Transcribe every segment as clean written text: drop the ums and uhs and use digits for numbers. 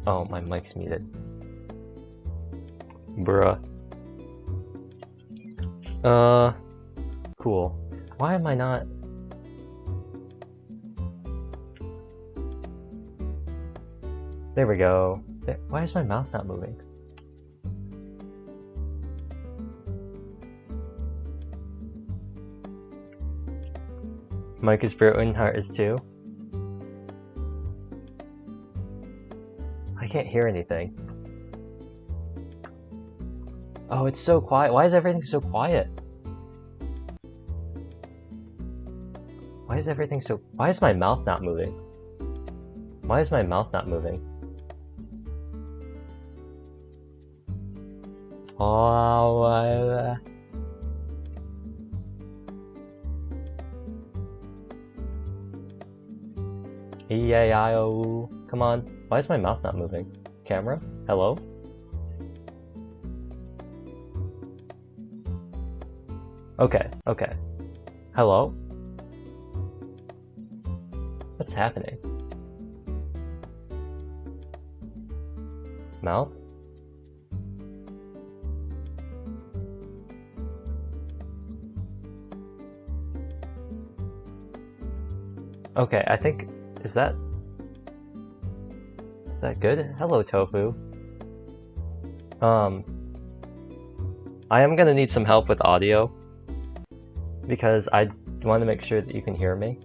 Oh, my mic's muted. Bruh. Cool. Why am I not... There we go. Why is my mouth not moving? Mic is broken, heart is too. I can't hear anything. Oh, it's so quiet. Why is everything so quiet? Why is everything so... Why is my mouth not moving? Why is my mouth not moving? Oh, E-A-I-O. Come on. Why is my mouth not moving? Camera? Hello? Okay, okay. Hello? What's happening? Mouth? Okay, I think... Is that good? Hello, Tofu. I am gonna need some help with audio because I want to make sure that you can hear me.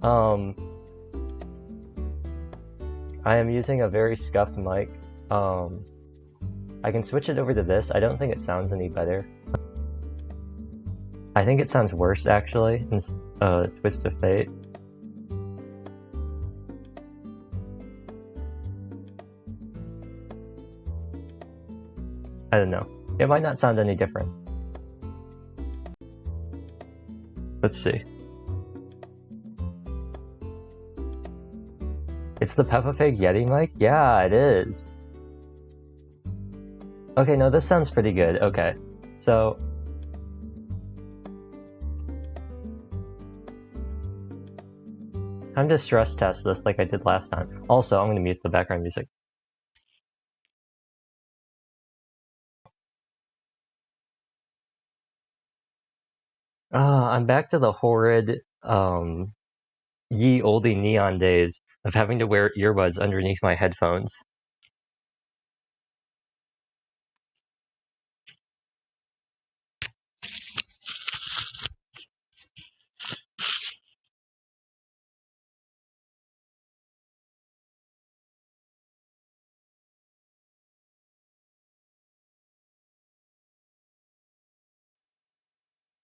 I am using a very scuffed mic. I can switch it over to this. I don't think it sounds any better. I think it sounds worse actually in Twist of Fate. I don't know. It might not sound any different. Let's see. It's the Peppa Pig Yeti mic? Yeah, it is. Okay, no, this sounds pretty good. Okay, so... I'm just stress test this like I did last time. Also, I'm gonna mute the background music. I'm back to the horrid, ye olde neon days of having to wear earbuds underneath my headphones.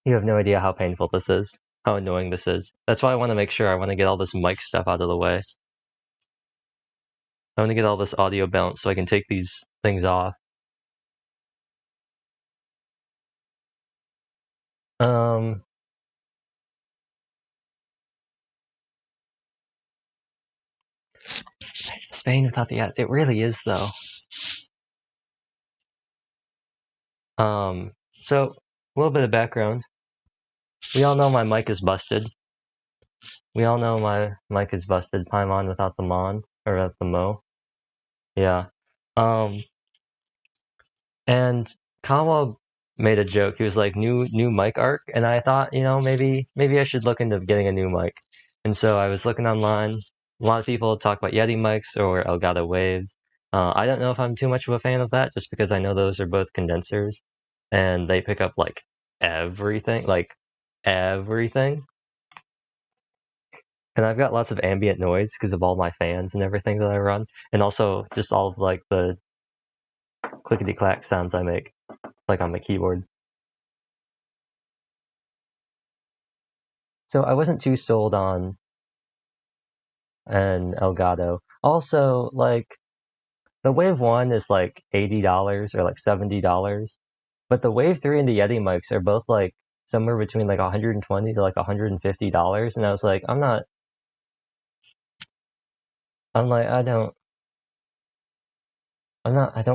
You have no idea how painful this is, how annoying this is. That's why I want to make sure I want to get all this mic stuff out of the way. I want to get all this audio balanced so I can take these things off. Spain without the ad. It really is though. So a little bit of background. We all know my mic is busted. We all know my mic is busted. Paimon without the mon, or without the mo. Yeah. And Kawa made a joke. He was like, new mic arc, and I thought, you know, maybe I should look into getting a new mic. And so I was looking online. A lot of people talk about Yeti mics or Elgato Waves. I don't know if I'm too much of a fan of that, just because I know those are both condensers, and they pick up like everything, And I've got lots of ambient noise because of all my fans and everything that I run, and also just all of like the clickety-clack sounds I make, like on my keyboard. So I wasn't too sold on an Elgato. Also, like, the Wave 1 is like $80 or like $70, but the Wave 3 and the Yeti mics are both like somewhere between like $120 to like $150, and I was like, I don't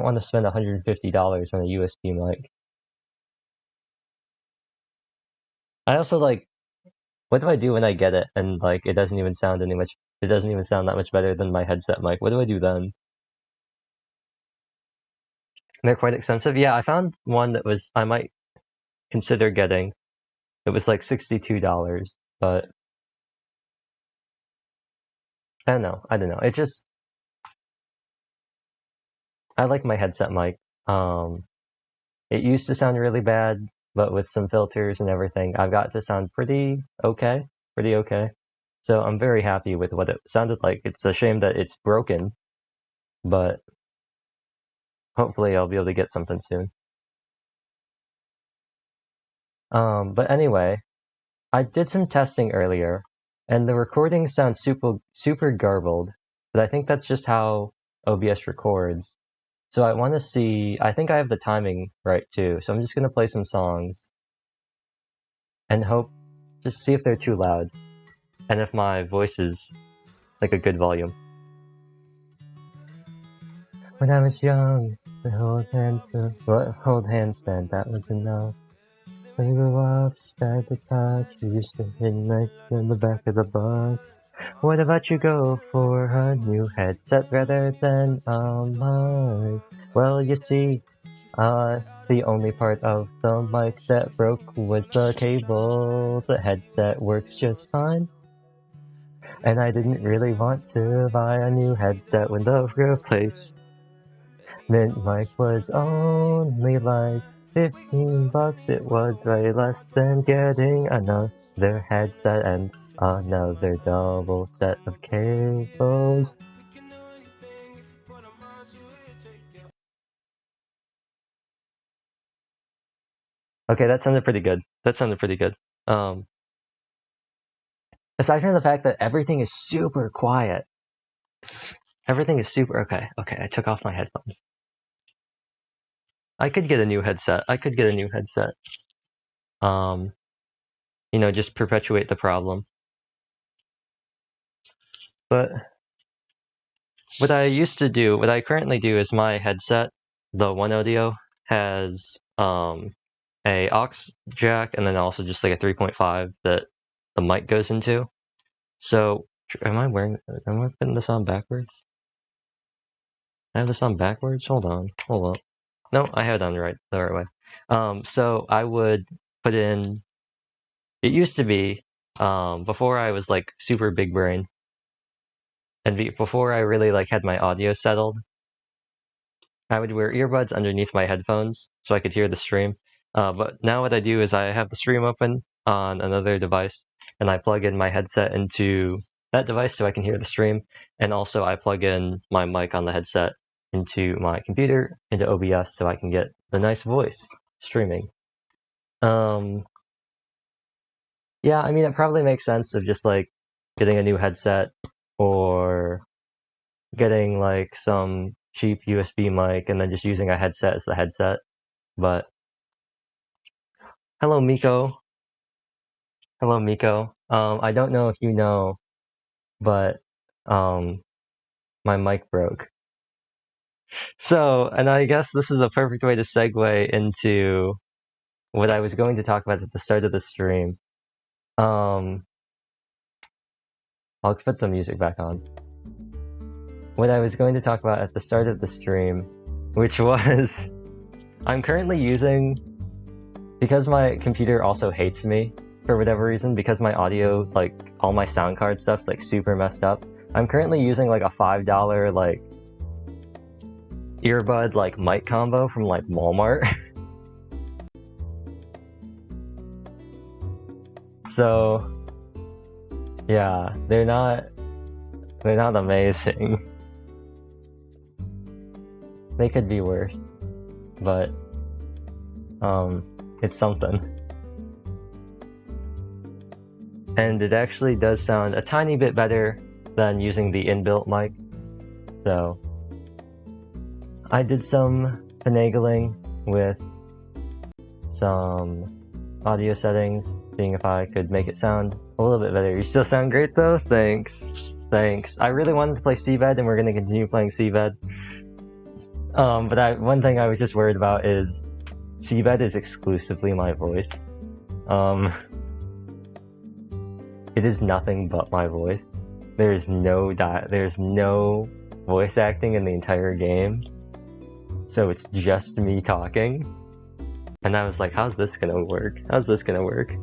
want to spend $150 on a USB mic. I also like, what do I do when I get it and like it doesn't even sound that much better than my headset mic? What do I do then? They're quite expensive. Yeah, I found one that I might consider getting. It was like $62, but I don't know. It just, I like my headset mic. It used to sound really bad, but with some filters and everything, I've got to sound pretty okay. So I'm very happy with what it sounded like. It's a shame that it's broken, but hopefully I'll be able to get something soon. But anyway, I did some testing earlier, and the recording sounds super garbled, but I think that's just how OBS records. So I want to see, I think I have the timing right too, so I'm just going to play some songs and just see if they're too loud, and if my voice is like a good volume. When I was young, the hold hands meant that was enough. When we grew up, started to touch, we used to hit nights in the back of the bus. What about you go for a new headset rather than a mic? Well, you see, the only part of the mic that broke was the cable. The headset works just fine. And I didn't really want to buy a new headset when the replacement mic was only like $15. It was way less than getting another headset and another double set of cables. Okay, that sounded pretty good. Aside from the fact that everything is super quiet. Everything is super... Okay, I took off my headphones. I could get a new headset. Just perpetuate the problem. But what I currently do is my headset, the One Audio, has a aux jack and then also just like a 3.5 that the mic goes into. So am I putting this on backwards? I have this on backwards? Hold on. No, I have it on the right way. So I would put in, it used to be, before I was like super big brain, and before I really like had my audio settled, I would wear earbuds underneath my headphones so I could hear the stream. But now what I do is I have the stream open on another device, and I plug in my headset into that device so I can hear the stream, and also I plug in my mic on the headset into my computer, into OBS, so I can get the nice voice streaming. Yeah, I mean, it probably makes sense of just like getting a new headset or getting like some cheap USB mic and then just using a headset as the headset. But hello, Miko. I don't know if you know, but my mic broke. So, and I guess this is a perfect way to segue into what I was going to talk about at the start of the stream. I'll put the music back on. What I was going to talk about at the start of the stream, which was I'm currently using, because my computer also hates me for whatever reason, because my audio, like all my sound card stuff's like super messed up, I'm currently using like a $5 like earbud like mic combo from like Walmart. So yeah, they're not amazing. They could be worse, but it's something. And it actually does sound a tiny bit better than using the inbuilt mic. So I did some finagling with some audio settings, seeing if I could make it sound a little bit better. You still sound great though? Thanks. I really wanted to play SeaBed, and we're going to continue playing SeaBed. But one thing I was just worried about is SeaBed is exclusively my voice. It is nothing but my voice. There's no voice acting in the entire game. so it's just me talking. And I was like, how's this gonna work? How's this gonna work?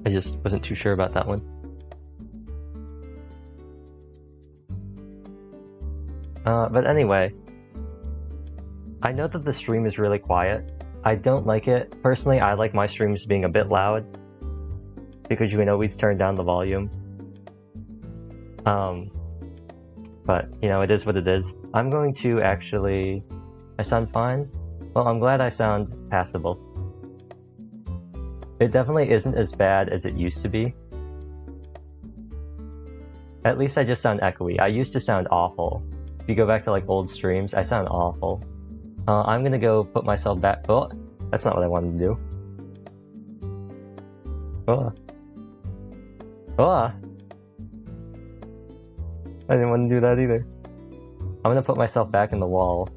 I just wasn't too sure about that one. But anyway, I know that the stream is really quiet. I don't like it. Personally, I like my streams being a bit loud because you can always turn down the volume. But, you know, it is what it is. I'm going to actually... I sound fine? Well, I'm glad I sound passable. It definitely isn't as bad as it used to be. At least I just sound echoey. I used to sound awful. If you go back to like old streams, I sound awful. I'm gonna go put myself back. Oh, that's not what I wanted to do. Oh. Oh. I didn't want to do that either. I'm gonna put myself back in the wall.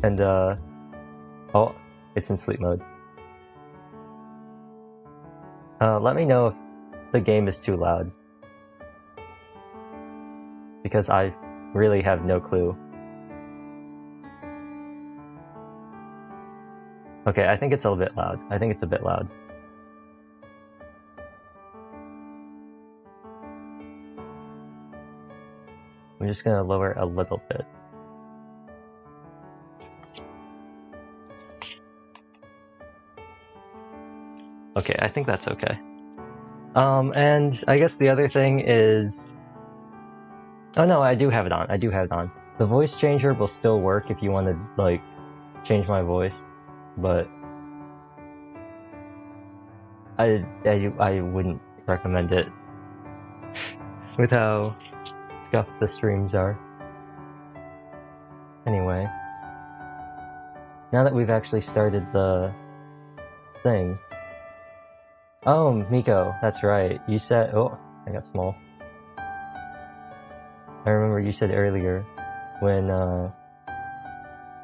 And, oh, it's in sleep mode. Let me know if the game is too loud. Because I really have no clue. Okay, I think it's a little bit loud. I think it's a bit loud. I'm just gonna lower a little bit. Okay, I think that's okay. And I guess the other thing is... Oh no, I do have it on. I do have it on. The voice changer will still work if you want to, like, change my voice, but... I wouldn't recommend it with how scuffed the streams are. Anyway, now that we've actually started the thing... Oh, Miko, that's right. You said... Oh, I got small. I remember you said earlier when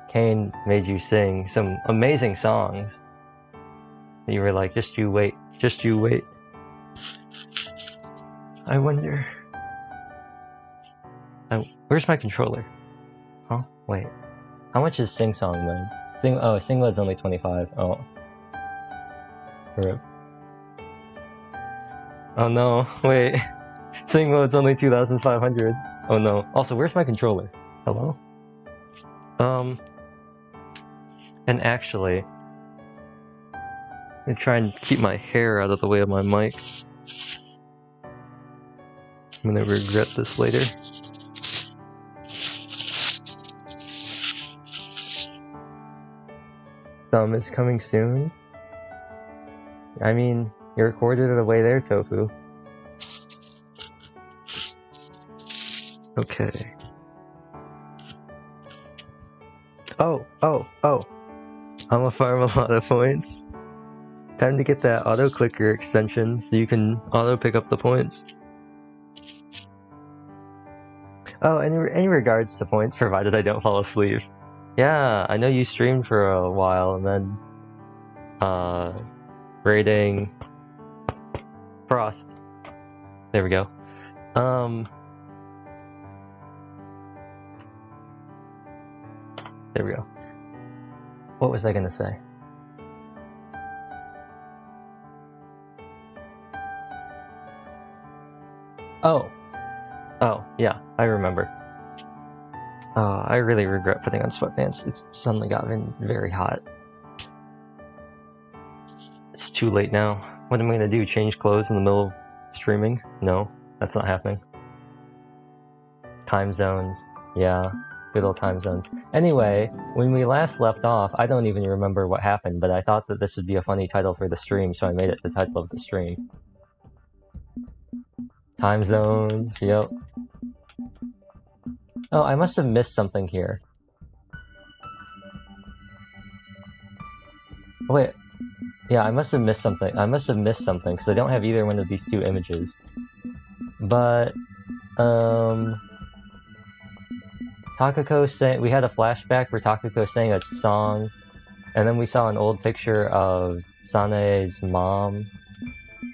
Kane made you sing some amazing songs. You were like, just you wait, just you wait. I wonder... where's my controller? Huh? Wait. How much is Sing Song mode? Sing mode's only 25. Oh. RIP. Oh no, wait. Sing mode's only 2,500. Oh no. Also, where's my controller? Hello? And actually, I'm gonna try and keep my hair out of the way of my mic. I'm gonna regret this later. Thumb is coming soon? I mean, you recorded it away there, Tofu. Okay. Oh! I'm gonna farm a lot of points. Time to get that auto clicker extension so you can auto pick up the points. Oh, any regards to points, provided I don't fall asleep. Yeah, I know you streamed for a while and then rating Frost. There we go. There we go. What was I gonna say? Oh, yeah, I remember. I really regret putting on sweatpants. It's suddenly gotten very hot. It's too late now. What am I gonna do? Change clothes in the middle of streaming? No, that's not happening. Time zones. Yeah, good old time zones. Anyway, when we last left off, I don't even remember what happened, but I thought that this would be a funny title for the stream, so I made it the title of the stream. Time zones, yep. Oh, I must have missed something here. Oh, wait. Yeah, I must have missed something. I must have missed something, because I don't have either one of these two images. But, Takako sang... We had a flashback where Takako sang a song, and then we saw an old picture of Sane's mom.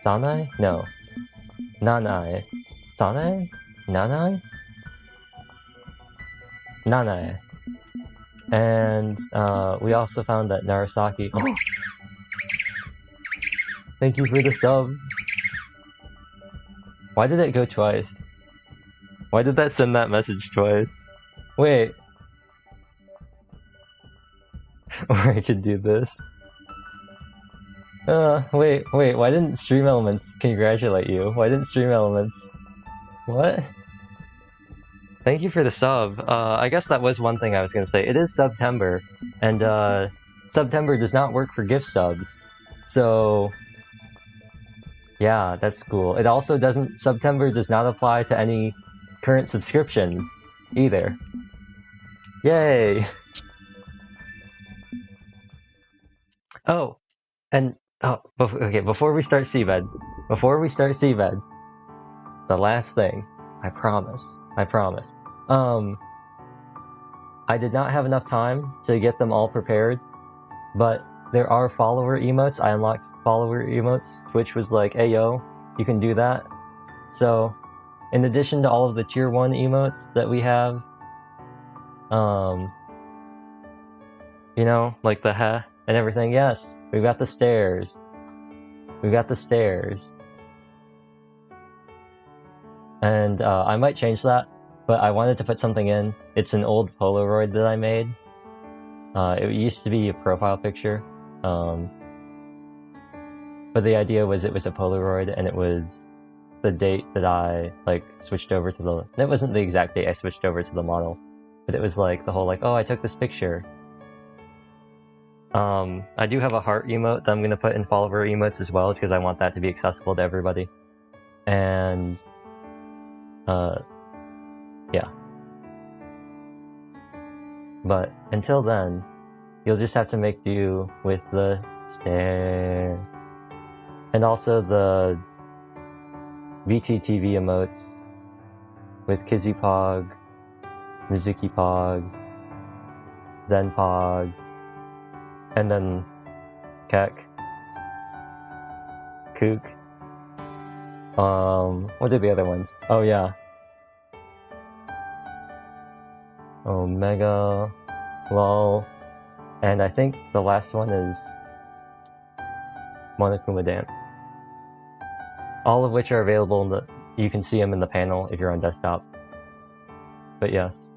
Sane? No. Nanai. Sane? Nanai? Nanae. And we also found that Narasaki... Oh. Thank you for the sub. Why did it go twice? Why did that send that message twice? Wait. Or I could do this. Wait, why didn't Stream Elements congratulate you? Why didn't Stream Elements... What? Thank you for the sub. I guess that was one thing I was gonna say. It is September, and September does not work for gift subs. So... yeah, that's cool. It also doesn't... September does not apply to any current subscriptions, either. Yay! Oh, and... oh, okay, before we start SeaBed, the last thing, I promise, I did not have enough time to get them all prepared, but there are follower emotes. I unlocked follower emotes, which was like, hey yo, you can do that. So, in addition to all of the tier 1 emotes that we have, you know, like the heh and everything, yes, we've got the stairs. And I might change that, but I wanted to put something in. It's an old Polaroid that I made. It used to be a profile picture, but the idea was it was a Polaroid, and it was the date that I like switched over to the... It wasn't the exact date I switched over to the model, but it was like the whole like, oh, I took this picture. I do have a heart emote that I'm gonna put in follower emotes as well, because I want that to be accessible to everybody. And yeah. But until then, you'll just have to make do with the stare. And also the VTTV emotes with Kizzy Pog, Mizuki Pog, Zen Pog, and then Kek, Kook. What are the other ones? Oh yeah. Omega, LOL, and I think the last one is Monokuma Dance. All of which are available in the... you can see them in the panel if you're on desktop. But yes.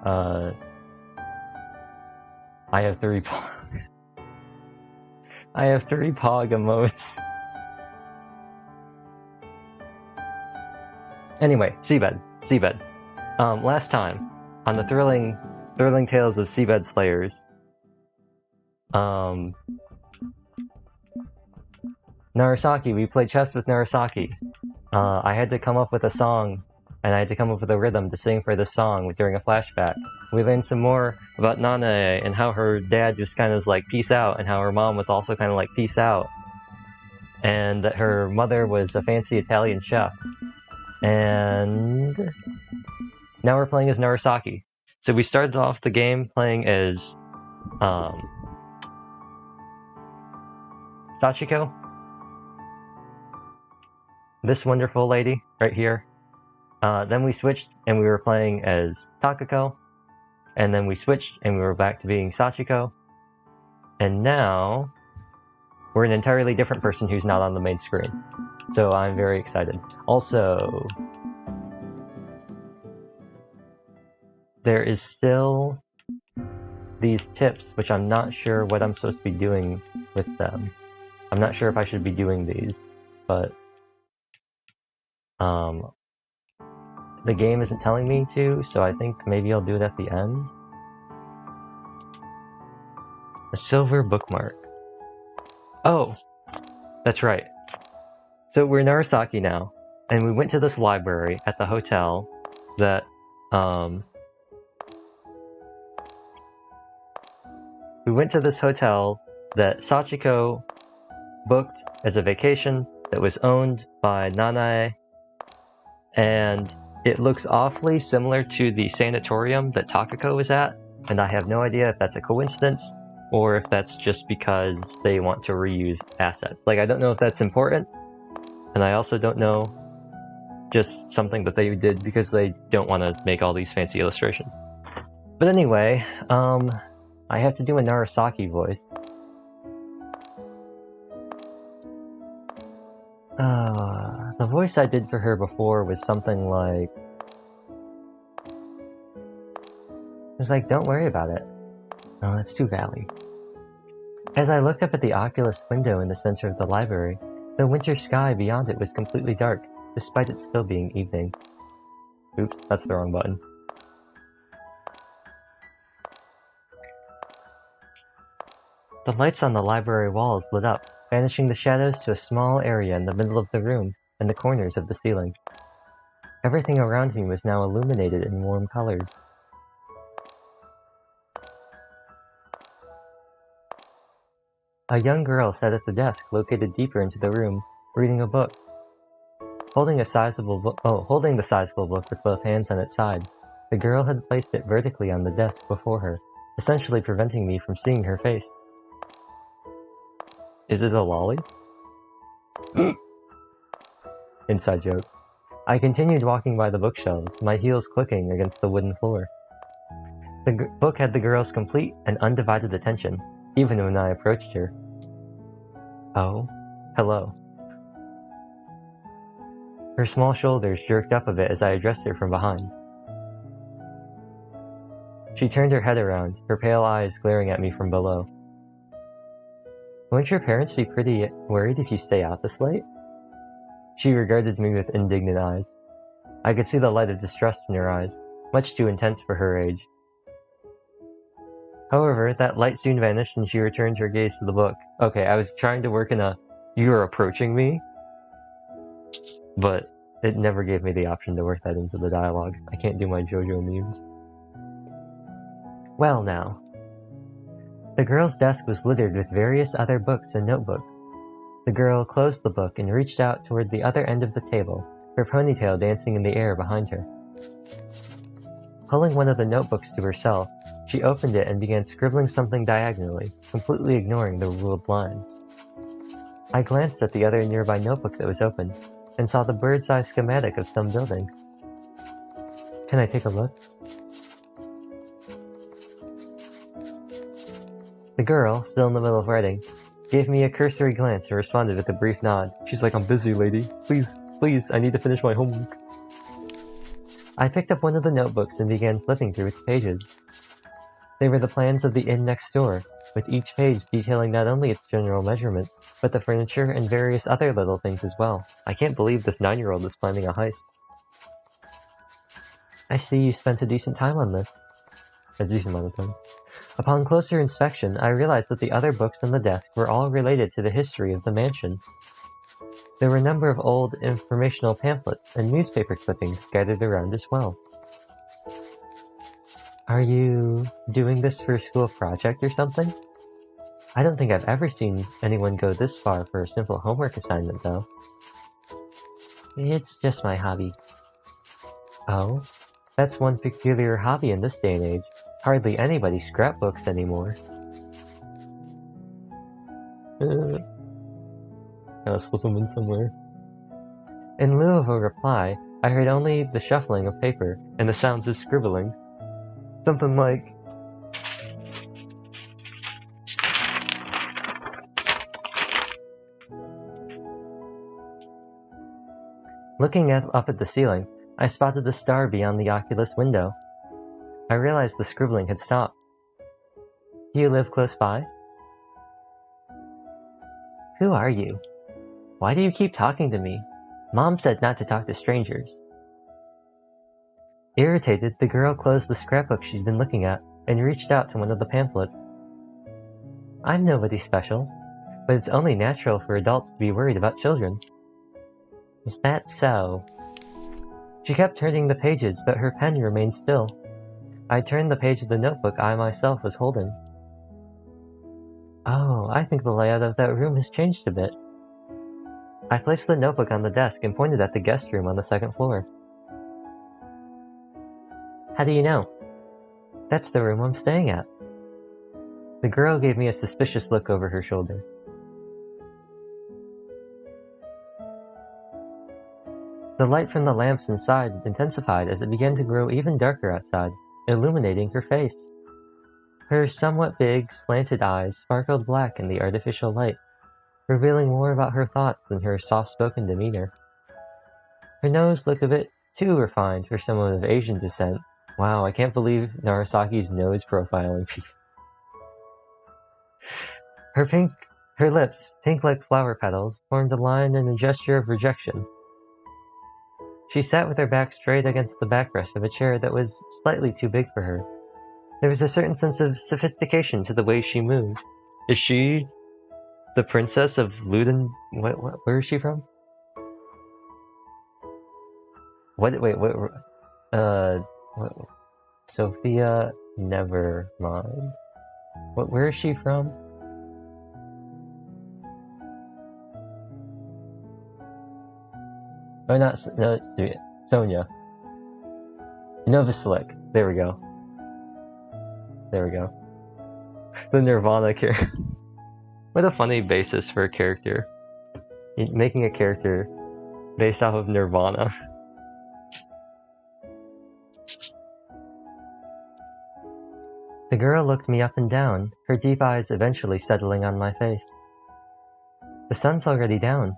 I have 3 Pog... I have 3 Pog emotes. Anyway, SeaBed. Last time, on the thrilling tales of SeaBed Slayers, Narasaki, we played chess with Narasaki. I had to come up with a song, and I had to come up with a rhythm to sing for this song during a flashback. We learned some more about Nanae, and how her dad just kind of was like, peace out, and how her mom was also kind of like, peace out. And that her mother was a fancy Italian chef. And now we're playing as Narasaki. So we started off the game playing as Sachiko. This wonderful lady right here. Then we switched and we were playing as Takako. And then we switched and we were back to being Sachiko. And now we're an entirely different person who's not on the main screen. So I'm very excited. Also, there is still these tips, which I'm not sure what I'm supposed to be doing with them. I'm not sure if I should be doing these, but the game isn't telling me to, so I think maybe I'll do it at the end. A silver bookmark. Oh, that's right. So we're in Narasaki now, and we went to this library at the hotel that, we went to this hotel that Sachiko booked as a vacation that was owned by Nanae, and it looks awfully similar to the sanatorium that Takako was at, and I have no idea if that's a coincidence or if that's just because they want to reuse assets. Like, I don't know if that's important, and I also don't know, just something that they did because they don't want to make all these fancy illustrations. But anyway, I have to do a Narasaki voice. The voice I did for her before was something like... It was like, don't worry about it. Oh, that's too valley. As I looked up at the oculus window in the center of the library, the winter sky beyond it was completely dark, despite it still being evening. Oops, that's the wrong button. The lights on the library walls lit up, banishing the shadows to a small area in the middle of the room and the corners of the ceiling. Everything around me was now illuminated in warm colors. A young girl sat at the desk located deeper into the room, reading a book. Holding the sizable book with both hands on its side, the girl had placed it vertically on the desk before her, essentially preventing me from seeing her face. Is it a lolly? Inside joke. I continued walking by the bookshelves, my heels clicking against the wooden floor. The book had the girl's complete and undivided attention, even when I approached her. Oh, hello. Her small shoulders jerked up a bit as I addressed her from behind. She turned her head around, her pale eyes glaring at me from below. Won't your parents be pretty worried if you stay out this late? She regarded me with indignant eyes. I could see the light of distrust in her eyes, much too intense for her age. However, that light soon vanished and she returned her gaze to the book. Okay, I was trying to work in a, you're approaching me? But it never gave me the option to work that into the dialogue. I can't do my JoJo memes. Well now. The girl's desk was littered with various other books and notebooks. The girl closed the book and reached out toward the other end of the table, her ponytail dancing in the air behind her. Pulling one of the notebooks to herself, she opened it and began scribbling something diagonally, completely ignoring the ruled lines. I glanced at the other nearby notebook that was open, and saw the bird's-eye schematic of some building. Can I take a look? The girl, still in the middle of writing, gave me a cursory glance and responded with a brief nod. She's like, I'm busy, lady. Please, I need to finish my homework. I picked up one of the notebooks and began flipping through its pages. They were the plans of the inn next door, with each page detailing not only its general measurement, but the furniture and various other little things as well. I can't believe this 9-year-old is planning a heist. I see you spent a decent time on this. A decent amount of time. Upon closer inspection, I realized that the other books on the desk were all related to the history of the mansion. There were a number of old informational pamphlets and newspaper clippings scattered around as well. Are you doing this for a school project or something? I don't think I've ever seen anyone go this far for a simple homework assignment, though. It's just my hobby. Oh? That's one peculiar hobby in this day and age. Hardly anybody scrapbooks anymore. Gotta slip them in somewhere. In lieu of a reply, I heard only the shuffling of paper and the sounds of scribbling. Something like... Looking up at the ceiling, I spotted the star beyond the oculus window. I realized the scribbling had stopped. Do you live close by? Who are you? Why do you keep talking to me? Mom said not to talk to strangers. Irritated, the girl closed the scrapbook she'd been looking at and reached out to one of the pamphlets. I'm nobody special, but it's only natural for adults to be worried about children. Is that so? She kept turning the pages, but her pen remained still. I turned the page of the notebook I myself was holding. Oh, I think the layout of that room has changed a bit. I placed the notebook on the desk and pointed at the guest room on the second floor. How do you know? That's the room I'm staying at. The girl gave me a suspicious look over her shoulder. The light from the lamps inside intensified as it began to grow even darker outside, illuminating her face. Her somewhat big, slanted eyes sparkled black in the artificial light, revealing more about her thoughts than her soft-spoken demeanor. Her nose looked a bit too refined for someone of Asian descent. Wow, I can't believe Narasaki's nose profiling. Her lips, pink like flower petals, formed a line in a gesture of rejection. She sat with her back straight against the backrest of a chair that was slightly too big for her. There was a certain sense of sophistication to the way she moved. Is she the princess of Luden? Where is she from? What? Sophia, never mind. Where is she from? Oh, no, it's Sonia. Novoselic. There we go. The Nirvana character. What a funny basis for a character. Making a character based off of Nirvana. The girl looked me up and down, her deep eyes eventually settling on my face. The sun's already down.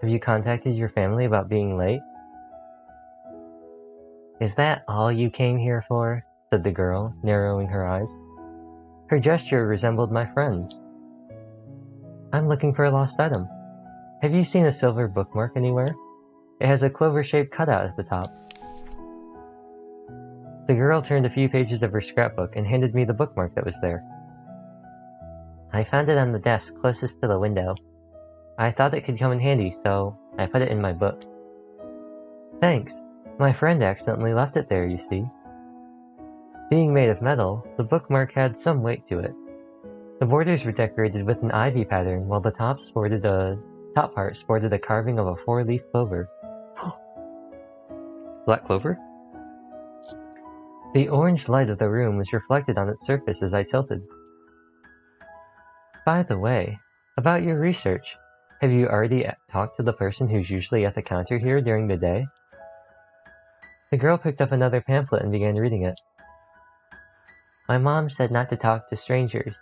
Have you contacted your family about being late? Is that all you came here for? Said the girl, narrowing her eyes. Her gesture resembled my friend's. I'm looking for a lost item. Have you seen a silver bookmark anywhere? It has a clover-shaped cutout at the top. The girl turned a few pages of her scrapbook and handed me the bookmark that was there. I found it on the desk closest to the window. I thought it could come in handy, so I put it in my book. Thanks. My friend accidentally left it there, you see. Being made of metal, the bookmark had some weight to it. The borders were decorated with an ivy pattern, while the top part sported a carving of a 4-leaf clover. Black clover? The orange light of the room was reflected on its surface as I tilted. By the way, about your research, have you already talked to the person who's usually at the counter here during the day? The girl picked up another pamphlet and began reading it. My mom said not to talk to strangers.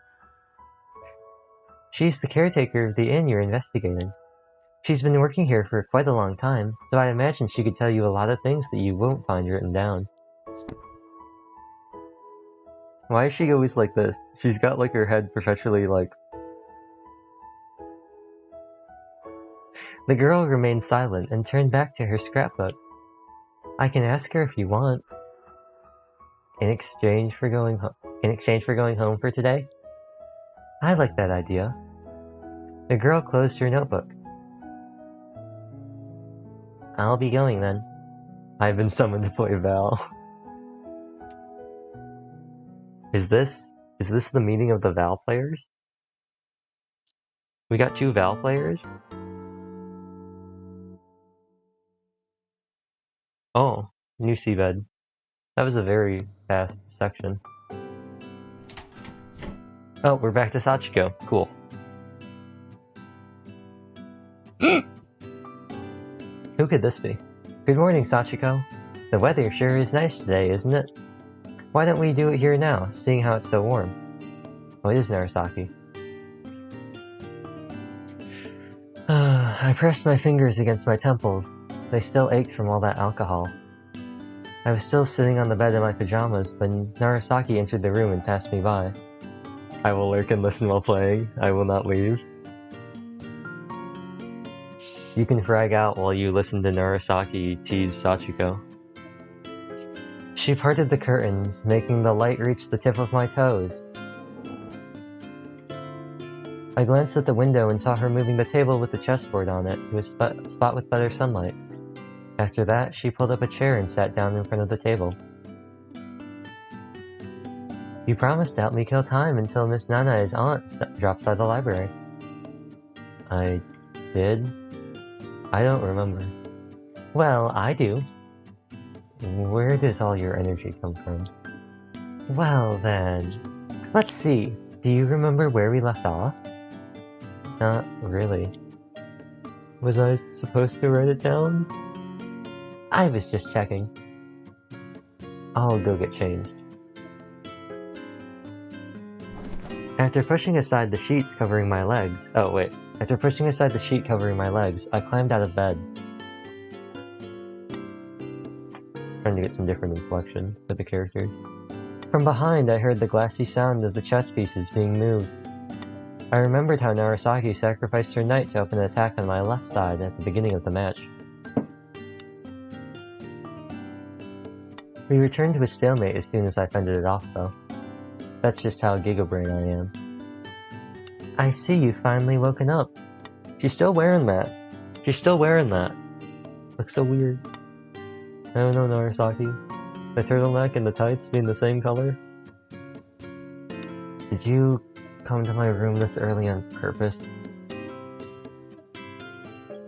She's the caretaker of the inn you're investigating. She's been working here for quite a long time, so I imagine she could tell you a lot of things that you won't find written down. Why is she always like this? She's got like her head perpetually like... The girl remained silent and turned back to her scrapbook. I can ask her if you want. In exchange for going home for today? I like that idea. The girl closed her notebook. I'll be going then. I've been summoned to play Val. Is this the meaning of the Val players? We got 2 Val players? Oh, new SeaBed. That was a very fast section. Oh, we're back to Sachiko. Cool. Who could this be? Good morning, Sachiko. The weather sure is nice today, isn't it? Why don't we do it here now, seeing how it's so warm? Oh, it is Narasaki. I pressed my fingers against my temples. They still ached from all that alcohol. I was still sitting on the bed in my pajamas when Narasaki entered the room and passed me by. I will lurk and listen while playing. I will not leave. You can frag out while you listen to Narasaki tease Sachiko. She parted the curtains, making the light reach the tip of my toes. I glanced at the window and saw her moving the table with the chessboard on it to a spot with better sunlight. After that, she pulled up a chair and sat down in front of the table. You promised to help me kill time until Miss Nana's aunt drops by the library. I did? I don't remember. Well, I do. Where does all your energy come from? Well then, let's see. Do you remember where we left off? Not really. Was I supposed to write it down? I was just checking. I'll go get changed. After pushing aside the sheets covering my legs... Oh, wait. After pushing aside the sheet covering my legs, I climbed out of bed. Trying to get some different inflection for the characters. From behind, I heard the glassy sound of the chess pieces being moved. I remembered how Narasaki sacrificed her knight to open an attack on my left side at the beginning of the match. We returned to a stalemate as soon as I fended it off, though. That's just how gigabrain I am. I see you've finally woken up. She's still wearing that. She's still wearing that. Looks so weird. I don't know, Narasaki. The turtleneck and the tights being the same color? Did you come to my room this early on purpose?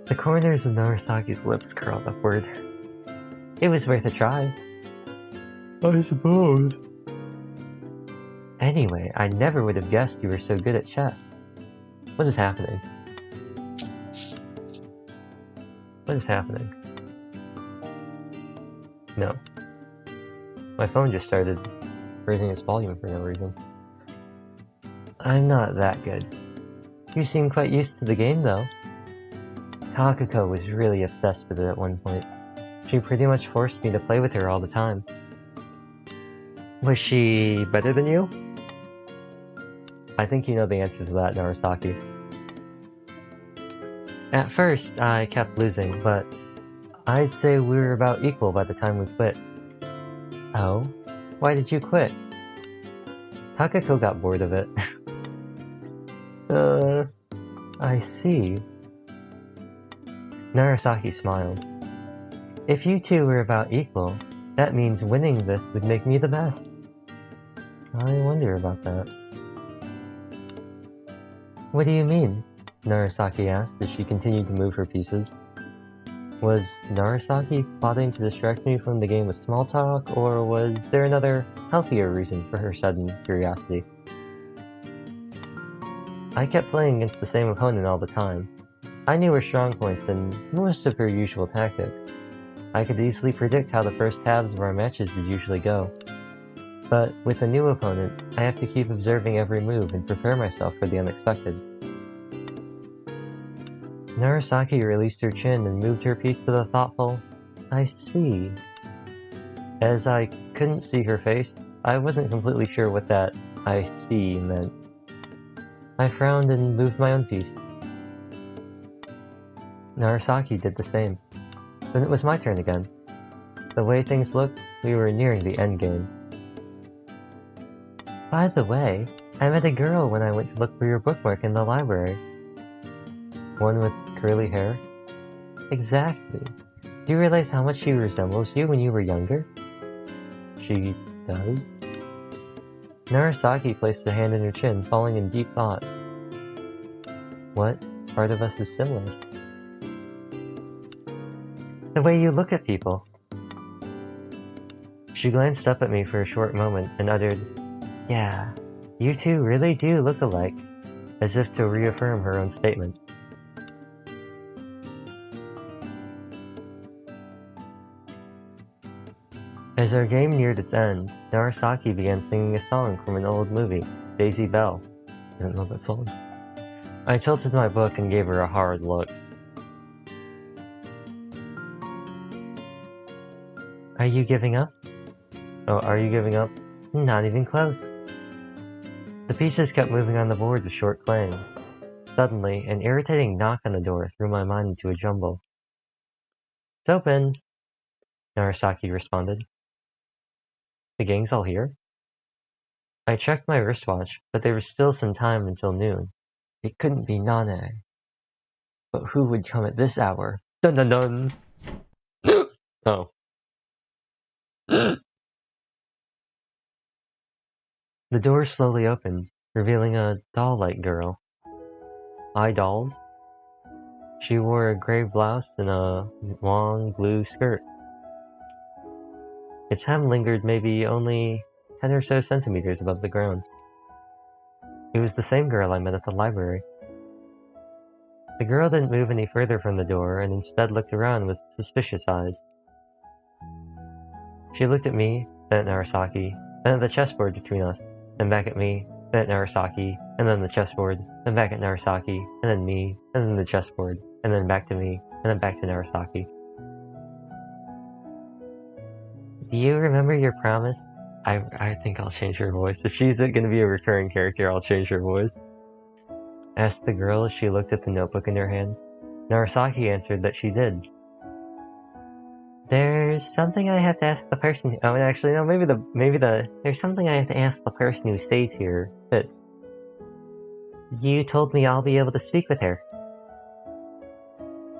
The corners of Narasaki's lips curled upward. It was worth a try. I suppose. Anyway, I never would have guessed you were so good at chess. What is happening? What is happening? No. My phone just started raising its volume for no reason. I'm not that good. You seem quite used to the game, though. Takako was really obsessed with it at one point. She pretty much forced me to play with her all the time. Was she better than you? I think you know the answer to that, Narasaki. At first, I kept losing, but I'd say we were about equal by the time we quit. Oh? Why did you quit? Takako got bored of it. I see. Narasaki smiled. If you two were about equal, that means winning this would make me the best. I wonder about that. What do you mean? Narasaki asked as she continued to move her pieces. Was Narasaki plotting to distract me from the game with small talk, or was there another, healthier reason for her sudden curiosity? I kept playing against the same opponent all the time. I knew her strong points and most of her usual tactics. I could easily predict how the first halves of our matches would usually go. But with a new opponent, I have to keep observing every move and prepare myself for the unexpected. Narasaki released her chin and moved her piece with a thoughtful, I see. As I couldn't see her face, I wasn't completely sure what that I see meant. I frowned and moved my own piece. Narasaki did the same. Then it was my turn again. The way things looked, we were nearing the end game. By the way, I met a girl when I went to look for your bookmark in the library. One with curly hair? Exactly. Do you realize how much she resembles you when you were younger? She does? Narasaki placed a hand in her chin, falling in deep thought. What part of us is similar? The way you look at people. She glanced up at me for a short moment and uttered, Yeah, you two really do look alike, as if to reaffirm her own statement. As our game neared its end, Narasaki began singing a song from an old movie, Daisy Bell. I don't know that song. I tilted my book and gave her a hard look. Are you giving up? Oh, are you giving up? Not even close. The pieces kept moving on the board with short clangs. Suddenly, an irritating knock on the door threw my mind into a jumble. It's open, Narasaki responded. The gang's all here? I checked my wristwatch, but there was still some time until noon. It couldn't be Nane. But who would come at this hour? Dun dun dun! Oh. The door slowly opened, revealing a doll-like girl. I dolled? She wore a gray blouse and a long blue skirt. Its hem lingered maybe only 10 or so centimeters above the ground. It was the same girl I met at the library. The girl didn't move any further from the door and instead looked around with suspicious eyes. She looked at me, then at Narasaki, then at the chessboard between us, then back at me, then at Narasaki, and then the chessboard, then back at Narasaki, and then me, and then the chessboard, and then back to me, and then back to Narasaki. Do you remember your promise? I think I'll change her voice. If she's gonna be a recurring character, I'll change her voice. Asked the girl as she looked at the notebook in her hands. Narasaki answered that she did. There's something I have to ask the person. Oh, actually, no. Maybe the. There's something I have to ask the person who stays here. But you told me I'll be able to speak with her.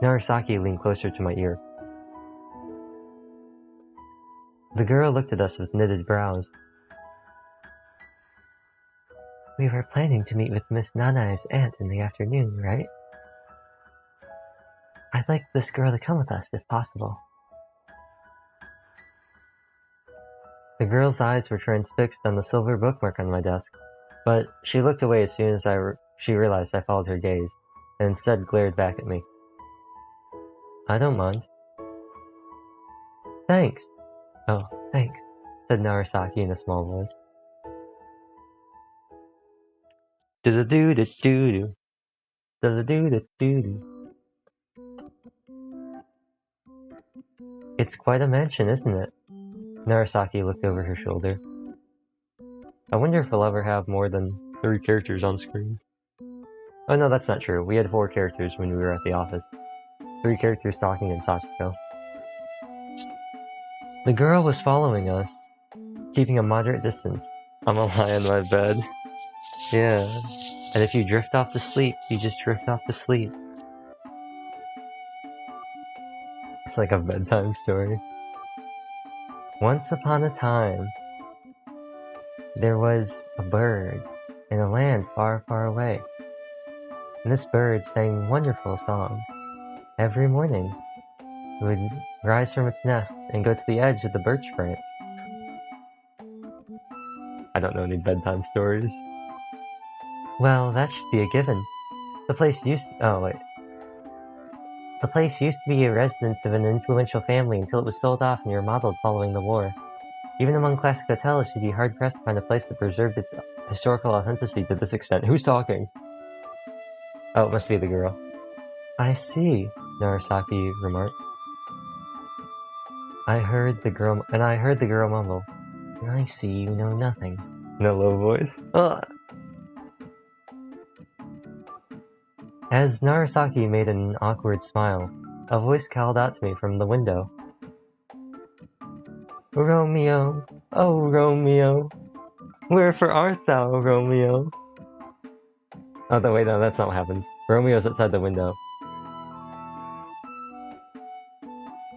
Narasaki leaned closer to my ear. The girl looked at us with knitted brows. We were planning to meet with Miss Nanae's aunt in the afternoon, right? I'd like this girl to come with us, if possible. The girl's eyes were transfixed on the silver bookmark on my desk, but she looked away as soon as she realized I followed her gaze, and instead glared back at me. I don't mind. Thanks. Oh, thanks, said Narasaki in a small voice. Do-do-do-do-do-do. Do-do-do-do-do-do. It's quite a mansion, isn't it? Narasaki looked over her shoulder. I wonder if we'll ever have more than 3 characters on screen. Oh no, that's not true. We had 4 characters when we were at the office. 3 characters talking in Sachiko. The girl was following us, keeping a moderate distance. I'ma lie on my bed. Yeah. And if you drift off to sleep, you just drift off to sleep. It's like a bedtime story. Once upon a time, there was a bird in a land far, far away. And this bird sang wonderful songs. Every morning, it would rise from its nest and go to the edge of the birch branch. I don't know any bedtime stories. Well, that should be a given. The place used to be a residence of an influential family until it was sold off and remodeled following the war. Even among classic hotels, you'd be hard-pressed to find a place that preserved its historical authenticity to this extent. Who's talking? Oh, it must be the girl. I see, Narasaki remarked. I heard the girl mumble. I see you know nothing. In a low voice. Ugh. As Narasaki made an awkward smile, a voice called out to me from the window. Romeo, oh Romeo, wherefore art thou, Romeo? Oh, wait, no, that's not what happens. Romeo's outside the window.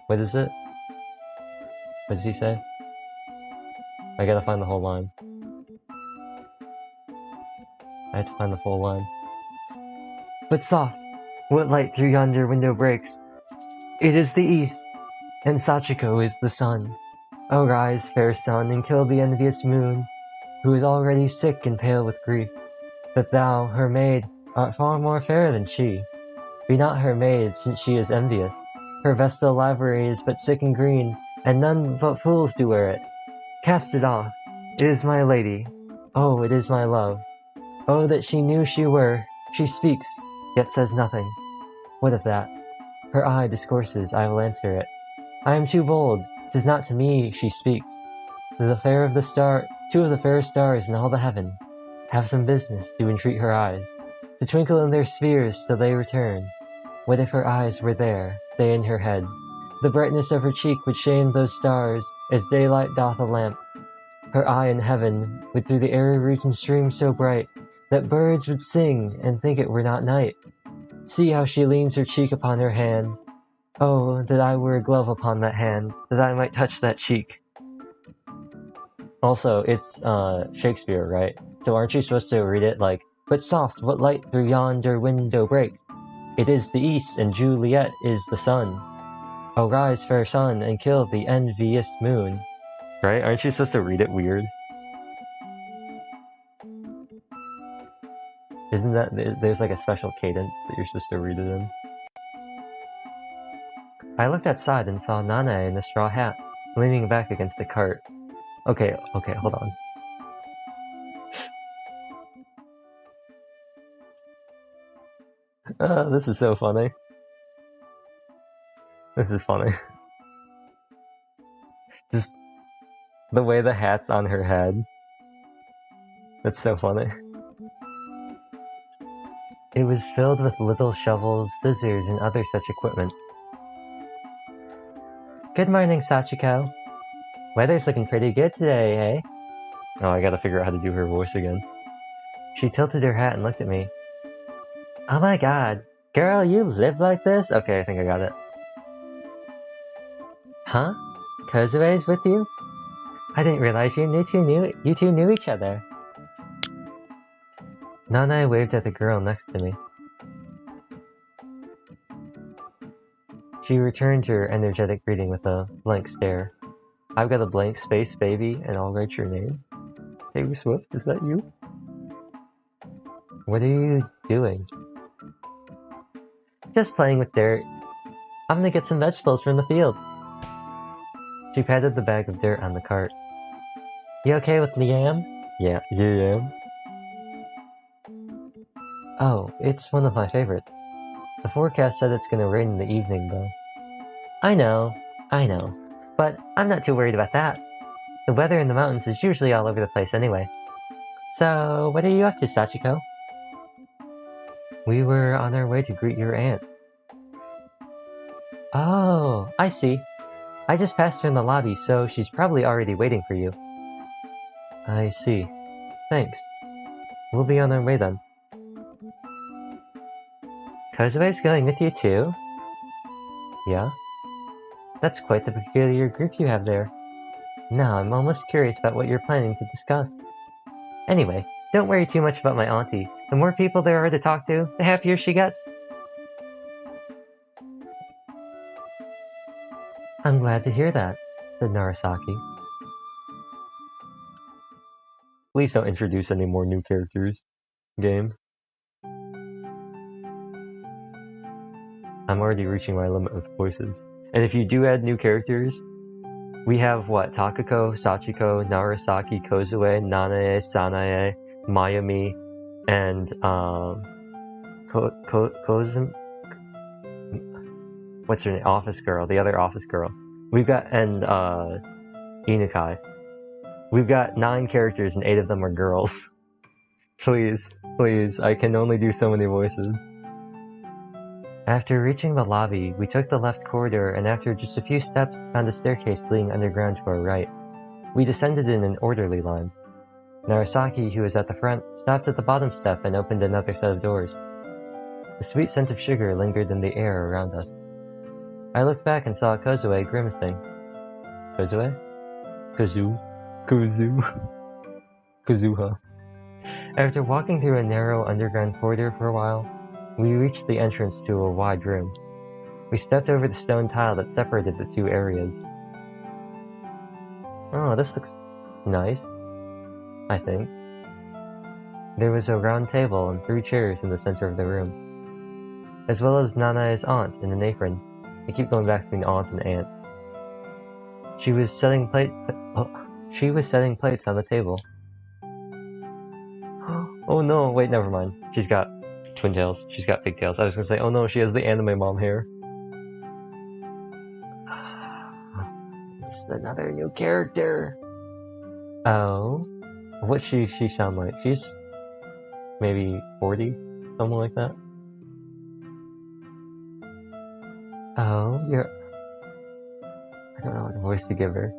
What is it? What does he say? I gotta find the whole line. I have to find the full line. But soft, what light through yonder window breaks? It is the east, and Sachiko is the sun. O rise, fair sun, and kill the envious moon, who is already sick and pale with grief. That thou, her maid, art far more fair than she. Be not her maid, since she is envious. Her vestal livery is but sick and green, and none but fools do wear it. Cast it off. It is my lady. Oh, it is my love. Oh, that she knew she were. She speaks, yet says nothing. What of that? Her eye discourses, I will answer it. I am too bold. 'Tis not to me she speaks. To the fair of the star, 2 of the fairest stars in all the heaven, have some business to entreat her eyes, to twinkle in their spheres till they return. What if her eyes were there, they in her head? The brightness of her cheek would shame those stars, as daylight doth a lamp. Her eye in heaven would through the airy region stream so bright, that birds would sing and think it were not night. See how she leans her cheek upon her hand. Oh, that I were a glove upon that hand, that I might touch that cheek. Also, it's Shakespeare, right? So aren't you supposed to read it like, but soft, what light through yonder window breaks? It is the east, and Juliet is the sun. Oh, rise, fair sun, and kill the envious moon. Right? Aren't you supposed to read it weird? Isn't that, there's like a special cadence that you're supposed to read it in? I looked outside and saw Nanae in a straw hat, leaning back against the cart. Okay, hold on. This is so funny. This is funny. Just the way the hat's on her head. That's so funny. It was filled with little shovels, scissors, and other such equipment. Good morning, Sachiko. Weather's looking pretty good today, eh? Oh, I gotta figure out how to do her voice again. She tilted her hat and looked at me. Oh my god. Girl, you live like this? Okay, I think I got it. Huh? Kozue's with you? I didn't realize you two knew each other. Nanae waved at the girl next to me. She returned her energetic greeting with a blank stare. I've got a blank space, baby, and I'll write your name. Taylor Swift, is that you? What are you doing? Just playing with dirt. I'm gonna get some vegetables from the fields. She patted the bag of dirt on the cart. You okay with the yam? Yeah, yam. Oh, it's one of my favorites. The forecast said it's gonna rain in the evening, though. I know. But I'm not too worried about that. The weather in the mountains is usually all over the place anyway. So, what are you up to, Sachiko? We were on our way to greet your aunt. Oh, I see. I just passed her in the lobby, so she's probably already waiting for you. I see. Thanks. We'll be on our way then. Kozue's going with you too? Yeah? That's quite the peculiar group you have there. Now I'm almost curious about what you're planning to discuss. Anyway, don't worry too much about my auntie. The more people there are to talk to, the happier she gets. I'm glad to hear that, said Narasaki. Please don't introduce any more new characters. Game. I'm already reaching my limit with voices. And if you do add new characters, we have what? Takako, Sachiko, Narasaki, Kozue, Nanae, Sanae, Mayumi, and Kozum. What's her name? Office girl, the other office girl. We've got Inukai. We've got 9 characters and 8 of them are girls. Please, I can only do so many voices. After reaching the lobby, we took the left corridor and after just a few steps found a staircase leading underground to our right. We descended in an orderly line. Narasaki, who was at the front, stopped at the bottom step and opened another set of doors. The sweet scent of sugar lingered in the air around us. I looked back and saw Kozue grimacing. Kozue? Kazuha. After walking through a narrow underground corridor for a while, we reached the entrance to a wide room. We stepped over the stone tile that separated the 2 areas. Oh, this looks nice, I think. There was a round table and 3 chairs in the center of the room, as well as Nanae's aunt in an apron. I keep going back between aunt and aunt. She was setting plates on the table. Oh no, wait, never mind. She's got twin tails. She's got pigtails. I was gonna say, oh no, she has the anime mom hair. It's another new character. Oh, what's she sound like? She's maybe 40, something like that. Oh, I don't know what voice to give her.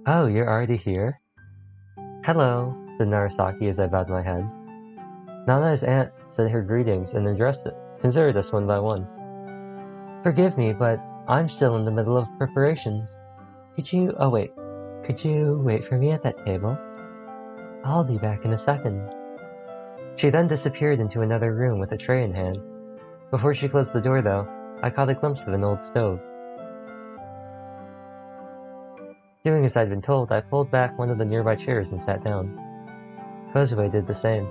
Oh, you're already here? Hello, said Narasaki as I bowed my head. Nana's aunt said her greetings and considered us one by one. Forgive me, but I'm still in the middle of preparations. Could you wait for me at that table? I'll be back in a second. She then disappeared into another room with a tray in hand. Before she closed the door, though, I caught a glimpse of an old stove. Doing as I'd been told, I pulled back one of the nearby chairs and sat down. Kozue did the same.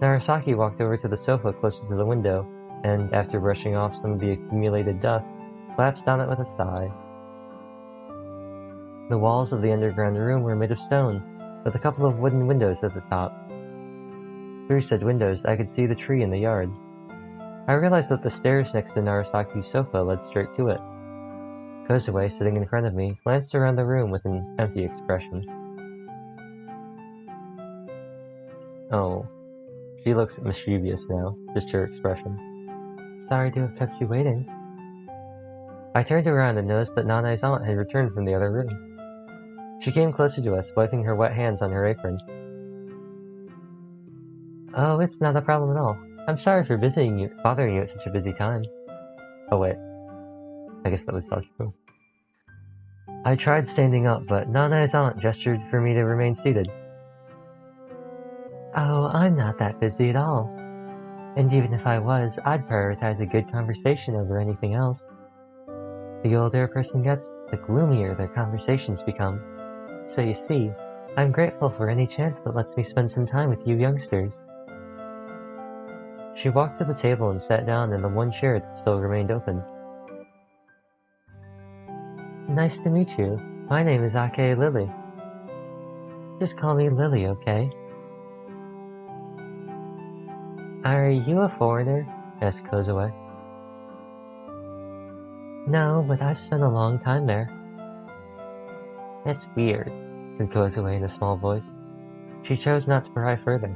Narasaki walked over to the sofa closest to the window, and, after brushing off some of the accumulated dust, collapsed on it with a sigh. The walls of the underground room were made of stone, with a couple of wooden windows at the top. Through said windows, I could see the tree in the yard. I realized that the stairs next to Narasaki's sofa led straight to it. Kozue, sitting in front of me, glanced around the room with an empty expression. Oh, she looks mischievous now, just her expression. Sorry to have kept you waiting. I turned around and noticed that Nanae's aunt had returned from the other room. She came closer to us, wiping her wet hands on her apron. Oh, it's not a problem at all. I'm sorry for bothering you at such a busy time. Oh wait, I guess that was Sachiko. I tried standing up, but Nanae's aunt gestured for me to remain seated. Oh, I'm not that busy at all. And even if I was, I'd prioritize a good conversation over anything else. The older a person gets, the gloomier their conversations become. So you see, I'm grateful for any chance that lets me spend some time with you youngsters. She walked to the table and sat down in the one chair that still remained open. Nice to meet you. My name is Ake Lily. Just call me Lily, okay? Are you a foreigner? Asked Kozue. No, but I've spent a long time there. That's weird, said Kozue in a small voice. She chose not to pry further.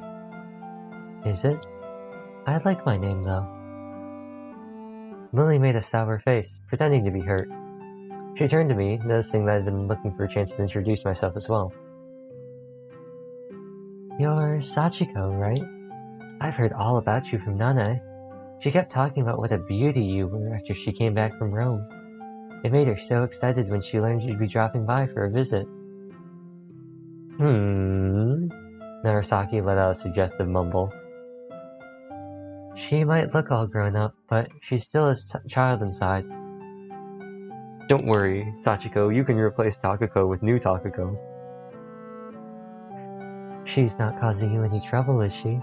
Is it? I like my name, though. Lily made a sour face, pretending to be hurt. She turned to me, noticing that I'd been looking for a chance to introduce myself as well. You're Sachiko, right? I've heard all about you from Nanae. She kept talking about what a beauty you were after she came back from Rome. It made her so excited when she learned you'd be dropping by for a visit. Narasaki let out a suggestive mumble. She might look all grown up, but she's still a child inside. Don't worry, Sachiko, you can replace Takako with new Takako. She's not causing you any trouble, is she?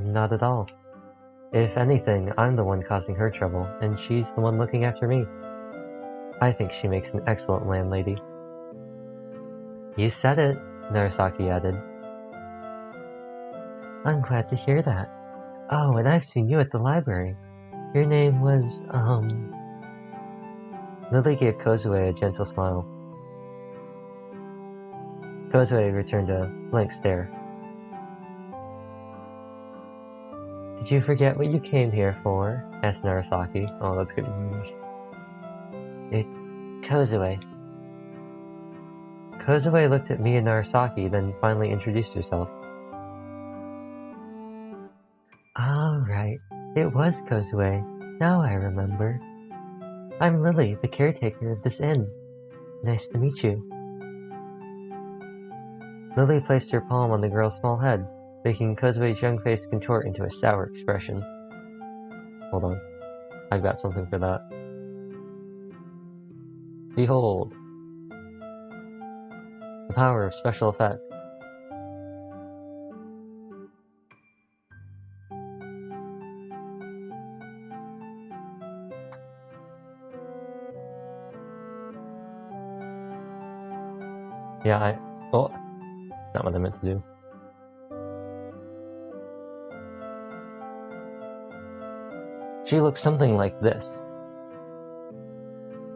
Not at all. If anything, I'm the one causing her trouble, and she's the one looking after me. I think she makes an excellent landlady. You said it, Narasaki added. I'm glad to hear that. Oh, and I've seen you at the library. Your name was, Lily gave Kozue a gentle smile. Kozue returned a blank stare. Did you forget what you came here for? Asked Narasaki. Oh, that's good English. It's Kozue. Kozue looked at me and Narasaki, then finally introduced herself. Right. It was Kozue. Now I remember. I'm Lily, the caretaker of this inn. Nice to meet you. Lily placed her palm on the girl's small head, making Kozue's young face contort into a sour expression. Hold on. I've got something for that. Behold. The power of special effects. Yeah, oh, not what I meant to do. She looks something like this.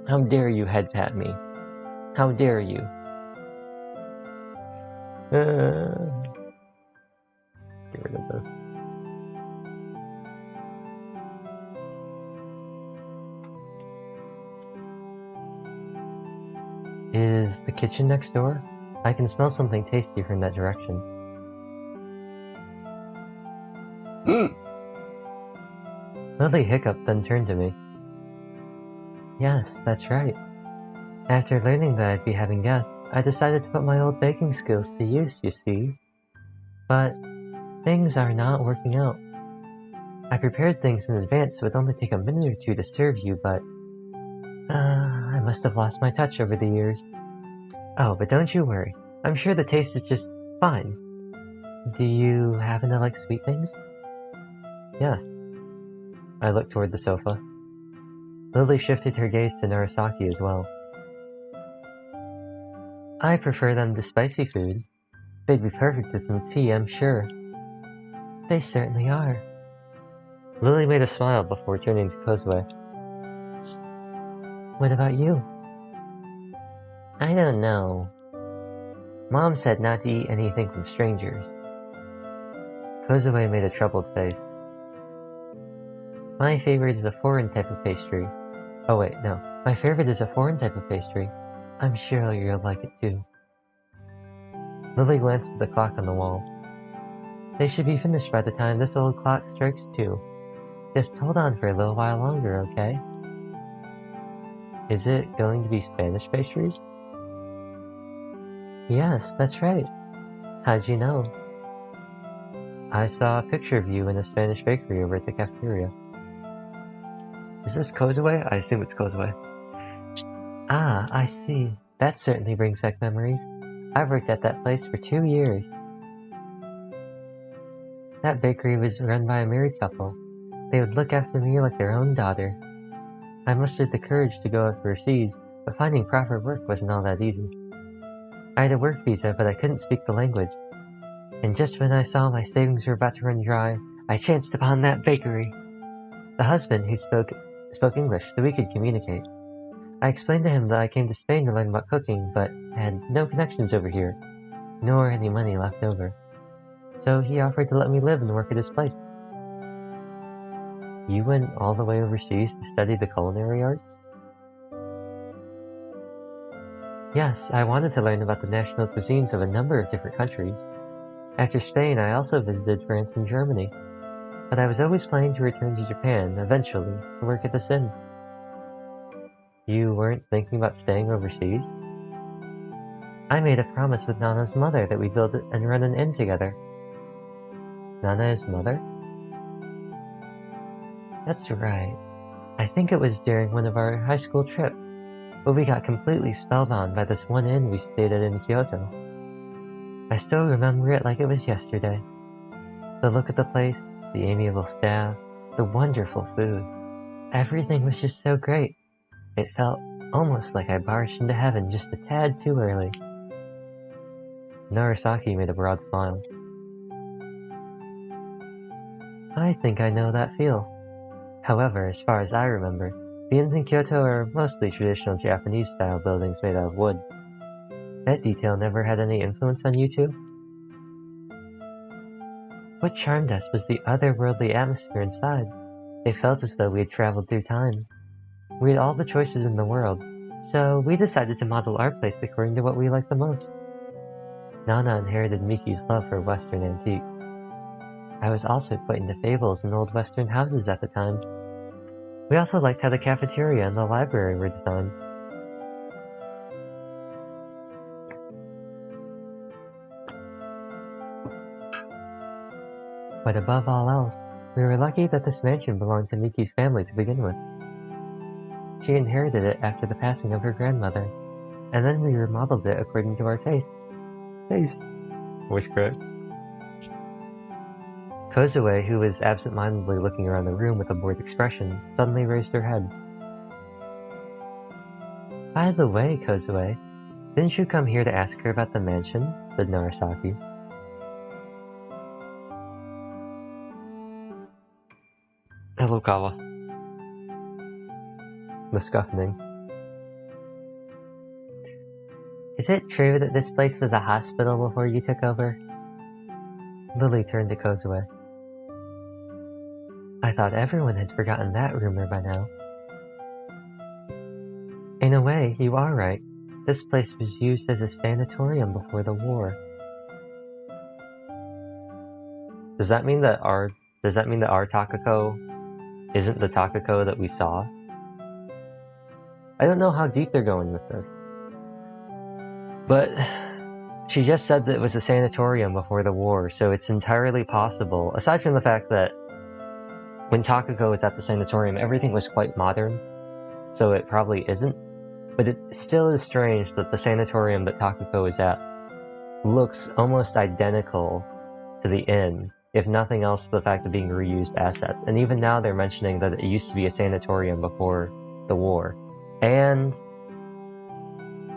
How dare you head pat me? How dare you? Get rid of this. Is the kitchen next door? I can smell something tasty from that direction. Lily hiccuped, then turned to me. Yes, that's right. After learning that I'd be having guests, I decided to put my old baking skills to use, you see. But things are not working out. I prepared things in advance so it would only take a minute or two to serve you, but I must have lost my touch over the years. Oh, but don't you worry. I'm sure the taste is just fine. Do you happen to like sweet things? Yes. I looked toward the sofa. Lily shifted her gaze to Narasaki as well. I prefer them to spicy food. They'd be perfect with some tea, I'm sure. They certainly are. Lily made a smile before turning to Kozue. What about you? I don't know. Mom said not to eat anything from strangers. Kozue made a troubled face. My favorite is a foreign type of pastry. Oh wait, no. My favorite is a foreign type of pastry. I'm sure you'll like it too. Lily glanced at the clock on the wall. They should be finished by the time this old clock strikes 2. Just hold on for a little while longer, okay? Is it going to be Spanish pastries? Yes, that's right. How'd you know? I saw a picture of you in a Spanish bakery over at the cafeteria. Is this Kozue? I assume it's Kozue. Ah, I see. That certainly brings back memories. I've worked at that place for 2 years. That bakery was run by a married couple. They would look after me like their own daughter. I mustered the courage to go overseas, but finding proper work wasn't all that easy. I had a work visa, but I couldn't speak the language. And just when I saw my savings were about to run dry, I chanced upon that bakery. The husband, who spoke English, so we could communicate. I explained to him that I came to Spain to learn about cooking, but had no connections over here, nor any money left over. So he offered to let me live and work at his place. You went all the way overseas to study the culinary arts? Yes, I wanted to learn about the national cuisines of a number of different countries. After Spain, I also visited France and Germany. But I was always planning to return to Japan, eventually, to work at this inn. You weren't thinking about staying overseas? I made a promise with Nana's mother that we'd build and run an inn together. Nana's mother? That's right. I think it was during one of our high school trips, but we got completely spellbound by this one inn we stayed at in Kyoto. I still remember it like it was yesterday. The look of the place, the amiable staff, the wonderful food. Everything was just so great. It felt almost like I barged into heaven just a tad too early. Narasaki made a broad smile. I think I know that feel. However, as far as I remember, the inns in Kyoto are mostly traditional Japanese-style buildings made out of wood. That detail never had any influence on you two? What charmed us was the otherworldly atmosphere inside. It felt as though we had traveled through time. We had all the choices in the world, so we decided to model our place according to what we liked the most. Nana inherited Miki's love for Western antiques. I was also quite into fables and old Western houses at the time. We also liked how the cafeteria and the library were designed. But above all else, we were lucky that this mansion belonged to Miki's family to begin with. She inherited it after the passing of her grandmother, and then we remodeled it according to our taste. Voice correct. Kozue, who was absent-mindedly looking around the room with a bored expression, suddenly raised her head. By the way, Kozue, didn't you come here to ask her about the mansion? Said Narasaki. Hello, Kawa. The Scuffing. Is it true that this place was a hospital before you took over? Lily turned to Kozue. I thought everyone had forgotten that rumor by now. In a way, you are right. This place was used as a sanatorium before the war. Does that mean that our Takako isn't the Takako that we saw? I don't know how deep they're going with this. But she just said that it was a sanatorium before the war, so it's entirely possible, aside from the fact that when Takako was at the sanatorium, everything was quite modern, so it probably isn't. But it still is strange that the sanatorium that Takako is at looks almost identical to the inn, if nothing else the fact of being reused assets. And even now they're mentioning that it used to be a sanatorium before the war. And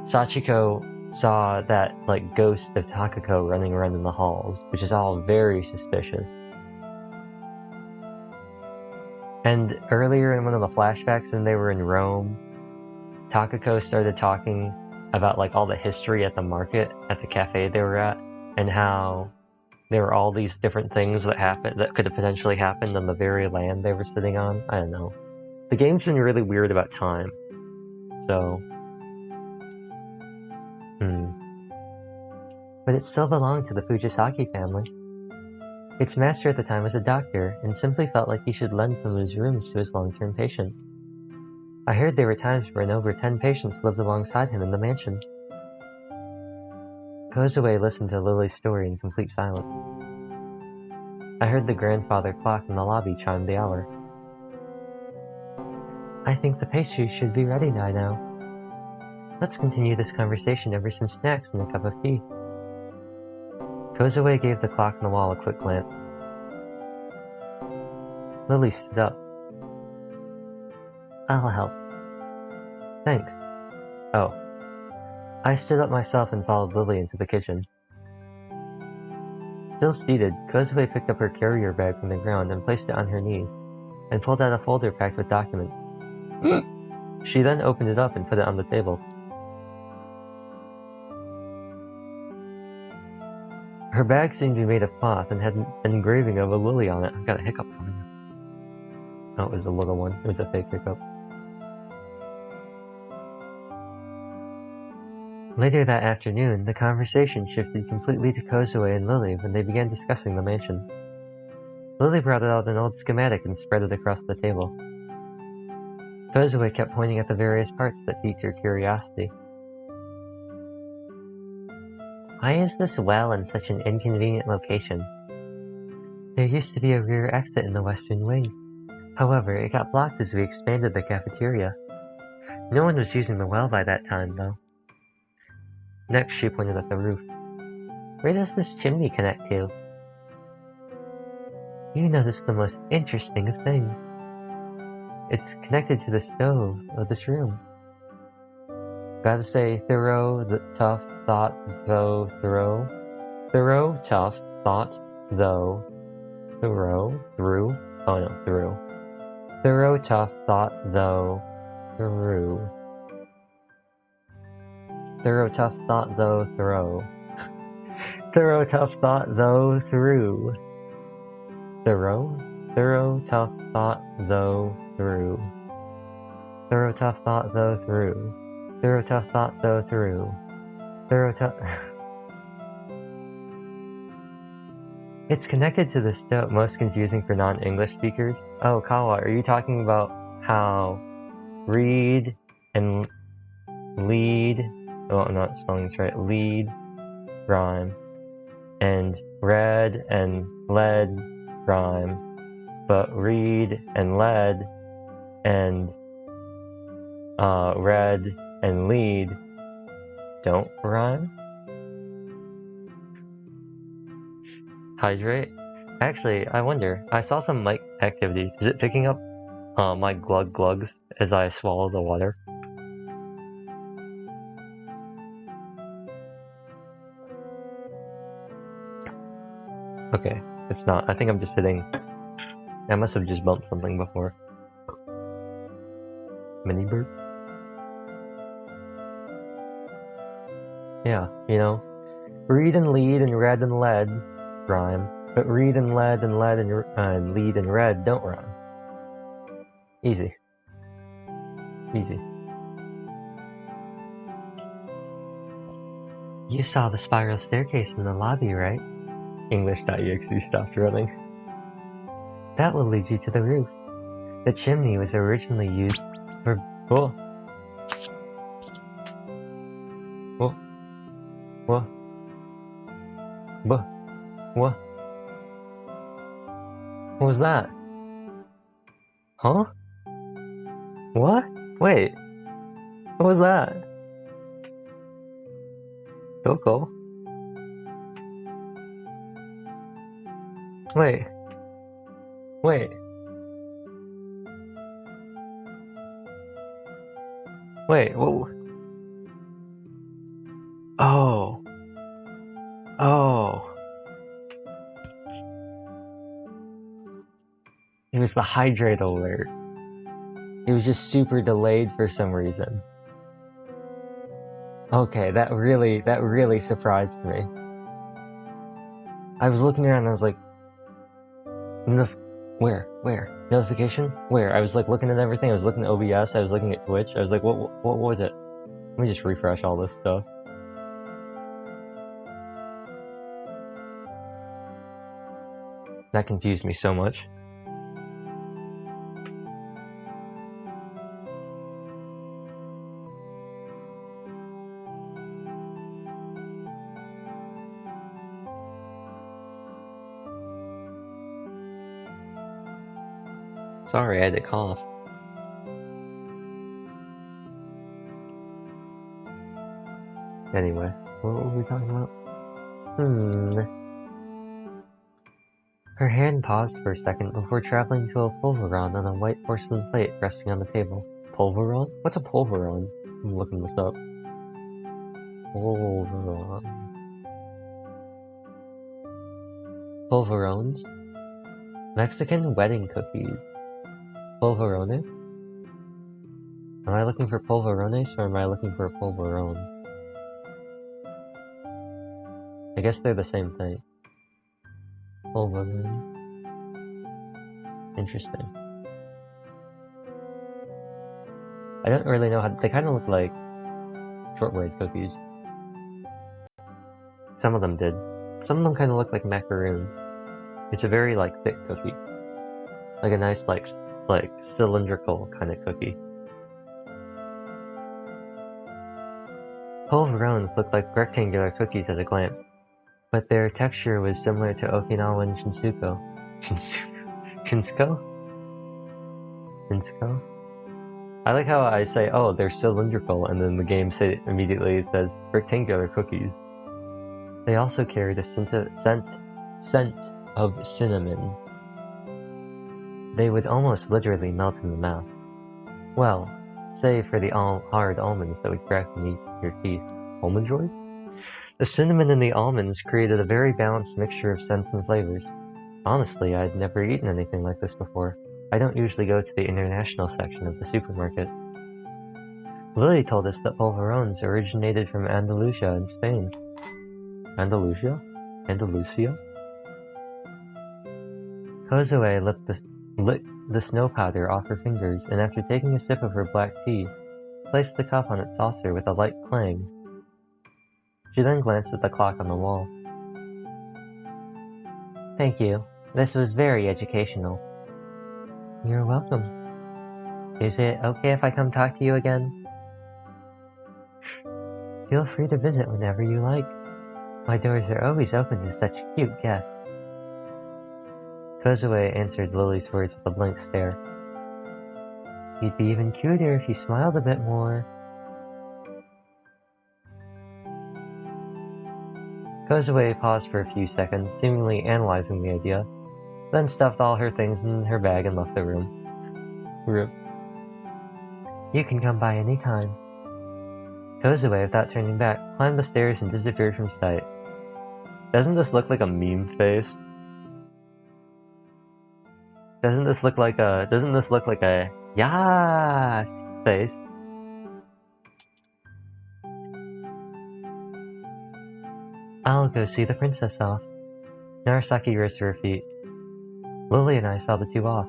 Sachiko saw that ghost of Takako running around in the halls, which is all very suspicious. And earlier in one of the flashbacks when they were in Rome, Takako started talking about like all the history at the market, at the cafe they were at, and how there were all these different things that happened that could have potentially happened on the very land they were sitting on. I don't know. The game's been really weird about time. So, But it still belonged to the Fujisaki family. Its master at the time was a doctor, and simply felt like he should lend some of his rooms to his long-term patients. I heard there were times when over 10 patients lived alongside him in the mansion. Kozue listened to Lily's story in complete silence. I heard the grandfather clock in the lobby chime the hour. I think the pastry should be ready by now. Let's continue this conversation over some snacks and a cup of tea. Kozue gave the clock on the wall a quick glance. Lily stood up. I'll help. Thanks. Oh. I stood up myself and followed Lily into the kitchen. Still seated, Kozue picked up her carrier bag from the ground and placed it on her knees, and pulled out a folder packed with documents. She then opened it up and put it on the table. Her bag seemed to be made of cloth and had an engraving of a lily on it. I've got a hiccup coming up. Oh, it was a little one. It was a fake hiccup. Later that afternoon, the conversation shifted completely to Kozue and Lily when they began discussing the mansion. Lily brought out an old schematic and spread it across the table. Kozue kept pointing at the various parts that piqued her curiosity. Why is this well in such an inconvenient location? There used to be a rear exit in the western wing. However, it got blocked as we expanded the cafeteria. No one was using the well by that time, though. Next, she pointed at the roof. Where does this chimney connect to? You noticed the most interesting of things. It's connected to the stove of this room. Gotta say, Thoreau, tough, thought, though, Thoreau. Thoreau, tough, thought, though, Thoreau, through. Oh no, through. Thoreau, tough, thought, though, through. Thorough, tough, thought, though, throw. Thorough, tough, thought, though, through. Thorough, tough, thought, though, through. Thorough, tough, thought, though, through. Thorough, tough, thought, though, through. Thorough, tough... It's connected to the stove, most confusing for non-English speakers. Oh, Kawa, are you talking about how read and lead... Oh, I'm not spelling this right. Lead, rhyme, and red and lead rhyme, but read and lead and red and lead don't rhyme? Hydrate? Actually, I wonder. I saw some mic activity. Is it picking up my glug glugs as I swallow the water? Okay, it's not. I think I'm just hitting... I must have just bumped something before. Mini burp? Yeah, you know. Read and lead and red and lead rhyme, but read and lead and lead and lead and red don't rhyme. Easy. Easy. You saw the spiral staircase in the lobby, right? English.exe stopped running. That will lead you to the roof. The chimney was originally used for... Oh! Oh! What? What? What? What was that? Huh? What? Wait. What was that? Coco? Wait. Wait. Wait, whoa. Oh. Oh. He was was the hydrate alert. It was just super delayed for some reason. Okay, that really surprised me. I was looking around and I was like, where? Notification? Where? I was like looking at everything. I was looking at OBS. I was looking at Twitch. I was like, what was it? Let me just refresh all this stuff. That confused me so much. Sorry, I had to cough. Anyway, what were we talking about? Her hand paused for a second before traveling to a pulveron on a white porcelain plate resting on the table. Pulveron? What's a pulveron? I'm looking this up. Pulveron. Pulverons? Mexican wedding cookies. Polverones? Am I looking for polverones or am I looking for a pulveron? I guess they're the same thing. Polveron. Interesting. I don't really know how. They kind of look like shortbread cookies. Some of them did. Some of them kind of look like macaroons. It's a very thick cookie, like a nice like cylindrical kind of cookie. Polverons looked like rectangular cookies at a glance, but their texture was similar to Okinawan Shinsuko. Shinsuko? I like how I say, oh, they're cylindrical, and then the game immediately says rectangular cookies. They also carried a scent of cinnamon. They would almost literally melt in the mouth. Well, save for the hard almonds that would crack beneath your teeth. Almond joy? The cinnamon in the almonds created a very balanced mixture of scents and flavors. Honestly, I'd never eaten anything like this before. I don't usually go to the international section of the supermarket. Lily told us that polverons originated from Andalusia in Spain. Andalusia? Kozue licked the snow powder off her fingers, and after taking a sip of her black tea, placed the cup on its saucer with a light clang. She then glanced at the clock on the wall. Thank you. This was very educational. You're welcome. Is it okay if I come talk to you again? Feel free to visit whenever you like. My doors are always open to such cute guests. Kozue answered Lily's words with a blank stare. You'd be even cuter if you smiled a bit more. Kozue paused for a few seconds, seemingly analyzing the idea, then stuffed all her things in her bag and left the room. You can come by any time. Kozue, without turning back, climbed the stairs and disappeared from sight. Doesn't this look like a meme face? Doesn't this look like a yas face? I'll go see the princess off. Narasaki rose to her feet. Lily and I saw the two off.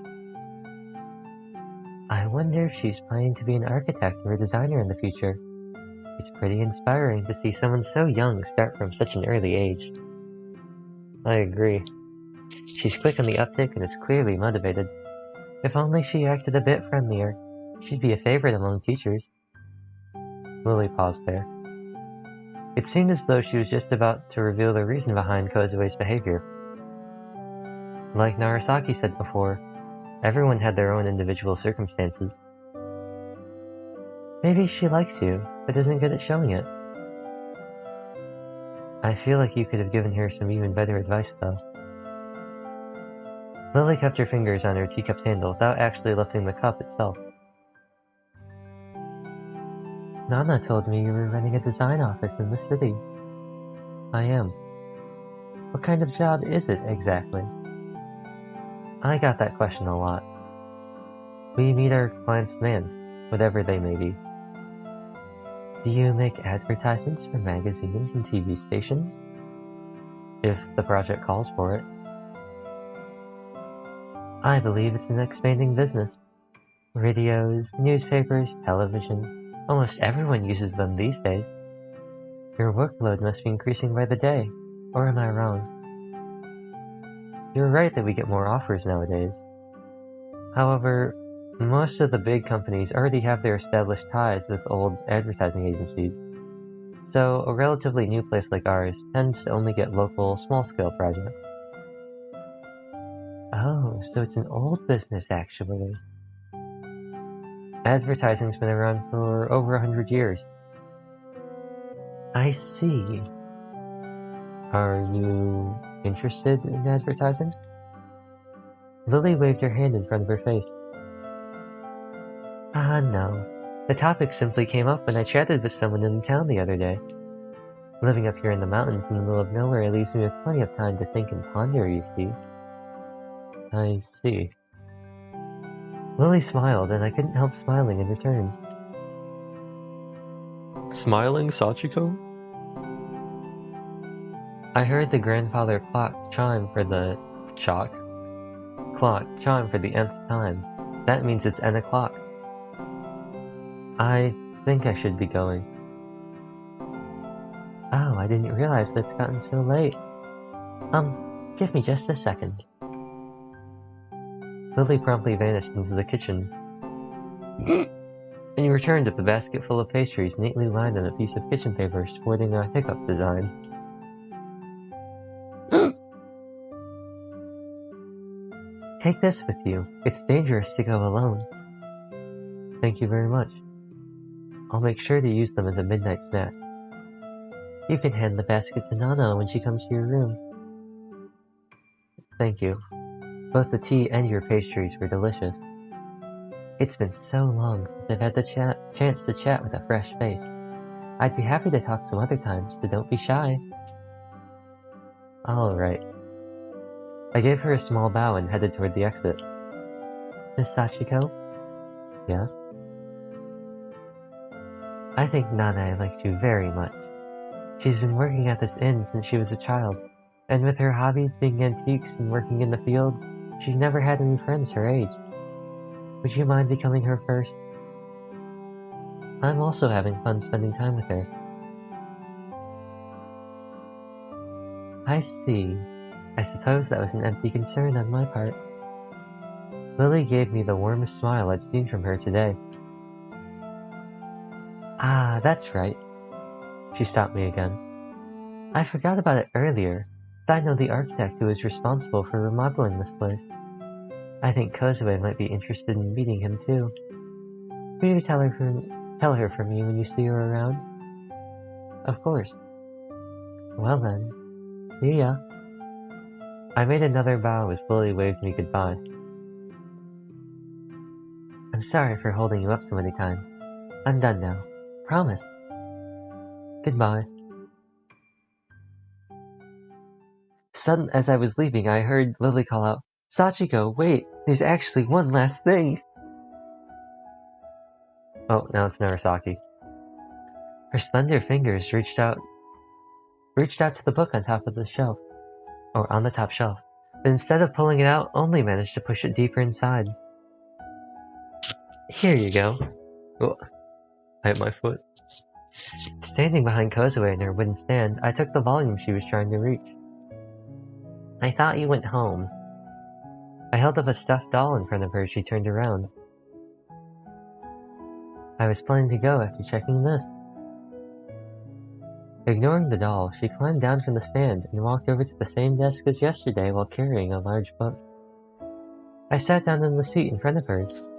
I wonder if she's planning to be an architect or a designer in the future. It's pretty inspiring to see someone so young start from such an early age. I agree. She's quick on the uptick and is clearly motivated. If only she acted a bit friendlier, she'd be a favorite among teachers. Lily paused there. It seemed as though she was just about to reveal the reason behind Kozue's behavior. Like Narasaki said before, everyone had their own individual circumstances. Maybe she likes you, but isn't good at showing it. I feel like you could have given her some even better advice, though. Lily kept her fingers on her teacup's handle without actually lifting the cup itself. Nana told me you were running a design office in the city. I am. What kind of job is it, exactly? I got that question a lot. We meet our clients' demands, whatever they may be. Do you make advertisements for magazines and TV stations? If the project calls for it. I believe it's an expanding business. Radios, newspapers, television, almost everyone uses them these days. Your workload must be increasing by the day, or am I wrong? You're right that we get more offers nowadays. However, most of the big companies already have their established ties with old advertising agencies, so a relatively new place like ours tends to only get local, small-scale projects. Oh, so it's an old business actually. Advertising's been around for over 100 years. I see. Are you interested in advertising? Lily waved her hand in front of her face. No. The topic simply came up when I chatted with someone in town the other day. Living up here in the mountains in the middle of nowhere leaves me with plenty of time to think and ponder, you see. I see. Lily smiled, and I couldn't help smiling in return. Smiling, Sachiko? I heard the grandfather clock chime for the nth time. That means it's n o'clock. I think I should be going. Oh, I didn't realize that it's gotten so late. Give me just a second. Lily promptly vanished into the kitchen, and returned with a basket full of pastries neatly lined on a piece of kitchen paper sporting a hiccup design. Take this with you. It's dangerous to go alone. Thank you very much. I'll make sure to use them as a midnight snack. You can hand the basket to Nana when she comes to your room. Thank you. Both the tea and your pastries were delicious. It's been so long since I've had the chance to chat with a fresh face. I'd be happy to talk some other time, so don't be shy. Alright. I gave her a small bow and headed toward the exit. Miss Sachiko? Yes? I think Nana liked you very much. She's been working at this inn since she was a child, and with her hobbies being antiques and working in the fields, she's never had any friends her age. Would you mind becoming her first? I'm also having fun spending time with her. I see. I suppose that was an empty concern on my part. Lily gave me the warmest smile I'd seen from her today. Ah, that's right. She stopped me again. I forgot about it earlier, but I know the architect who is responsible for remodeling this place. I think Kozue might be interested in meeting him too. Will you tell her for me when you see her around? Of course. Well then, see ya. I made another bow as Lily waved me goodbye. I'm sorry for holding you up so many times. I'm done now. Promise. Goodbye. As I was leaving, I heard Lily call out, Sachiko, wait, there's actually one last thing. Oh, now it's Narasaki. Her slender fingers reached out to the book on top of the shelf, or on the top shelf, but instead of pulling it out, only managed to push it deeper inside. Here you go. Oh, I hit my foot. Standing behind Kozue in her wooden stand, I took the volume she was trying to reach. I thought you went home. I held up a stuffed doll in front of her as she turned around. I was planning to go after checking this. Ignoring the doll, she climbed down from the stand and walked over to the same desk as yesterday while carrying a large book. I sat down in the seat in front of hers.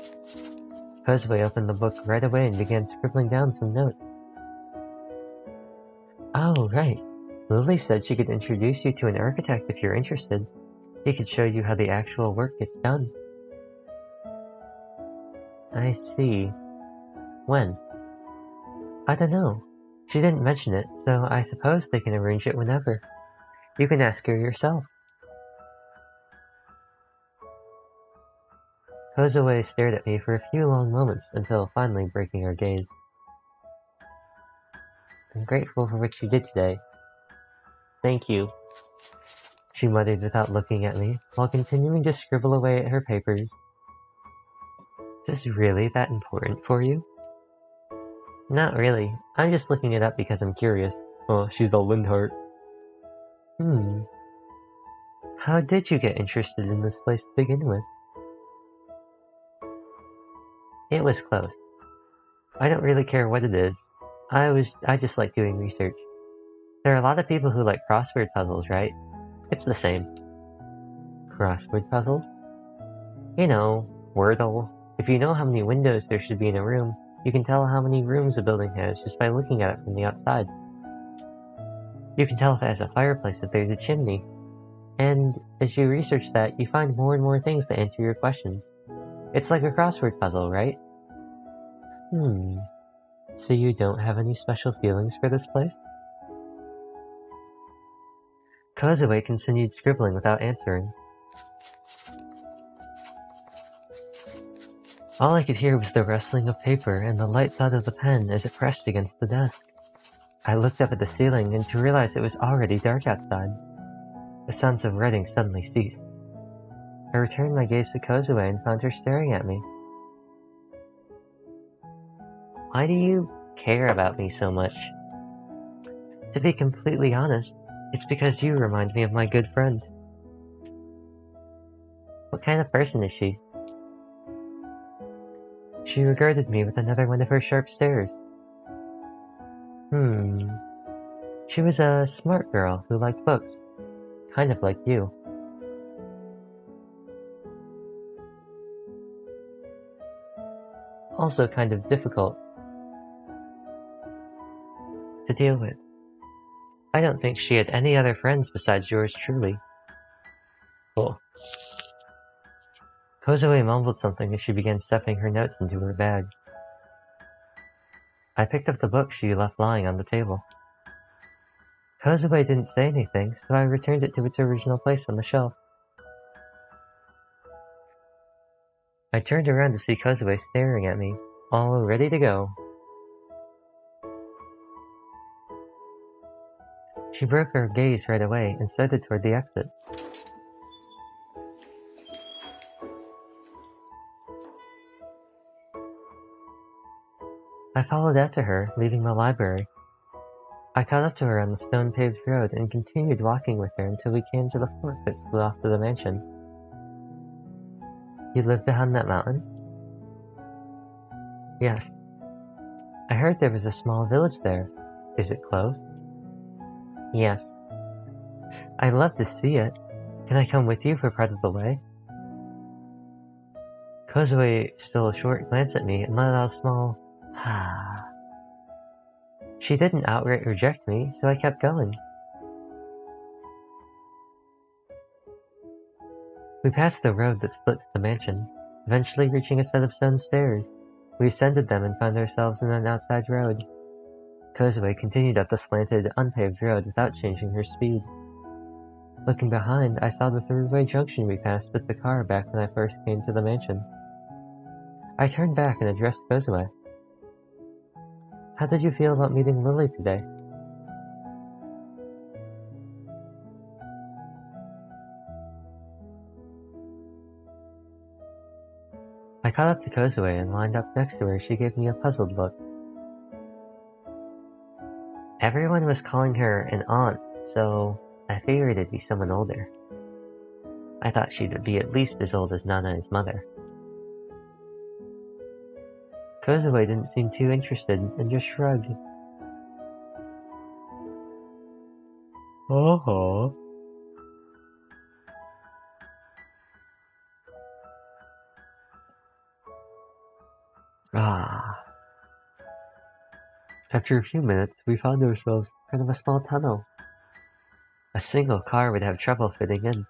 Kozue opened the book right away and began scribbling down some notes. Oh, right. Lily said she could introduce you to an architect if you're interested. He could show you how the actual work gets done. I see. When? I don't know. She didn't mention it, so I suppose they can arrange it whenever. You can ask her yourself. Kozue stared at me for a few long moments until finally breaking our gaze. I'm grateful for what you did today. Thank you, she muttered without looking at me, while continuing to scribble away at her papers. Is this really that important for you? Not really. I'm just looking it up because I'm curious. Oh, she's a Lindhart. How did you get interested in this place to begin with? It was close. I don't really care what it is. I just like doing research. There are a lot of people who like crossword puzzles, right? It's the same. Crossword puzzle? You know, Wordle. If you know how many windows there should be in a room, you can tell how many rooms a building has just by looking at it from the outside. You can tell if it has a fireplace if there's a chimney. And as you research that, you find more and more things to answer your questions. It's like a crossword puzzle, right? So you don't have any special feelings for this place? Kozue continued scribbling without answering. All I could hear was the rustling of paper and the light thud of the pen as it pressed against the desk. I looked up at the ceiling and to realize it was already dark outside. The sounds of writing suddenly ceased. I returned my gaze to Kozue and found her staring at me. Why do you care about me so much? To be completely honest, it's because you remind me of my good friend. What kind of person is she? She regarded me with another one of her sharp stares. She was a smart girl who liked books. Kind of like you. Also kind of difficult to deal with. I don't think she had any other friends besides yours truly. Cool. Kozue mumbled something as she began stuffing her notes into her bag. I picked up the book she left lying on the table. Kozue didn't say anything, so I returned it to its original place on the shelf. I turned around to see Kozue staring at me, all ready to go. She broke her gaze right away and started toward the exit. I followed after her, leaving the library. I caught up to her on the stone-paved road and continued walking with her until we came to the fork that split off to the mansion. You live behind that mountain? Yes. I heard there was a small village there. Is it close? Yes. I'd love to see it. Can I come with you for part of the way? Kozue stole a short glance at me and let out a small "ah." She didn't outright reject me, so I kept going. We passed the road that split to the mansion, eventually reaching a set of stone stairs. We ascended them and found ourselves in an outside road. Kozue continued up the slanted, unpaved road without changing her speed. Looking behind, I saw the three-way junction we passed with the car back when I first came to the mansion. I turned back and addressed Kozue. How did you feel about meeting Lily today? I caught up to Kozue and lined up next to her. She gave me a puzzled look. Everyone was calling her an aunt, so I figured it'd be someone older. I thought she'd be at least as old as Nana's mother. Kozue didn't seem too interested and just shrugged. Oh. After a few minutes, we found ourselves in front of a small tunnel. A single car would have trouble fitting in.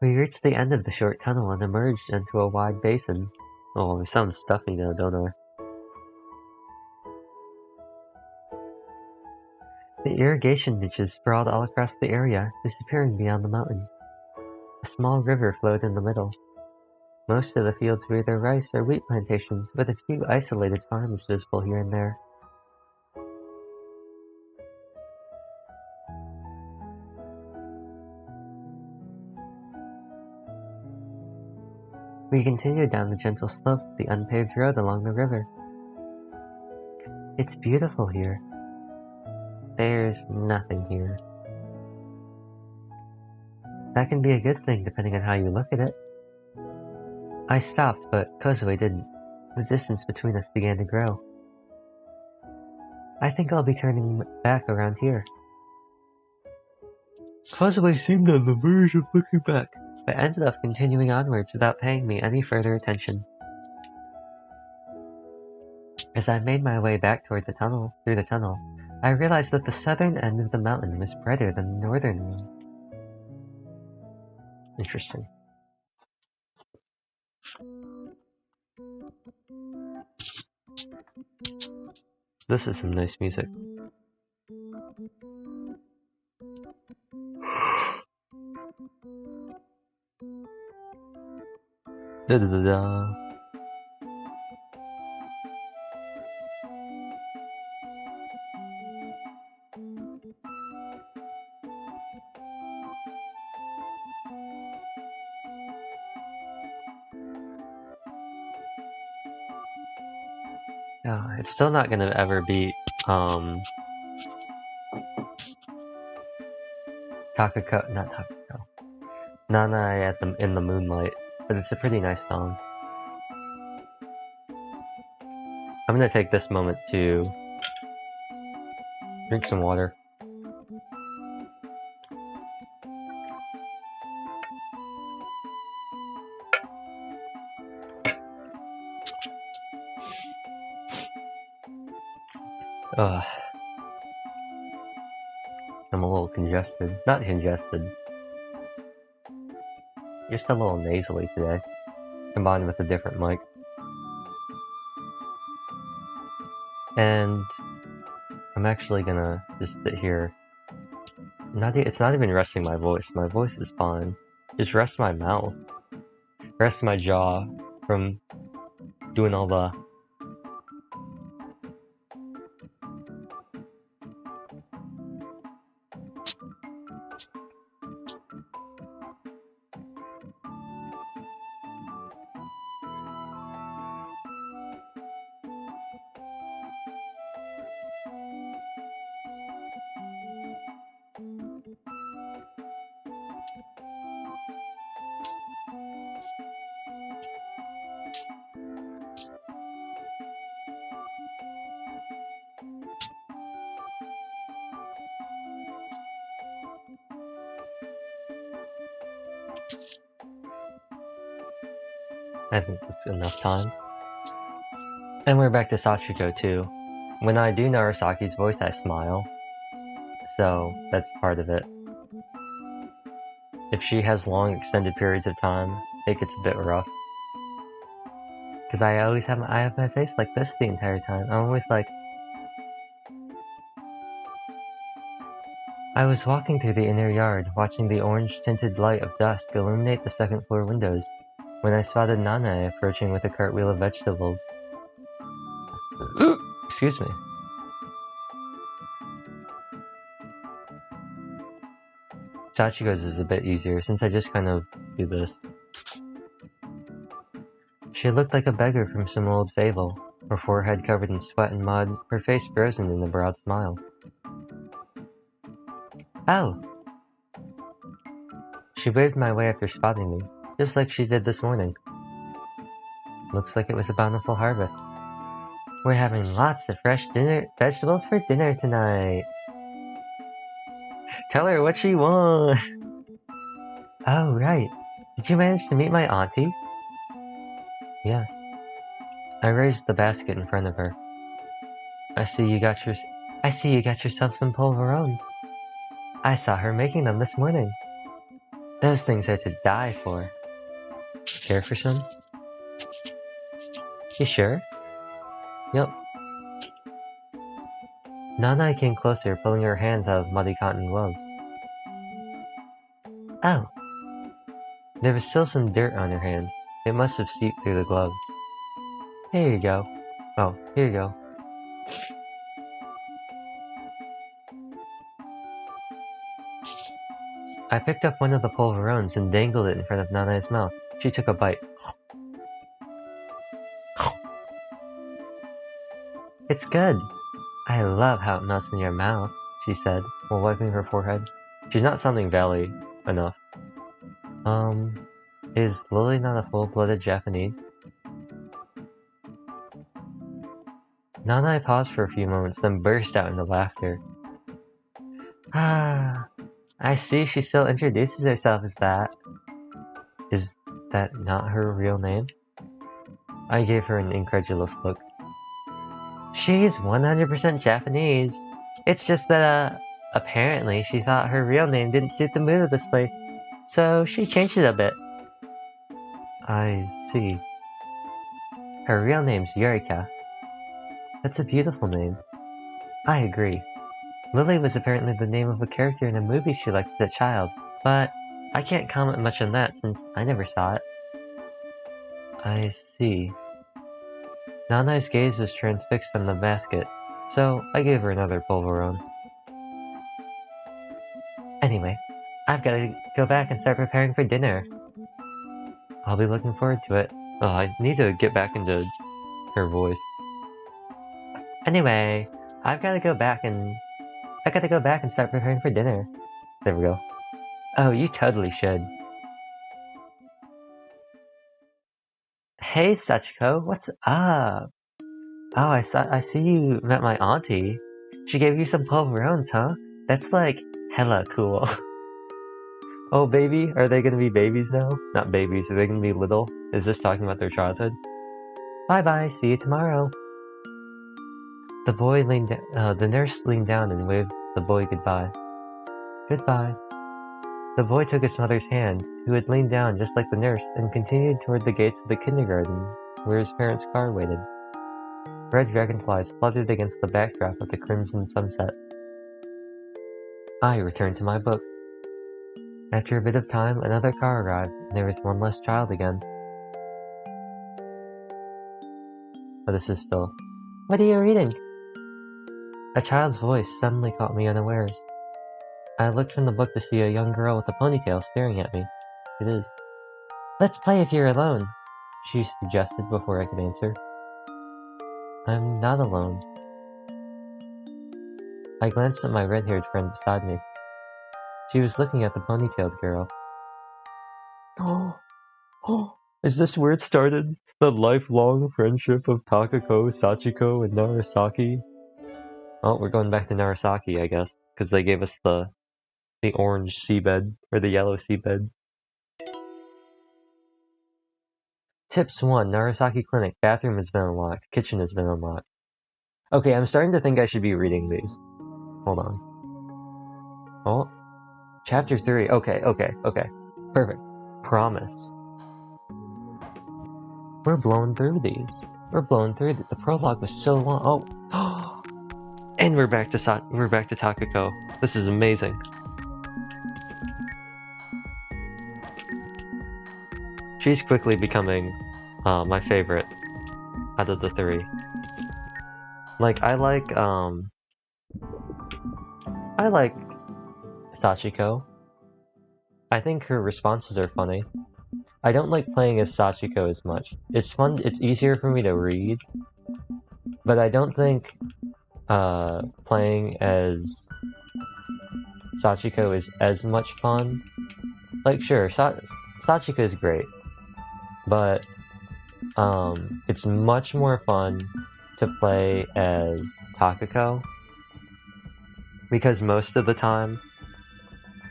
We reached the end of the short tunnel and emerged into a wide basin. Oh, it sounds stuffy now, don't I? The irrigation ditches sprawled all across the area, disappearing beyond the mountain. A small river flowed in the middle. Most of the fields were either rice or wheat plantations, with a few isolated farms visible here and there. We continued down the gentle slope of the unpaved road along the river. It's beautiful here. There's nothing here. That can be a good thing depending on how you look at it. I stopped, but Kozue didn't. The distance between us began to grow. I think I'll be turning back around here. Kozue seemed on the verge of looking back, but ended up continuing onwards without paying me any further attention. As I made my way back toward through the tunnel, I realized that the southern end of the mountain was brighter than the northern one. Interesting. This is some nice music. Da da da da. Yeah, it's still not gonna ever beat not Takako. Nanae in the moonlight, but it's a pretty nice song. I'm gonna take this moment to drink some water. Ugh. I'm a little congested. Not congested. Just a little nasally today, combined with a different mic. And I'm actually gonna just sit here. It's not even resting my voice. My voice is fine. Just rest my mouth. Rest my jaw from doing all the... I think that's enough time. And we're back to Sachiko too. When I do Narasaki's voice, I smile. So, that's part of it. If she has long extended periods of time, it gets a bit rough. Because I have my face like this the entire time. I'm always like... I was walking through the inner yard, watching the orange-tinted light of dusk illuminate the second-floor windows, when I spotted Nanae approaching with a cartwheel of vegetables. Excuse me. Sachiko's is a bit easier, since I just kind of do this. She looked like a beggar from some old fable, her forehead covered in sweat and mud, her face frozen in a broad smile. Oh! She waved my way after spotting me, just like she did this morning. Looks like it was a bountiful harvest. We're having lots of fresh vegetables for dinner tonight. Tell her what she wants. Oh, right. Did you manage to meet my auntie? Yes. I raised the basket in front of her. I see you got yourself some polverons. I saw her making them this morning. Those things are to die for. Care for some? You sure? Yep. Nanae came closer, pulling her hands out of muddy cotton gloves. Oh. There was still some dirt on her hand. It must have seeped through the glove. Here you go. Oh, here you go. I picked up one of the polverones and dangled it in front of Nana's mouth. She took a bite. It's good. I love how it melts in your mouth, she said, while wiping her forehead. She's not sounding valley enough. Is Lily not a full-blooded Japanese? Nana paused for a few moments, then burst out into laughter. Ah, I see she still introduces herself as that. Is that not her real name? I gave her an incredulous look. She's 100% Japanese. It's just that, apparently she thought her real name didn't suit the mood of this place, so she changed it a bit. I see. Her real name's Eureka. That's a beautiful name. I agree. Lily was apparently the name of a character in a movie she liked as a child, but I can't comment much on that since I never saw it. I see. Nana's gaze was transfixed on the basket, so I gave her another polverone. Anyway, I've got to go back and start preparing for dinner. I'll be looking forward to it. Oh, I need to get back into her voice. Anyway, I gotta go back and start preparing for dinner. There we go. Oh, you totally should. Hey, Sachiko, what's up? Oh, I see you met my auntie. She gave you some polverones, huh? That's like hella cool. Oh, baby, are they gonna be babies now? Not babies, are they gonna be little? Is this talking about their childhood? Bye-bye, see you tomorrow. The nurse leaned down and waved the boy goodbye. Goodbye. The boy took his mother's hand, who had leaned down just like the nurse, and continued toward the gates of the kindergarten, where his parents' car waited. Red dragonflies fluttered against the backdrop of the crimson sunset. I returned to my book. After a bit of time, another car arrived, and there was one less child again. But this is still... What are you reading? A child's voice suddenly caught me unawares. I looked from the book to see a young girl with a ponytail staring at me. It is. Let's play if you're alone, she suggested before I could answer. I'm not alone. I glanced at my red-haired friend beside me. She was looking at the ponytailed girl. Oh, is this where it started? The lifelong friendship of Takako, Sachiko, and Narasaki? Oh, we're going back to Narasaki, I guess, because they gave us the orange SeaBed, or the yellow SeaBed. Tips 1. Narasaki Clinic. Bathroom has been unlocked. Kitchen has been unlocked. Okay, I'm starting to think I should be reading these. Hold on. Oh. Chapter 3. Okay. Perfect. Promise. We're blowing through these. The prologue was so long. Oh. And we're back to Takako. This is amazing. She's quickly becoming my favorite out of the three. Like, I like Sachiko. I think her responses are funny. I don't like playing as Sachiko as much. It's fun, it's easier for me to read, but I don't think playing as Sachiko is as much fun. Like, sure, Sachiko is great, but it's much more fun to play as Takako, because most of the time,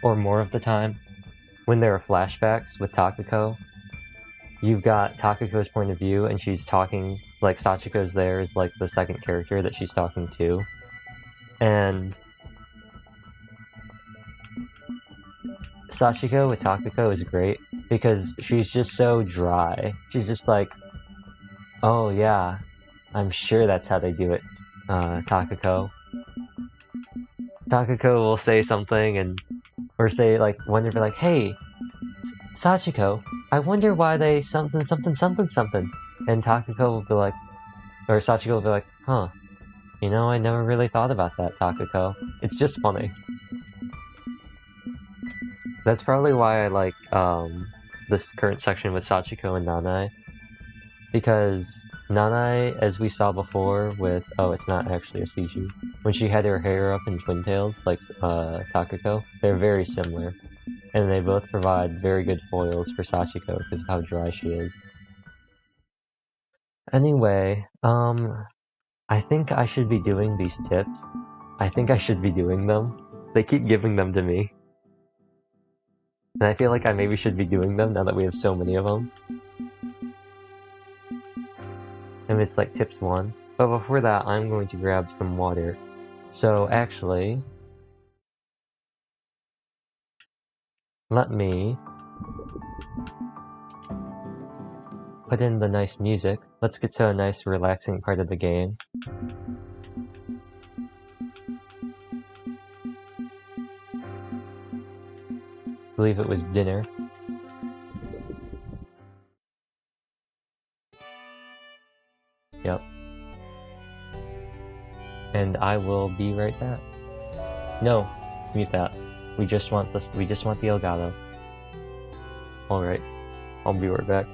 or more of the time, when there are flashbacks with Takako, you've got Takako's point of view, and she's talking, like, Sachiko's there is, like, the second character that she's talking to. And Sachiko with Takako is great, because she's just so dry. She's just like, oh yeah, I'm sure that's how they do it, Takako. Takako will say something, or say, like, whenever, like, hey, Sachiko, I wonder why they something something something something. And Takako will be like, or Sachiko will be like, huh, you know, I never really thought about that, Takako. It's just funny. That's probably why I like this current section with Sachiko and Nanai. Because Nanai, as we saw before with, oh, it's not actually a Siju, when she had her hair up in twin tails, like Takako, they're very similar. And they both provide very good foils for Sachiko because of how dry she is. Anyway, I think I should be doing these tips. I think I should be doing them. They keep giving them to me. And I feel like I maybe should be doing them now that we have so many of them. And it's like tips 1. But before that, I'm going to grab some water. So actually, let me put in the nice music. Let's get to a nice relaxing part of the game. I believe it was dinner. Yep. And I will be right back. No, mute that. We just want this. We just want the Elgato. All right, I'll be right back.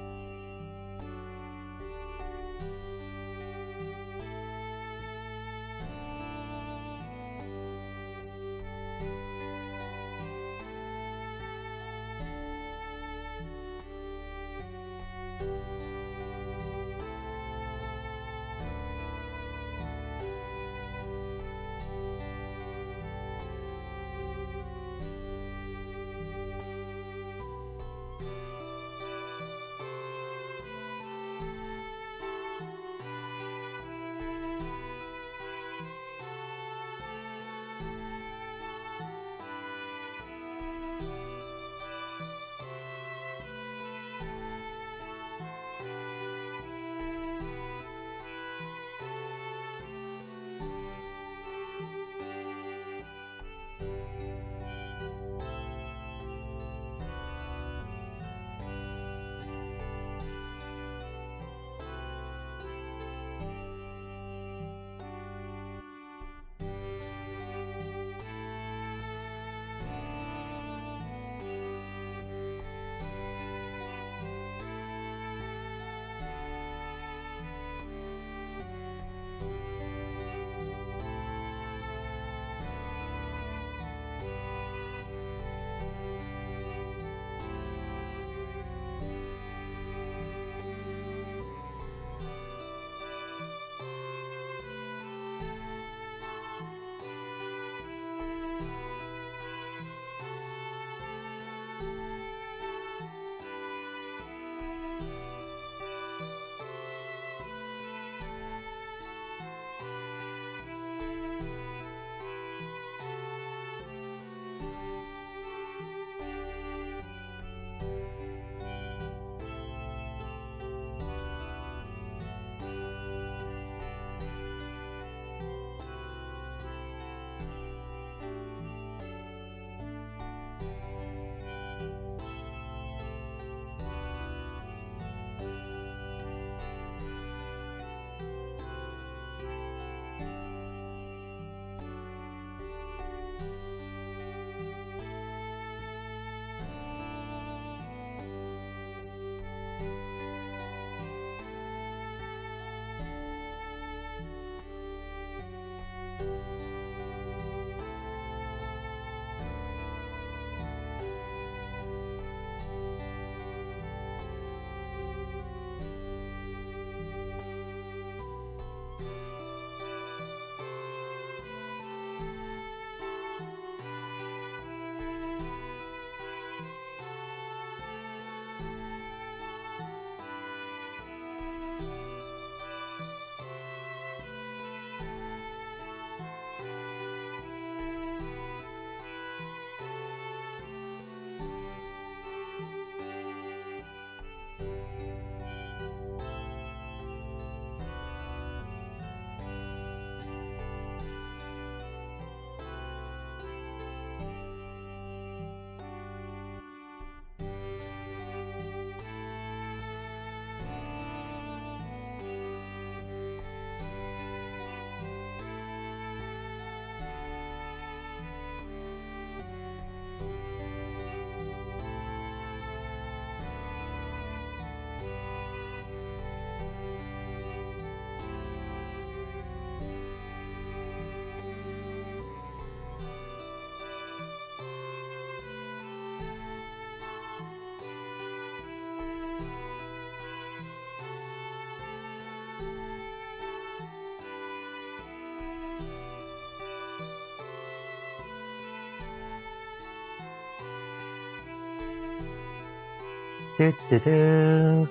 do do do.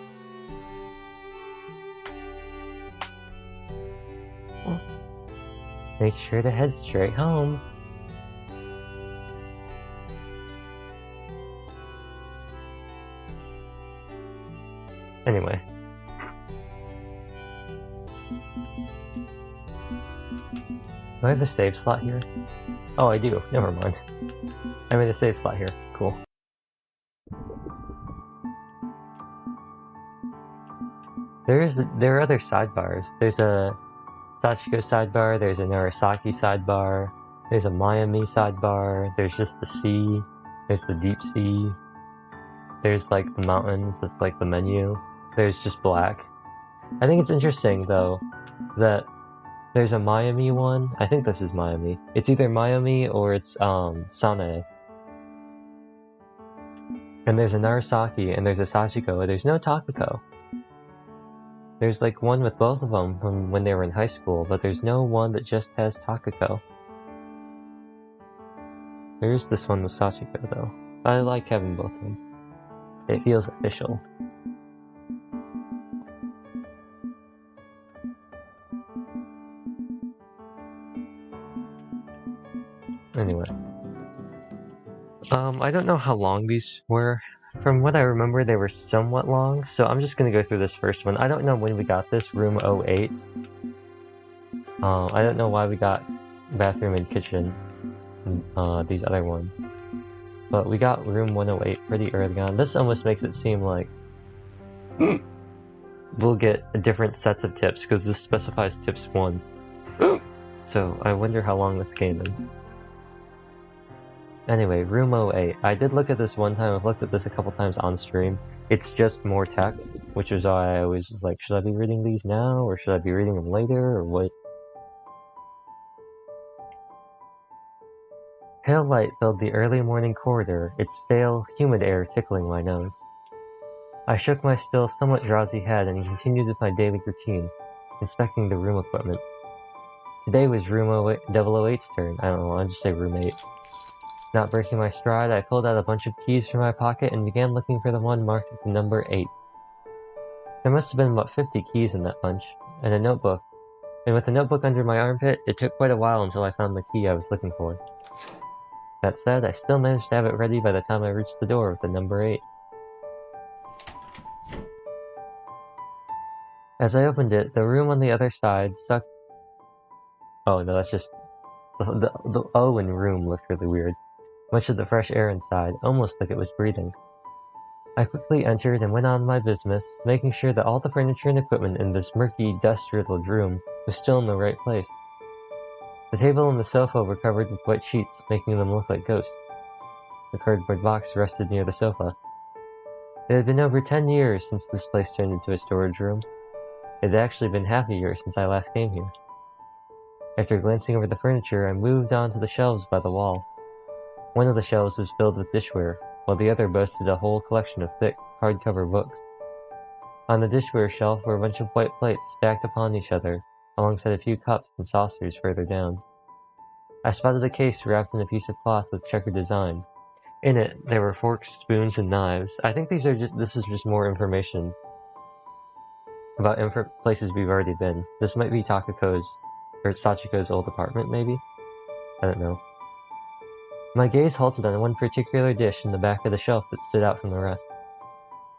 Make sure to head straight home. Anyway. Do I have a save slot here? Oh, I do. Never mind. I made a save slot here. Cool. There are other sidebars. There's a Sachiko sidebar, there's a Narasaki sidebar, there's a Miami sidebar, there's just the sea, there's the deep sea, there's like the mountains, that's like the menu, there's just black. I think it's interesting though, that there's a Miami one, I think this is Miami. It's either Miami or it's Sanae. And there's a Narasaki and there's a Sachiko, but there's no Takako. There's like one with both of them from when they were in high school, but there's no one that just has Takako. There's this one with Sachiko though. I like having both of them. It feels official. Anyway. I don't know how long these were. From what I remember, they were somewhat long, so I'm just gonna go through this first one. I don't know when we got this, room 08. I don't know why we got bathroom and kitchen, these other ones. But we got room 108 pretty early on. This almost makes it seem like we'll get different sets of tips, because this specifies tips 1. So I wonder how long this game is. Anyway, room 08. I did look at this one time, I've looked at this a couple times on stream. It's just more text, which is why I always was like, should I be reading these now, or should I be reading them later, or what? Pale light filled the early morning corridor, its stale, humid air tickling my nose. I shook my still somewhat drowsy head and continued with my daily routine, inspecting the room equipment. Today was room 008's turn. I don't know, I'll just say room 8. Not breaking my stride, I pulled out a bunch of keys from my pocket and began looking for the one marked with the number 8. There must have been about 50 keys in that bunch, and a notebook. And with the notebook under my armpit, it took quite a while until I found the key I was looking for. That said, I still managed to have it ready by the time I reached the door with the number 8. As I opened it, the room on the other side sucked... Oh no, that's just... The O in room looked really weird. Much of the fresh air inside, almost like it was breathing. I quickly entered and went on my business, making sure that all the furniture and equipment in this murky, dust-riddled room was still in the right place. The table and the sofa were covered with white sheets, making them look like ghosts. The cardboard box rested near the sofa. It had been over 10 years since this place turned into a storage room. It had actually been half a year since I last came here. After glancing over the furniture, I moved on to the shelves by the wall. One of the shelves was filled with dishware, while the other boasted a whole collection of thick, hardcover books. On the dishware shelf were a bunch of white plates stacked upon each other, alongside a few cups and saucers further down. I spotted a case wrapped in a piece of cloth with checkered design. In it, there were forks, spoons, and knives. I think this is just more information about places we've already been. This might be Takako's, or Sachiko's old apartment, maybe? I don't know. My gaze halted on one particular dish in the back of the shelf that stood out from the rest.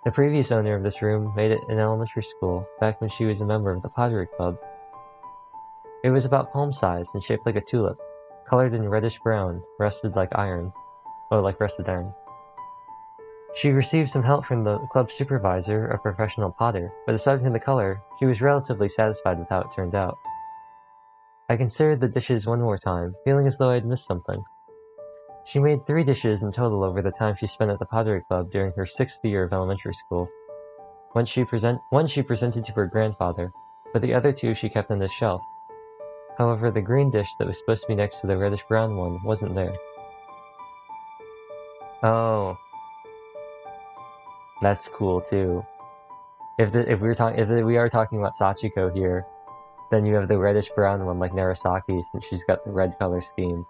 The previous owner of this room made it in elementary school, back when she was a member of the pottery club. It was about palm-sized and shaped like a tulip, colored in reddish-brown, rusted like iron. Oh, like rusted iron. She received some help from the club supervisor, a professional potter, but aside from the color, she was relatively satisfied with how it turned out. I considered the dishes one more time, feeling as though I had missed something. She made 3 dishes in total over the time she spent at the pottery club during her 6th year of elementary school. One she presented to her grandfather, but the other 2 she kept on the shelf. However, the green dish that was supposed to be next to the reddish-brown one wasn't there. Oh. That's cool too. If we are talking about Sachiko here, then you have the reddish-brown one like Narasaki, since she's got the red color scheme.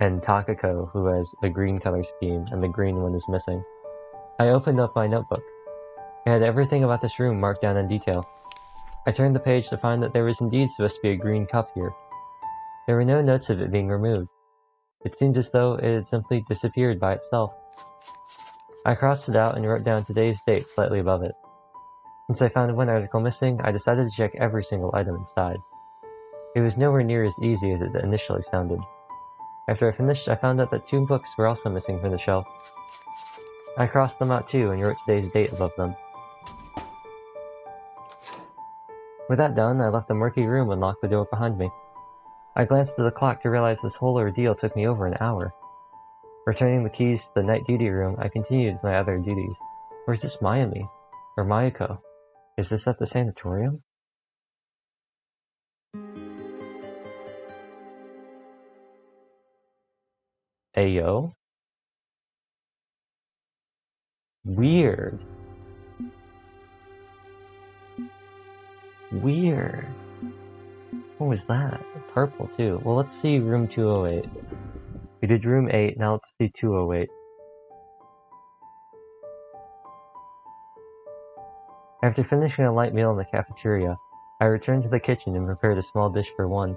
And Takako, who has the green color scheme, and the green one is missing. I opened up my notebook. It had everything about this room marked down in detail. I turned the page to find that there was indeed supposed to be a green cup here. There were no notes of it being removed. It seemed as though it had simply disappeared by itself. I crossed it out and wrote down today's date slightly above it. Since I found one article missing, I decided to check every single item inside. It was nowhere near as easy as it initially sounded. After I finished, I found out that 2 books were also missing from the shelf. I crossed them out too and wrote today's date above them. With that done, I left the murky room and locked the door behind me. I glanced at the clock to realize this whole ordeal took me over an hour. Returning the keys to the night duty room, I continued my other duties. Or is this Mayumi? Or Mayuko? Is this at the sanatorium? Ayo? Weird. Weird. What was that? Purple too. Well, let's see room 208. We did room 8, now let's see 208. After finishing a light meal in the cafeteria, I returned to the kitchen and prepared a small dish for one.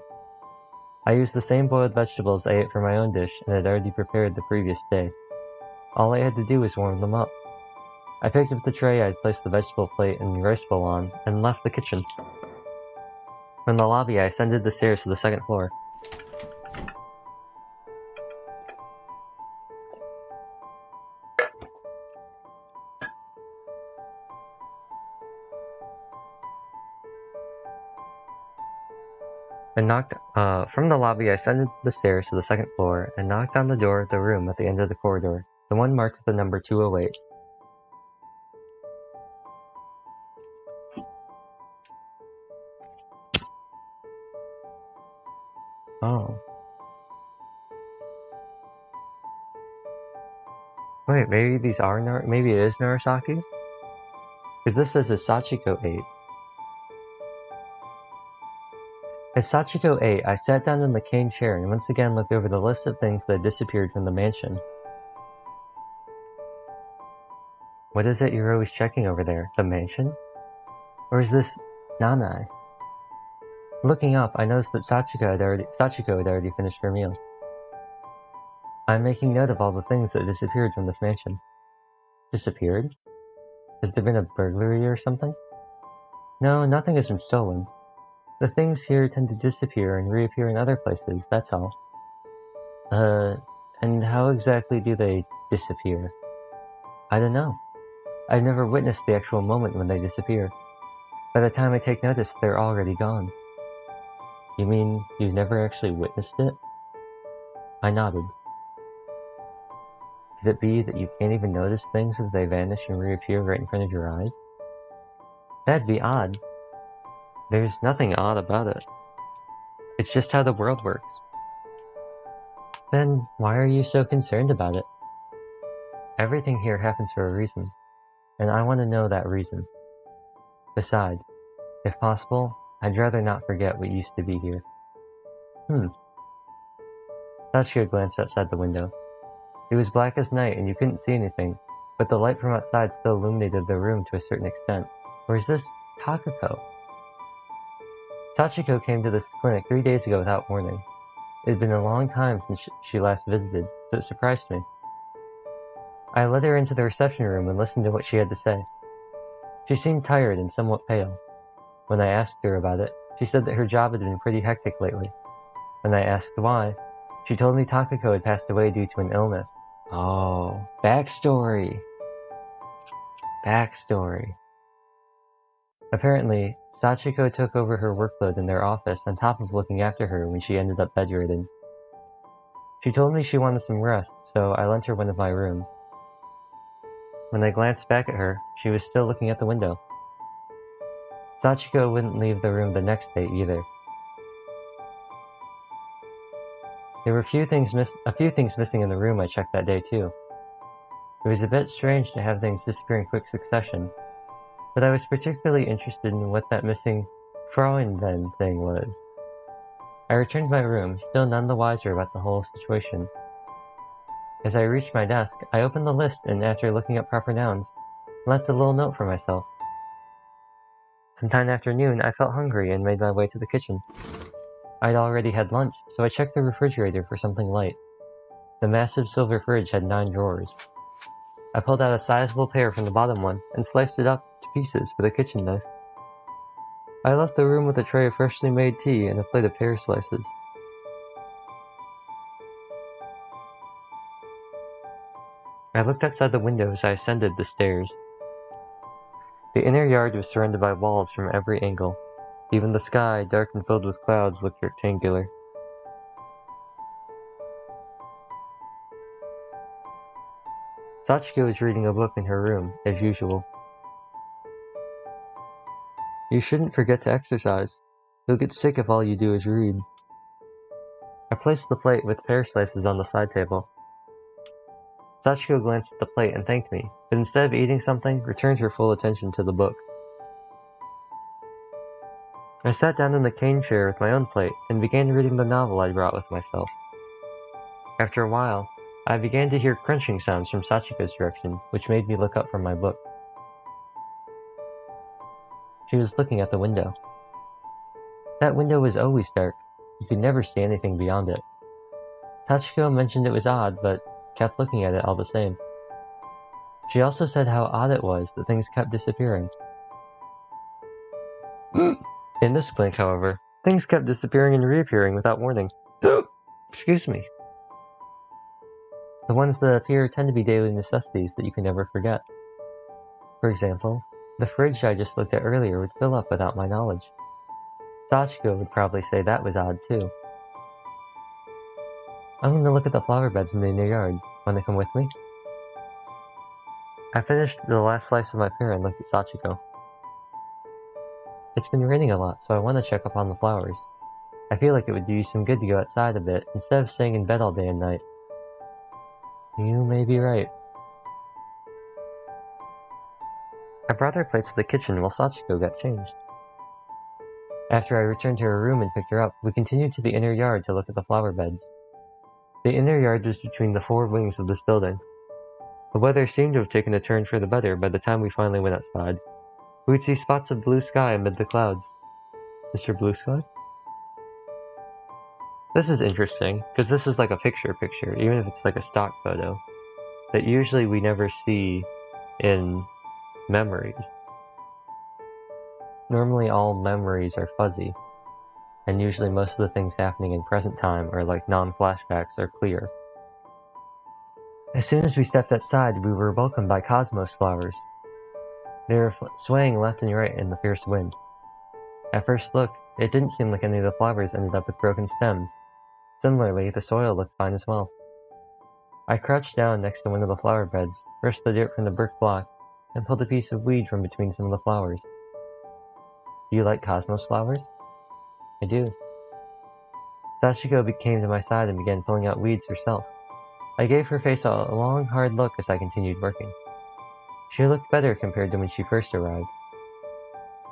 I used the same boiled vegetables I ate for my own dish and had already prepared the previous day. All I had to do was warm them up. I picked up the tray I had placed the vegetable plate and rice bowl on, and left the kitchen. From the lobby, I ascended the stairs to the second floor. From the lobby, I ascended the stairs to the second floor and knocked on the door of the room at the end of the corridor, the one marked with the number 208. Oh. Wait, maybe these are maybe it is Narasaki? Because this says it's Sachiko 8. As Sachiko ate, I sat down in the cane chair and once again looked over the list of things that had disappeared from the mansion. What is it you're always checking over there? The mansion? Or is this Nanai? Looking up, I noticed that Sachiko had already finished her meal. I'm making note of all the things that disappeared from this mansion. Disappeared? Has there been a burglary or something? No, nothing has been stolen. The things here tend to disappear and reappear in other places, that's all. And how exactly do they disappear? I don't know. I've never witnessed the actual moment when they disappear. By the time I take notice, they're already gone. You mean you've never actually witnessed it? I nodded. Could it be that you can't even notice things as they vanish and reappear right in front of your eyes? That'd be odd. There's nothing odd about it. It's just how the world works. Then why are you so concerned about it? Everything here happens for a reason, and I want to know that reason. Besides, if possible, I'd rather not forget what used to be here. Sachiko glanced outside the window. It was black as night and you couldn't see anything, but the light from outside still illuminated the room to a certain extent. Or is this Takako? Sachiko came to this clinic 3 days ago without warning. It had been a long time since she last visited, so it surprised me. I led her into the reception room and listened to what she had to say. She seemed tired and somewhat pale. When I asked her about it, she said that her job had been pretty hectic lately. When I asked why, she told me Takako had passed away due to an illness. Oh, backstory! Backstory. Apparently, Sachiko took over her workload in their office on top of looking after her when she ended up bedridden. She told me she wanted some rest, so I lent her one of my rooms. When I glanced back at her, she was still looking at the window. Sachiko wouldn't leave the room the next day either. There were a few things missing in the room I checked that day too. It was a bit strange to have things disappear in quick succession, but I was particularly interested in what that missing Frauenven thing was. I returned to my room, still none the wiser about the whole situation. As I reached my desk, I opened the list and after looking up proper nouns, and left a little note for myself. Sometime after noon, I felt hungry and made my way to the kitchen. I'd already had lunch, so I checked the refrigerator for something light. The massive silver fridge had 9 drawers. I pulled out a sizable pear from the bottom one and sliced it up to pieces with a kitchen knife. I left the room with a tray of freshly made tea and a plate of pear slices. I looked outside the window as I ascended the stairs. The inner yard was surrounded by walls from every angle. Even the sky, dark and filled with clouds, looked rectangular. Sachiko was reading a book in her room, as usual. You shouldn't forget to exercise. You'll get sick if all you do is read. I placed the plate with pear slices on the side table. Sachiko glanced at the plate and thanked me, but instead of eating something, returned her full attention to the book. I sat down in the cane chair with my own plate and began reading the novel I brought with myself. After a while, I began to hear crunching sounds from Sachiko's direction, which made me look up from my book. She was looking at the window. That window was always dark. You could never see anything beyond it. Sachiko mentioned it was odd, but kept looking at it all the same. She also said how odd it was that things kept disappearing. In this blink, however, things kept disappearing and reappearing without warning. Excuse me. The ones that appear tend to be daily necessities that you can never forget. For example, the fridge I just looked at earlier would fill up without my knowledge. Sachiko would probably say that was odd too. I'm going to look at the flower beds in the inner yard. Want to come with me? I finished the last slice of my pear and looked at Sachiko. It's been raining a lot, so I want to check up on the flowers. I feel like it would do you some good to go outside a bit, instead of staying in bed all day and night. You may be right. I brought her plates to the kitchen while Sachiko got changed. After I returned to her room and picked her up, we continued to the inner yard to look at the flower beds. The inner yard was between the 4 wings of this building. The weather seemed to have taken a turn for the better by the time we finally went outside. We would see spots of blue sky amid the clouds. Mr. Blue Sky? This is interesting, because this is like a picture, even if it's like a stock photo, that usually we never see in memories. Normally all memories are fuzzy, and usually most of the things happening in present time are like non-flashbacks are clear. As soon as we stepped outside, we were welcomed by cosmos flowers. They were swaying left and right in the fierce wind. At first look, it didn't seem like any of the flowers ended up with broken stems. Similarly, the soil looked fine as well. I crouched down next to one of the flower beds, brushed the dirt from the brick block, and pulled a piece of weed from between some of the flowers. Do you like cosmos flowers? I do. Sachiko came to my side and began pulling out weeds herself. I gave her face a long, hard look as I continued working. She looked better compared to when she first arrived.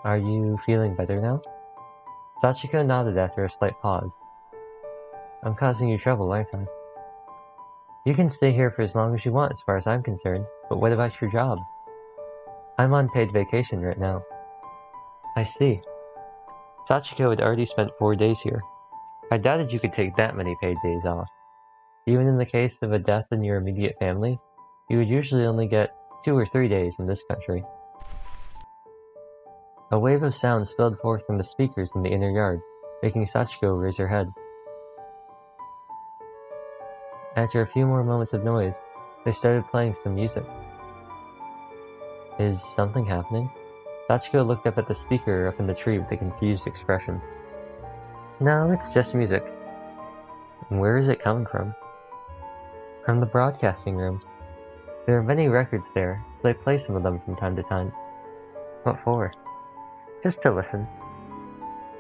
Are you feeling better now? Sachiko nodded after a slight pause. I'm causing you trouble, aren't I? You can stay here for as long as you want as far as I'm concerned, but what about your job? I'm on paid vacation right now. I see. Sachiko had already spent 4 days here. I doubted you could take that many paid days off. Even in the case of a death in your immediate family, you would usually only get 2 or 3 days in this country. A wave of sound spilled forth from the speakers in the inner yard, making Sachiko raise her head. After a few more moments of noise, they started playing some music. Is something happening? Sachiko looked up at the speaker up in the tree with a confused expression. No, it's just music. And where is it coming from? From the broadcasting room. There are many records there, so they play some of them from time to time. What for? Just to listen.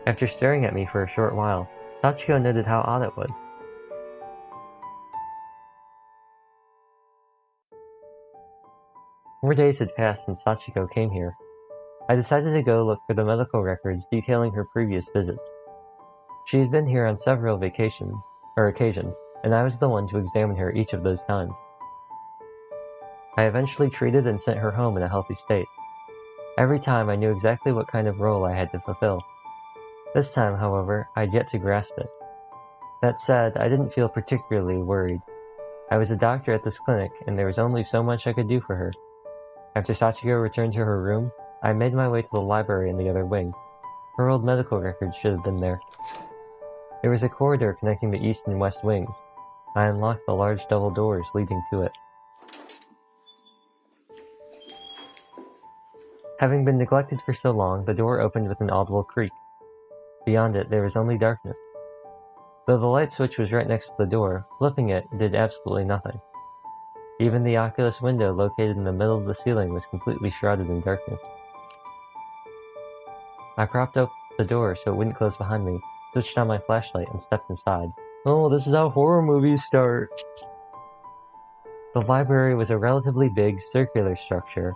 After staring at me for a short while, Sachiko noted how odd it was. 4 days had passed since Sachiko came here. I decided to go look for the medical records detailing her previous visits. She had been here on several occasions, and I was the one to examine her each of those times. I eventually treated and sent her home in a healthy state. Every time I knew exactly what kind of role I had to fulfill. This time, however, I'd yet to grasp it. That said, I didn't feel particularly worried. I was a doctor at this clinic, and there was only so much I could do for her. After Sachiko returned to her room, I made my way to the library in the other wing. Her old medical records should have been there. There was a corridor connecting the east and west wings. I unlocked the large double doors leading to it. Having been neglected for so long, the door opened with an audible creak. Beyond it, there was only darkness. Though the light switch was right next to the door, flipping it did absolutely nothing. Even the oculus window located in the middle of the ceiling was completely shrouded in darkness. I propped up the door so it wouldn't close behind me, switched on my flashlight, and stepped inside. Oh, this is how horror movies start! The library was a relatively big, circular structure.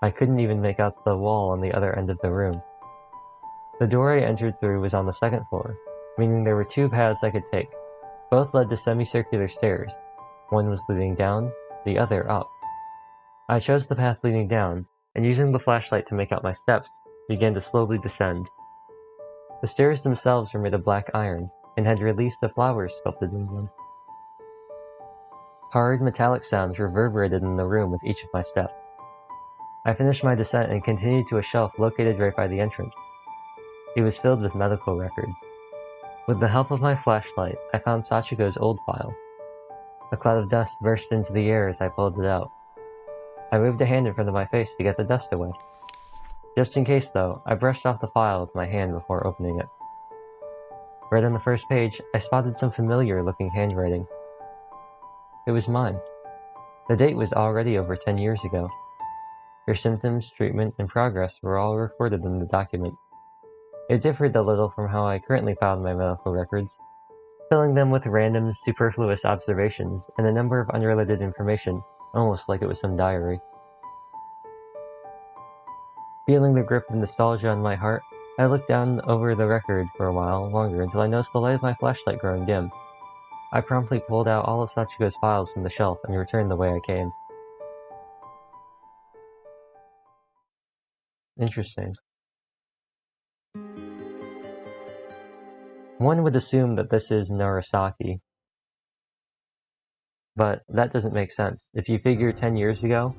I couldn't even make out the wall on the other end of the room. The door I entered through was on the second floor, meaning there were two paths I could take. Both led to semicircular stairs. One was leading down, the other up. I chose the path leading down, and using the flashlight to make out my steps, began to slowly descend. The stairs themselves were made of black iron, and had reliefs of flowers sculpted into them. Hard metallic sounds reverberated in the room with each of my steps. I finished my descent and continued to a shelf located right by the entrance. It was filled with medical records. With the help of my flashlight, I found Sachiko's old file. A cloud of dust burst into the air as I pulled it out. I moved a hand in front of my face to get the dust away. Just in case, though, I brushed off the file with my hand before opening it. Right on the first page, I spotted some familiar-looking handwriting. It was mine. The date was already over 10 years ago. Her symptoms, treatment, and progress were all recorded in the document. It differed a little from how I currently filed my medical records, filling them with random, superfluous observations and a number of unrelated information, almost like it was some diary. Feeling the grip of nostalgia on my heart, I looked down over the record for a while longer until I noticed the light of my flashlight growing dim. I promptly pulled out all of Sachiko's files from the shelf and returned the way I came. Interesting. One would assume that this is Narasaki, but that doesn't make sense. If you figure 10 years ago,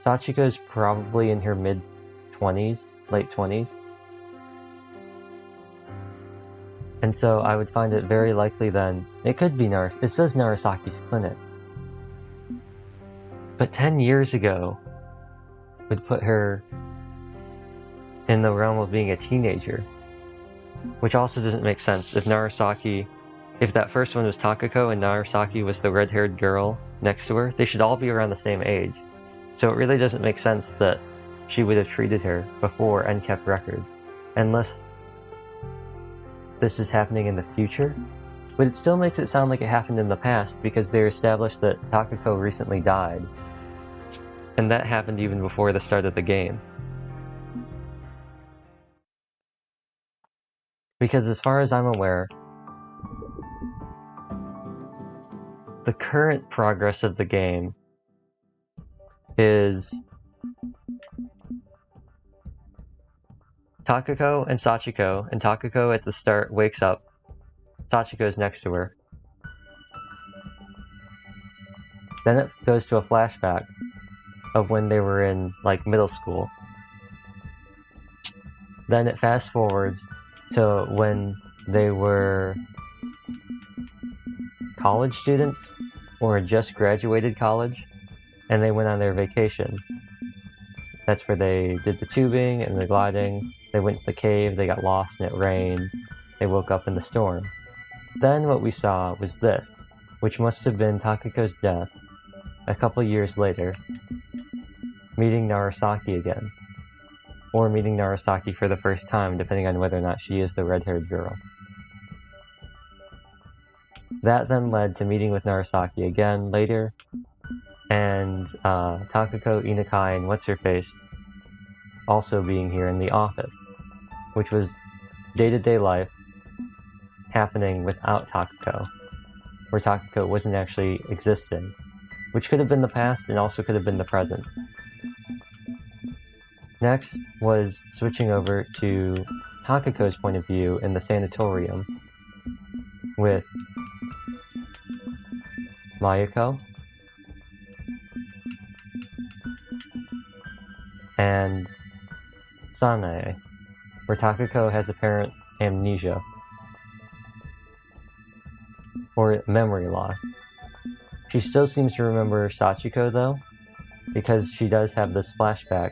Sachiko's probably in her mid-20s, late 20s. And so I would find it very likely then, it could be it says Narasaki's clinic. But 10 years ago would put her in the realm of being a teenager, which also doesn't make sense. If that first one was Takako and Narasaki was the red-haired girl next to her, they should all be around the same age. So it really doesn't make sense that she would have treated her before and kept records, unless this is happening in the future. But it still makes it sound like it happened in the past because they established that Takako recently died. And that happened even before the start of the game. Because as far as I'm aware, the current progress of the game is Takako and Sachiko, and Takako at the start wakes up. Sachiko's next to her. Then it goes to a flashback of when they were in, like, middle school. Then it fast forwards to when they were college students, or just graduated college, and they went on their vacation. That's where they did the tubing and the gliding. They went to the cave, they got lost and it rained. They woke up in the storm. Then what we saw was this, which must have been Takako's death, a couple years later, meeting Narasaki again. Or meeting Narasaki for the first time, depending on whether or not she is the red-haired girl. That then led to meeting with Narasaki again later, and Takako, Inakai, and What's-Her-Face also being here in the office, which was day-to-day life happening without Takako. where Takako wasn't actually existing, which could have been the past and also could have been the present. Next was switching over to Takako's point of view in the sanatorium with Mayuko and Sanae, where Takako has apparent amnesia or memory loss. She still seems to remember Sachiko though, because she does have this flashback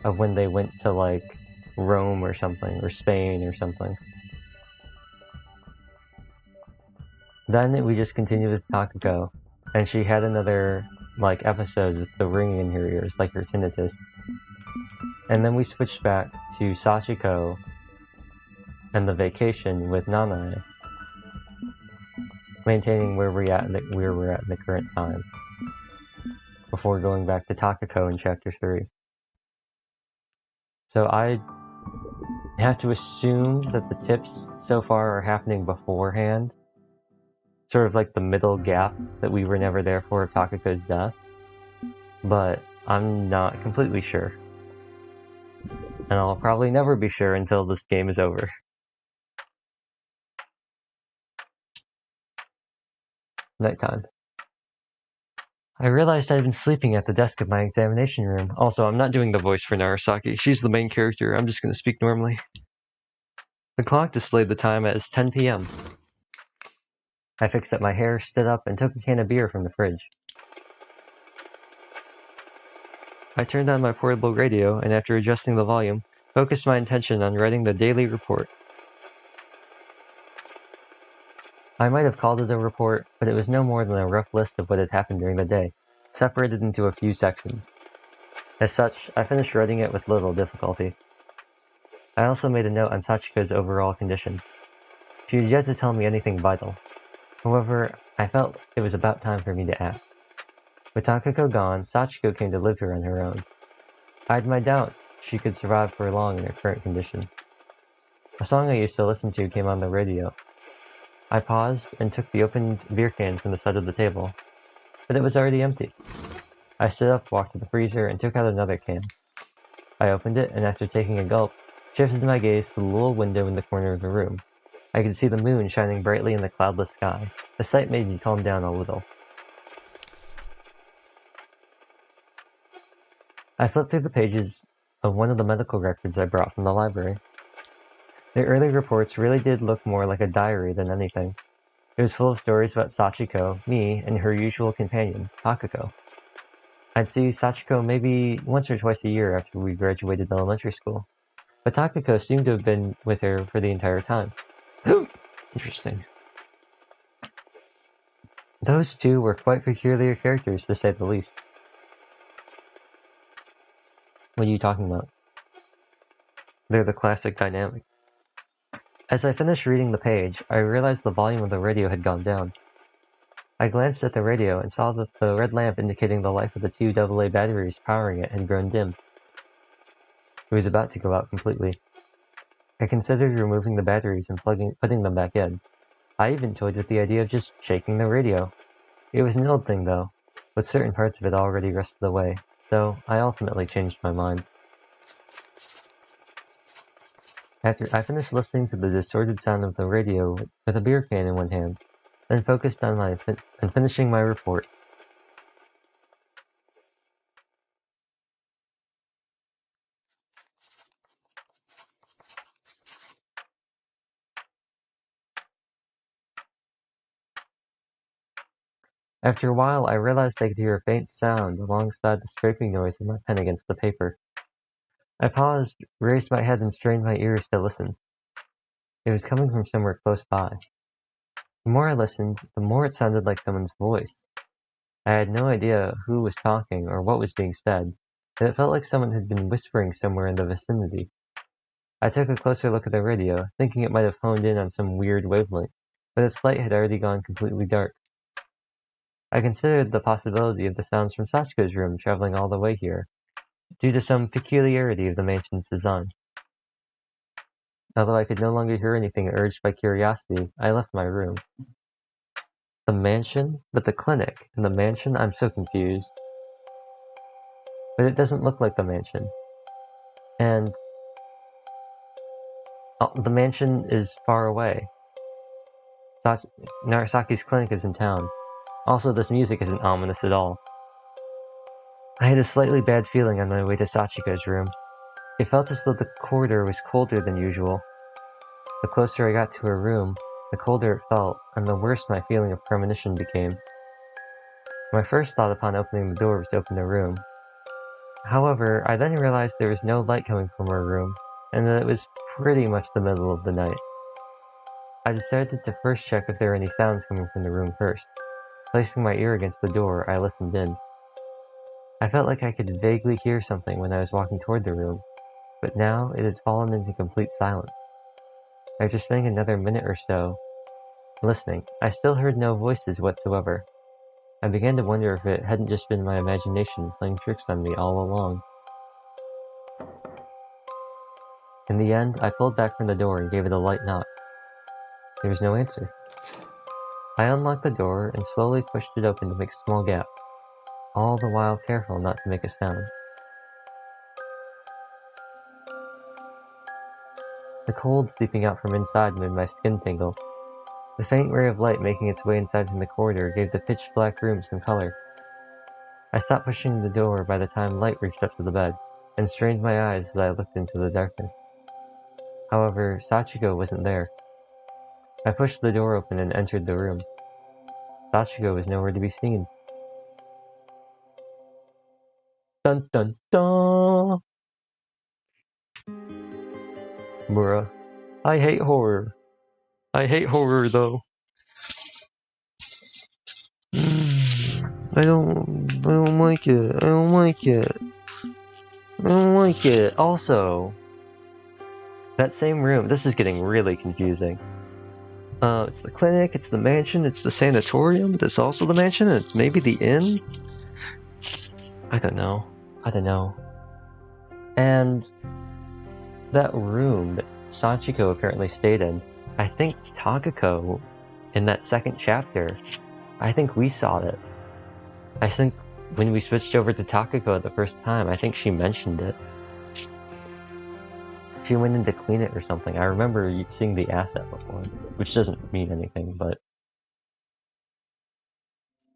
of when they went to like Rome or something, or Spain or something. Then we just continued with Takako, and she had another like episode with the ringing in her ears, like her tinnitus. And then we switched back to Sachiko and the vacation with Nanae, maintaining where we're at in the current time, before going back to Takako in Chapter 3. So I have to assume that the tips so far are happening beforehand, sort of like the middle gap that we were never there for of Takako's death, but I'm not completely sure. And I'll probably never be sure until this game is over. Nighttime. I realized I'd been sleeping at the desk of my examination room. Also, I'm not doing the voice for Narasaki. She's the main character. I'm just going to speak normally. The clock displayed the time as 10 p.m. I fixed up my hair, stood up, and took a can of beer from the fridge. I turned on my portable radio, and after adjusting the volume, focused my attention on writing the daily report. I might have called it a report, but it was no more than a rough list of what had happened during the day, separated into a few sections. As such, I finished writing it with little difficulty. I also made a note on Sachiko's overall condition. She had yet to tell me anything vital. However, I felt it was about time for me to act. With Takako gone, Sachiko came to live here on her own. I had my doubts she could survive for long in her current condition. A song I used to listen to came on the radio. I paused and took the opened beer can from the side of the table, but it was already empty. I stood up, walked to the freezer, and took out another can. I opened it, and after taking a gulp, shifted my gaze to the little window in the corner of the room. I could see the moon shining brightly in the cloudless sky. The sight made me calm down a little. I flipped through the pages of one of the medical records I brought from the library. The early reports really did look more like a diary than anything. It was full of stories about Sachiko, me, and her usual companion, Takako. I'd see Sachiko maybe once or twice a year after we graduated elementary school, but Takako seemed to have been with her for the entire time. Interesting. Those two were quite peculiar characters, to say the least. What are you talking about? They're the classic dynamic. As I finished reading the page, I realized the volume of the radio had gone down. I glanced at the radio and saw that the red lamp indicating the life of the two AA batteries powering it had grown dim. It was about to go out completely. I considered removing the batteries and putting them back in. I even toyed with the idea of just shaking the radio. It was an old thing, though, with certain parts of it already rusted away, so I ultimately changed my mind. After I finished listening to the distorted sound of the radio with a beer can in one hand, then focused on finishing my report. After a while, I realized I could hear a faint sound alongside the scraping noise of my pen against the paper. I paused, raised my head, and strained my ears to listen. It was coming from somewhere close by. The more I listened, the more it sounded like someone's voice. I had no idea who was talking or what was being said, but it felt like someone had been whispering somewhere in the vicinity. I took a closer look at the radio, thinking it might have honed in on some weird wavelength, but its light had already gone completely dark. I considered the possibility of the sounds from Sachiko's room traveling all the way here, due to some peculiarity of the mansion's design. Although I could no longer hear anything urged by curiosity, I left my room. The mansion? But the clinic and the mansion? I'm so confused. But it doesn't look like the mansion. And the mansion is far away. Narasaki's clinic is in town. Also, this music isn't ominous at all. I had a slightly bad feeling on my way to Sachiko's room. It felt as though the corridor was colder than usual. The closer I got to her room, the colder it felt, and the worse my feeling of premonition became. My first thought upon opening the door was to open the room. However, I then realized there was no light coming from her room, and that it was pretty much the middle of the night. I decided to first check if there were any sounds coming from the room first. Placing my ear against the door, I listened in. I felt like I could vaguely hear something when I was walking toward the room, but now it had fallen into complete silence. After spending another minute or so listening, I still heard no voices whatsoever. I began to wonder if it hadn't just been my imagination playing tricks on me all along. In the end, I pulled back from the door and gave it a light knock. There was no answer. I unlocked the door and slowly pushed it open to make a small gap, all the while careful not to make a sound. The cold seeping out from inside made my skin tingle. The faint ray of light making its way inside from the corridor gave the pitch-black room some color. I stopped pushing the door by the time light reached up to the bed, and strained my eyes as I looked into the darkness. However, Sachiko wasn't there. I pushed the door open and entered the room. Sachiko was nowhere to be seen. Dun dun dun! Bruh. I hate horror. I hate horror, though. I don't like it. I don't like it. I don't like it. Also, that same room, this is getting really confusing. It's the clinic, it's the mansion, it's the sanatorium, but it's also the mansion, and it's maybe the inn? I don't know. And that room that Sachiko apparently stayed in, I think Takako, in that second chapter, I think we saw it. I think when we switched over to Takako the first time, I think she mentioned it. She went in to clean it or something. I remember seeing the asset before, which doesn't mean anything, but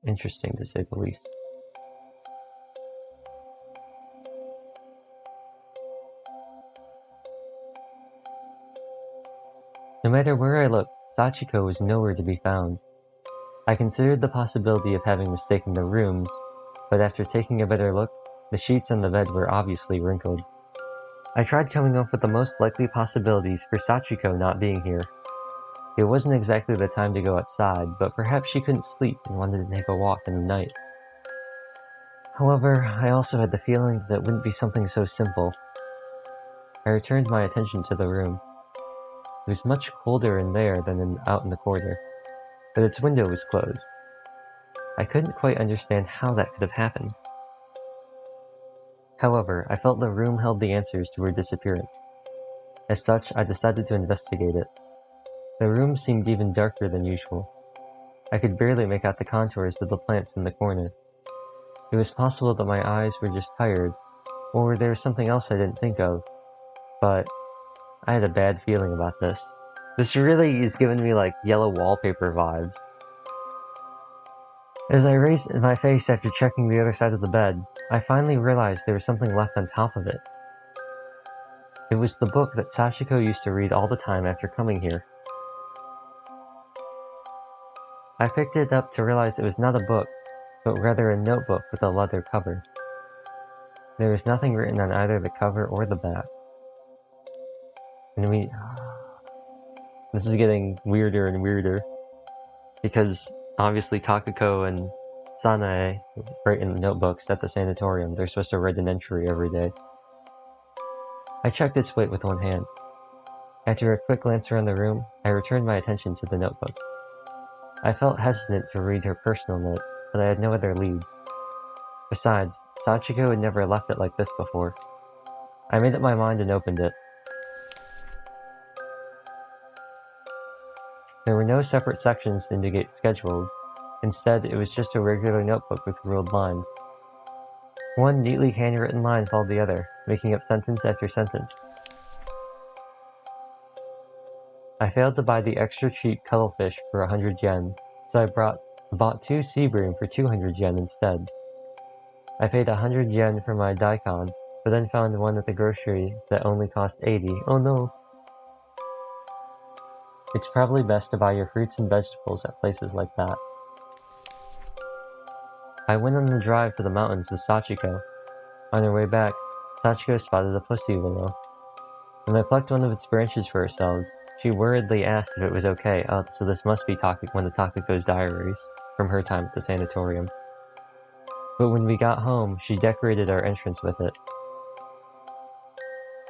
interesting to say the least. No matter where I looked, Sachiko was nowhere to be found. I considered the possibility of having mistaken the rooms, but after taking a better look, the sheets on the bed were obviously wrinkled. I tried coming up with the most likely possibilities for Sachiko not being here. It wasn't exactly the time to go outside, but perhaps she couldn't sleep and wanted to take a walk in the night. However, I also had the feeling that it wouldn't be something so simple. I returned my attention to the room. It was much colder in there than out in the corridor, but its window was closed. I couldn't quite understand how that could have happened. However, I felt the room held the answers to her disappearance. As such, I decided to investigate it. The room seemed even darker than usual. I could barely make out the contours of the plants in the corner. It was possible that my eyes were just tired, or there was something else I didn't think of, but I had a bad feeling about this. This really is giving me like yellow wallpaper vibes. As I raised my face after checking the other side of the bed, I finally realized there was something left on top of it. It was the book that Sachiko used to read all the time after coming here. I picked it up to realize it was not a book, but rather a notebook with a leather cover. There was nothing written on either the cover or the back. And this is getting weirder and weirder, because obviously Takako and Sanae write in the notebooks at the sanatorium. They're supposed to write an entry every day. I checked its weight with one hand. After a quick glance around the room, I returned my attention to the notebook. I felt hesitant to read her personal notes, but I had no other leads. Besides, Sachiko had never left it like this before. I made up my mind and opened it. There were no separate sections to indicate schedules, Instead, it was just a regular notebook with ruled lines. One neatly handwritten line followed the other, making up sentence after sentence. I failed to buy the extra cheap cuttlefish for 100 yen, so I bought 2 sea bream for 200 yen instead. I paid 100 yen for my daikon, but then found one at the grocery that only cost 80. Oh no! It's probably best to buy your fruits and vegetables at places like that. I went on the drive to the mountains with Sachiko. On her way back, Sachiko spotted a pussy willow. When I plucked one of its branches for ourselves, she worriedly asked if it was okay. Oh, so this must be one of Takiko's diaries from her time at the sanatorium. But when we got home, she decorated our entrance with it.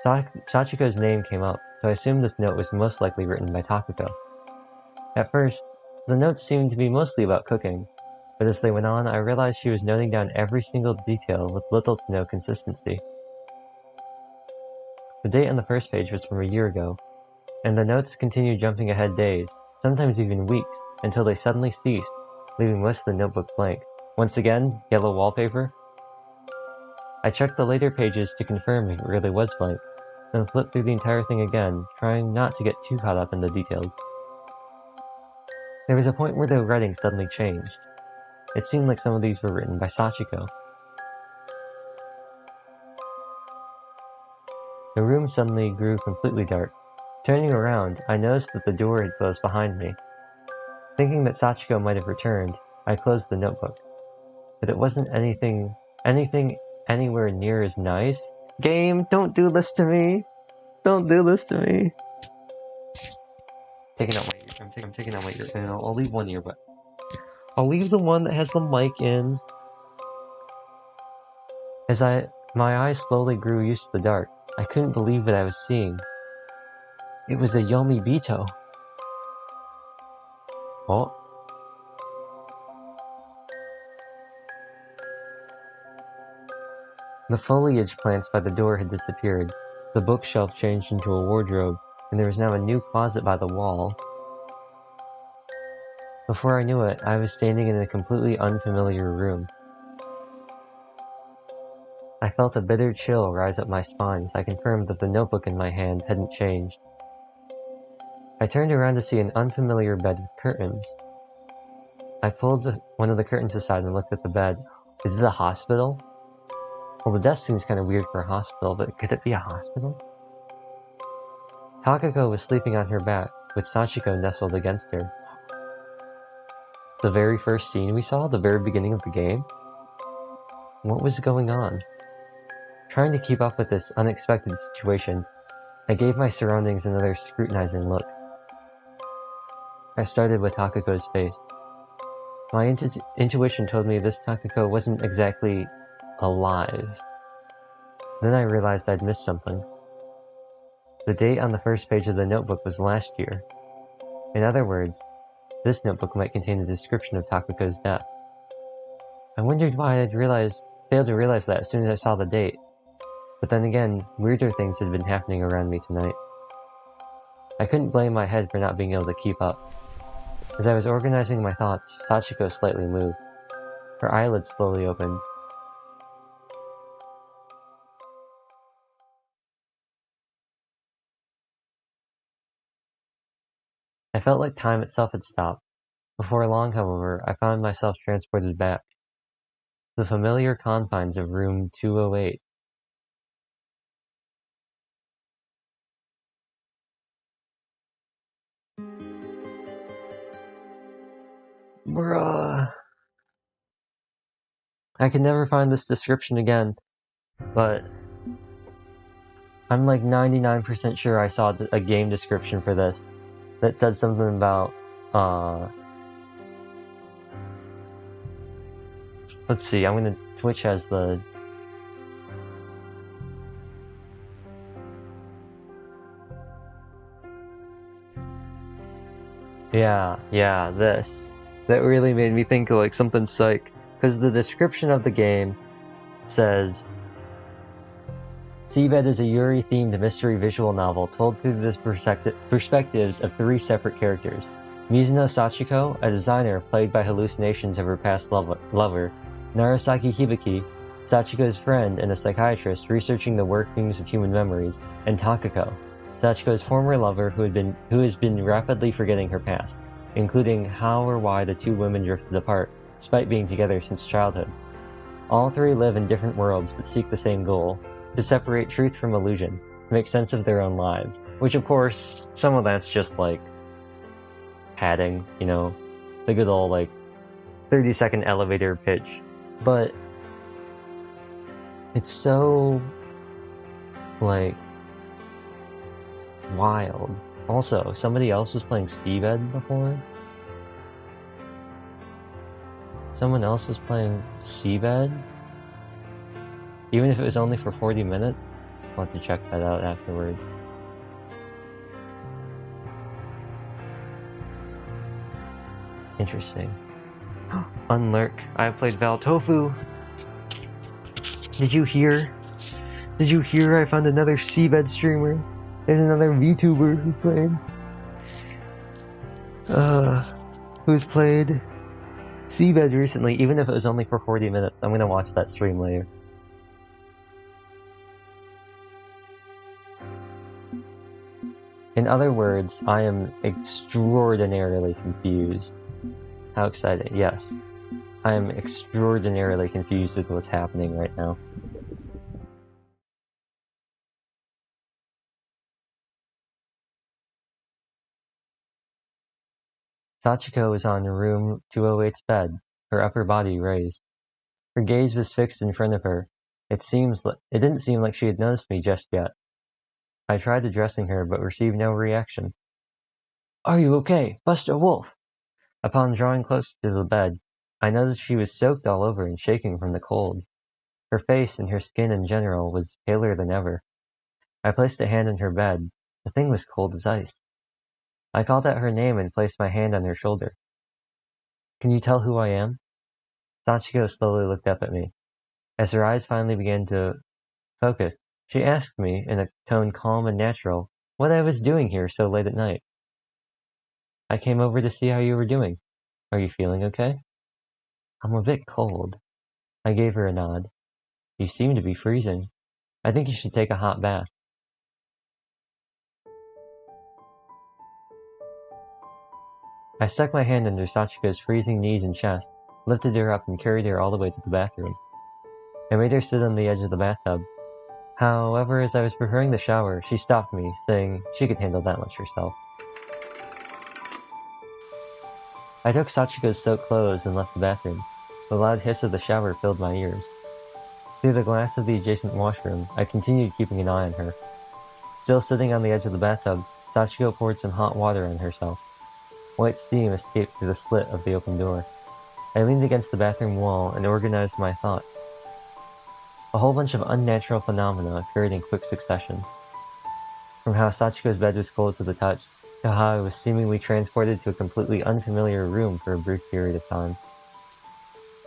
Sachiko's name came up, so I assumed this note was most likely written by Takiko. At first, the notes seemed to be mostly about cooking, but as they went on, I realized she was noting down every single detail with little to no consistency. The date on the first page was from a year ago, and the notes continued jumping ahead days, sometimes even weeks, until they suddenly ceased, leaving most of the notebook blank. Once again, yellow wallpaper. I checked the later pages to confirm if it really was blank, then flipped through the entire thing again, trying not to get too caught up in the details. There was a point where the writing suddenly changed. It seemed like some of these were written by Sachiko. The room suddenly grew completely dark. Turning around, I noticed that the door had closed behind me. Thinking that Sachiko might have returned, I closed the notebook. But it wasn't anything anywhere near as nice. Game, don't do this to me! Don't do this to me! I'm taking out my ear, and I'll leave one ear, but I'll leave the one that has the mic in. As my eyes slowly grew used to the dark, I couldn't believe what I was seeing. It was a Yomi Bito. Oh. The foliage plants by the door had disappeared, the bookshelf changed into a wardrobe, and there was now a new closet by the wall. Before I knew it, I was standing in a completely unfamiliar room. I felt a bitter chill rise up my spine as I confirmed that the notebook in my hand hadn't changed. I turned around to see an unfamiliar bed with curtains. I pulled one of the curtains aside and looked at the bed. Is it a hospital? Well, the desk seems kind of weird for a hospital, but could it be a hospital? Takako was sleeping on her back, with Sachiko nestled against her. The very first scene we saw, the very beginning of the game? What was going on? Trying to keep up with this unexpected situation, I gave my surroundings another scrutinizing look. I started with Takako's face. My intuition told me this Takako wasn't exactly alive. Then I realized I'd missed something. The date on the first page of the notebook was last year. In other words, this notebook might contain a description of Takako's death. I wondered why I'd failed to realize that as soon as I saw the date. But then again, weirder things had been happening around me tonight. I couldn't blame my head for not being able to keep up. As I was organizing my thoughts, Sachiko slightly moved. Her eyelids slowly opened. I felt like time itself had stopped. Before long, however, I found myself transported back. The familiar confines of room 208. Bruh. I could never find this description again, but I'm like 99% sure I saw a game description for this that said something about, let's see, I'm gonna, Twitch has the, yeah, this. That really made me think of like something psych, because the description of the game says, SeaBed is a Yuri-themed mystery visual novel told through the perspectives of 3 separate characters. Mizuno Sachiko, a designer plagued by hallucinations of her past lover, Narasaki Hibiki, Sachiko's friend and a psychiatrist researching the workings of human memories, and Takako, Sachiko's former lover who has been rapidly forgetting her past, including how or why the two women drifted apart, despite being together since childhood. All three live in different worlds but seek the same goal, to separate truth from illusion, to make sense of their own lives. Which, of course, some of that's just like padding, the good old 30-second elevator pitch. But it's so wild. Also, somebody else was playing SeaBed before. Someone else was playing SeaBed? Even if it was only for 40 minutes? I'll have to check that out afterwards. Interesting. Unlurk. I've played Val Tofu. Did you hear? Did you hear I found another SeaBed streamer? There's another VTuber who's played SeaBed recently, even if it was only for 40 minutes. I'm gonna watch that stream later. In other words, I am extraordinarily confused. How exciting, yes. I am extraordinarily confused with what's happening right now. Sachiko was on room 208's bed, her upper body raised. Her gaze was fixed in front of her. It didn't seem like she had noticed me just yet. I tried addressing her, but received no reaction. Are you okay, Buster Wolf? Upon drawing closer to the bed, I noticed she was soaked all over and shaking from the cold. Her face and her skin in general was paler than ever. I placed a hand on her bed. The thing was cold as ice. I called out her name and placed my hand on her shoulder. Can you tell who I am? Sachiko slowly looked up at me. As her eyes finally began to focus, she asked me, in a tone calm and natural, what I was doing here so late at night. I came over to see how you were doing. Are you feeling okay? I'm a bit cold. I gave her a nod. You seem to be freezing. I think you should take a hot bath. I stuck my hand under Sachiko's freezing knees and chest, lifted her up and carried her all the way to the bathroom. I made her sit on the edge of the bathtub. However, as I was preparing the shower, she stopped me, saying she could handle that much herself. I took Sachiko's soaked clothes and left the bathroom. The loud hiss of the shower filled my ears. Through the glass of the adjacent washroom, I continued keeping an eye on her. Still sitting on the edge of the bathtub, Sachiko poured some hot water on herself. White steam escaped through the slit of the open door. I leaned against the bathroom wall and organized my thoughts. A whole bunch of unnatural phenomena occurred in quick succession. From how Sachiko's bed was cold to the touch, to how I was seemingly transported to a completely unfamiliar room for a brief period of time.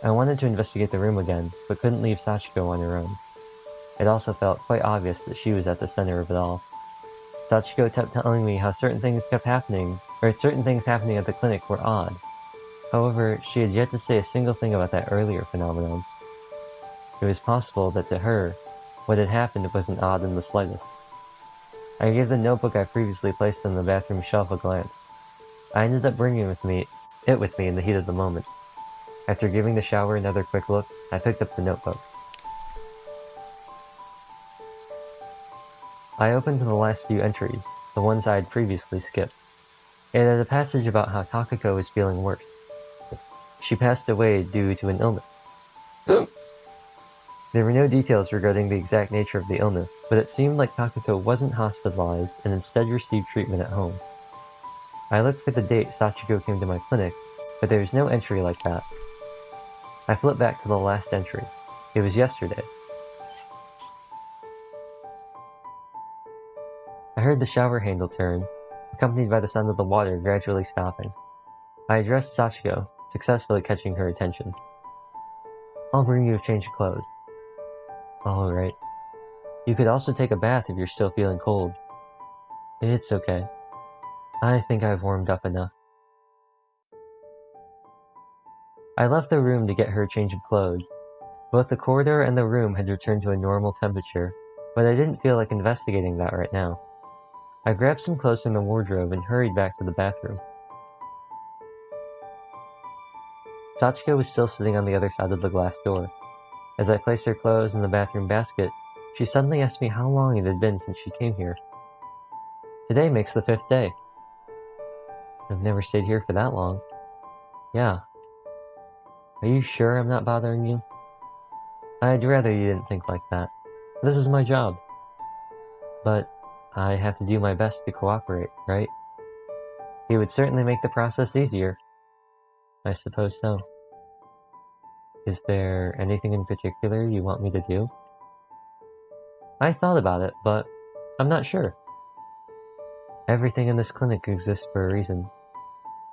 I wanted to investigate the room again, but couldn't leave Sachiko on her own. It also felt quite obvious that she was at the center of it all. Sachiko kept telling me how certain things happening at the clinic were odd. However, she had yet to say a single thing about that earlier phenomenon. It was possible that to her, what had happened wasn't odd in the slightest. I gave the notebook I previously placed on the bathroom shelf a glance. I ended up bringing it with me in the heat of the moment. After giving the shower another quick look, I picked up the notebook. I opened to the last few entries, the ones I had previously skipped. It had a passage about how Takako was feeling worse. She passed away due to an illness. There were no details regarding the exact nature of the illness, but it seemed like Takako wasn't hospitalized and instead received treatment at home. I looked for the date Sachiko came to my clinic, but there was no entry like that. I flipped back to the last entry. It was yesterday. I heard the shower handle turn, accompanied by the sound of the water gradually stopping. I addressed Sachiko, successfully catching her attention. I'll bring you a change of clothes. Alright. You could also take a bath if you're still feeling cold. It's okay. I think I've warmed up enough. I left the room to get her a change of clothes. Both the corridor and the room had returned to a normal temperature, but I didn't feel like investigating that right now. I grabbed some clothes from the wardrobe and hurried back to the bathroom. Sachiko was still sitting on the other side of the glass door. As I placed her clothes in the bathroom basket, she suddenly asked me how long it had been since she came here. Today makes the 5th day. I've never stayed here for that long. Yeah. Are you sure I'm not bothering you? I'd rather you didn't think like that. This is my job. But I have to do my best to cooperate, right? It would certainly make the process easier. I suppose so. Is there anything in particular you want me to do? I thought about it, but I'm not sure. Everything in this clinic exists for a reason.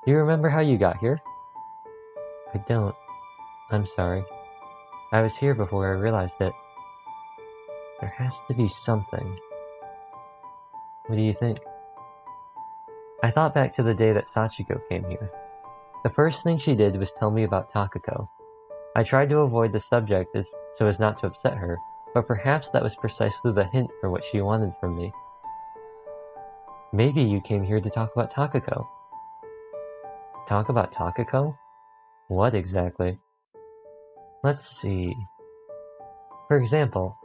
Do you remember how you got here? I don't. I'm sorry. I was here before I realized it. There has to be something. What do you think? I thought back to the day that Sachiko came here. The first thing she did was tell me about Takako. I tried to avoid the subject so as not to upset her, but perhaps that was precisely the hint for what she wanted from me. Maybe you came here to talk about Takako. Talk about Takako? What exactly? Let's see. For example,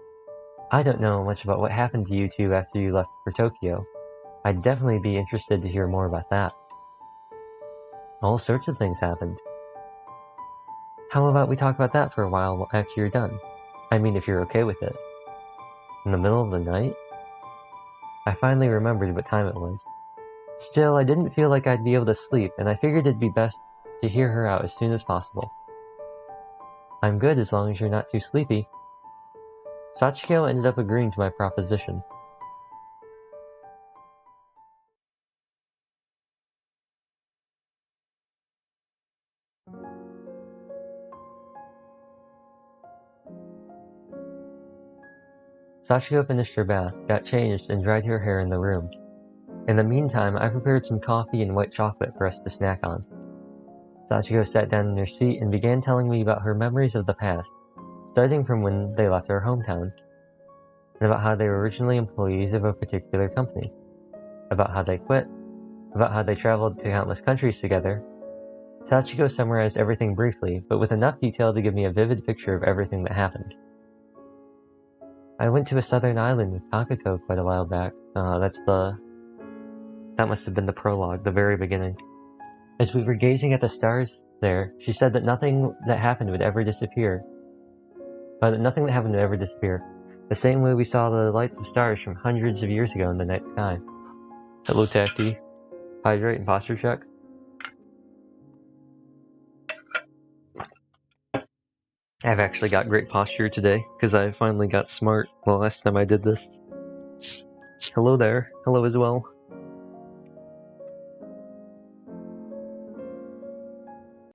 I don't know much about what happened to you two after you left for Tokyo. I'd definitely be interested to hear more about that. All sorts of things happened. How about we talk about that for a while after you're done? I mean, if you're okay with it. In the middle of the night? I finally remembered what time it was. Still, I didn't feel like I'd be able to sleep, and I figured it'd be best to hear her out as soon as possible. I'm good as long as you're not too sleepy. Sachiko ended up agreeing to my proposition. Sachiko finished her bath, got changed, and dried her hair in the room. In the meantime, I prepared some coffee and white chocolate for us to snack on. Sachiko sat down in her seat and began telling me about her memories of the past, starting from when they left our hometown, and about how they were originally employees of a particular company, about how they quit, about how they traveled to countless countries together. Sachiko summarized everything briefly, but with enough detail to give me a vivid picture of everything that happened. I went to a southern island with Takako quite a while back. That must have been the prologue, the very beginning. As we were gazing at the stars there, she said that nothing that happened would ever disappear. The same way we saw the lights of stars from hundreds of years ago in the night sky. Hello, Tacti. Hydrate and posture check. I've actually got great posture today, because I finally got smart the last time I did this. Hello there. Hello as well.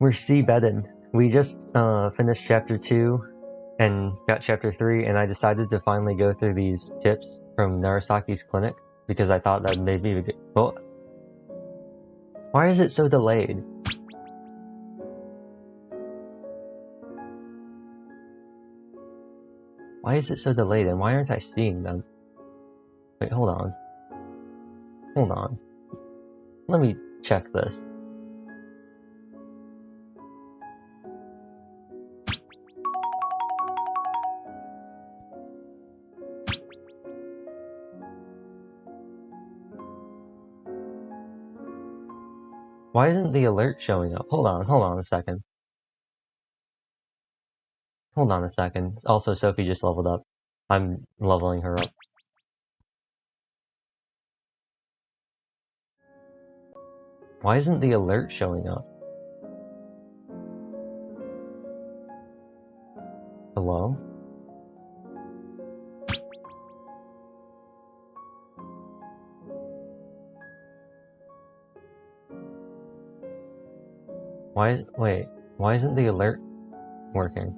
We're SeaBedding. We just finished chapter 2 and got chapter 3, and I decided to finally go through these tips from Narasaki's clinic, because I thought that maybe we could... Oh. Why is it so delayed? Why is it so delayed, and why aren't I seeing them? Wait, hold on. Hold on. Let me check this. Why isn't the alert showing up? Hold on a second. Hold on a second. Also, Sophie just leveled up. I'm leveling her up. Why isn't the alert showing up? Hello? Why isn't the alert working?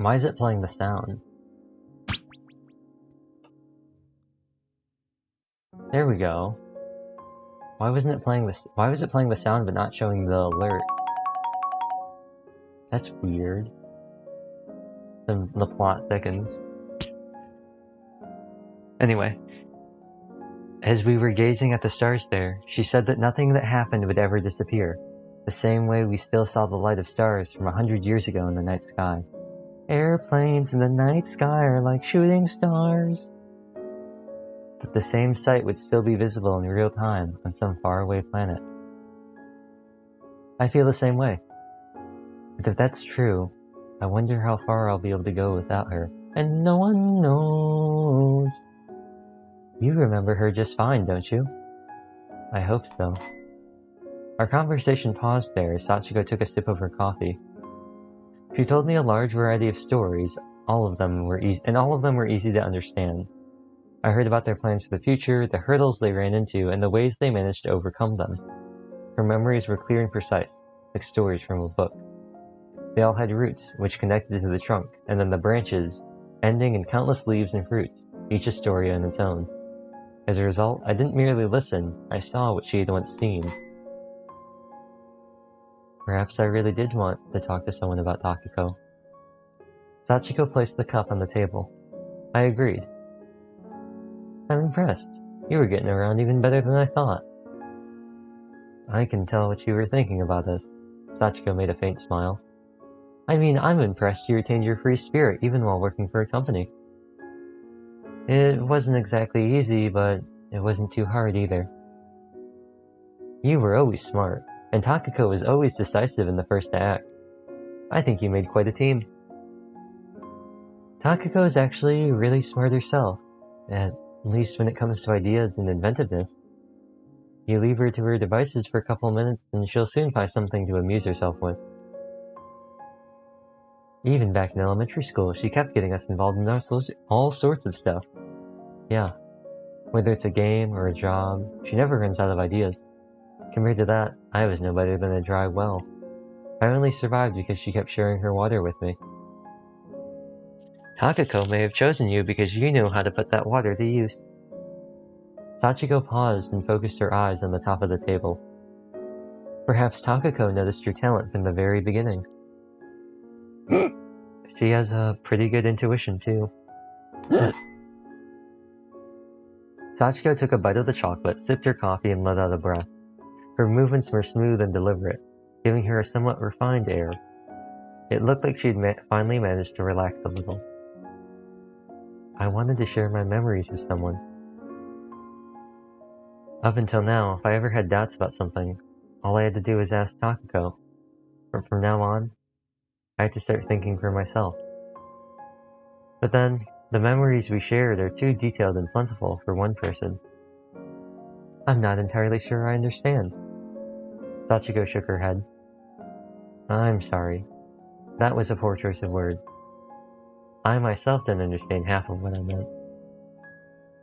Why is it playing the sound? There we go. Why wasn't it playing this? Why was it playing the sound but not showing the alert? That's weird. The plot thickens. Anyway, as we were gazing at the stars there, she said that nothing that happened would ever disappear, the same way we still saw the light of stars from 100 years ago in the night sky. Airplanes in the night sky are like shooting stars. That the same sight would still be visible in real time on some faraway planet. I feel the same way. But if that's true, I wonder how far I'll be able to go without her. And no one knows. You remember her just fine, don't you? I hope so. Our conversation paused there as Sachiko took a sip of her coffee. She told me a large variety of stories, all of them were easy to understand. I heard about their plans for the future, the hurdles they ran into, and the ways they managed to overcome them. Her memories were clear and precise, like stories from a book. They all had roots, which connected to the trunk, and then the branches, ending in countless leaves and fruits, each a story on its own. As a result, I didn't merely listen, I saw what she had once seen. Perhaps I really did want to talk to someone about Takako. Sachiko placed the cup on the table. I agreed. I'm impressed. You were getting around even better than I thought. I can tell what you were thinking about us. Sachiko made a faint smile. I mean, I'm impressed you retained your free spirit even while working for a company. It wasn't exactly easy, but it wasn't too hard either. You were always smart, and Takako was always decisive in the first to act. I think you made quite a team. Takako is actually really smart herself, at least when it comes to ideas and inventiveness. You leave her to her devices for a couple minutes and she'll soon find something to amuse herself with. Even back in elementary school, she kept getting us involved in all sorts of stuff. Yeah, whether it's a game or a job, she never runs out of ideas. Compared to that, I was no better than a dry well. I only survived because she kept sharing her water with me. Takako may have chosen you because you knew how to put that water to use. Sachiko paused and focused her eyes on the top of the table. Perhaps Takako noticed your talent from the very beginning. She has a pretty good intuition, too. Sachiko took a bite of the chocolate, sipped her coffee, and let out a breath. Her movements were smooth and deliberate, giving her a somewhat refined air. It looked like she'd finally managed to relax a little. I wanted to share my memories with someone. Up until now, if I ever had doubts about something, all I had to do was ask Takako. But from now on, I had to start thinking for myself. But then, the memories we shared are too detailed and plentiful for one person. I'm not entirely sure I understand. Sachiko shook her head. I'm sorry. That was a poor choice of words. I myself didn't understand half of what I meant.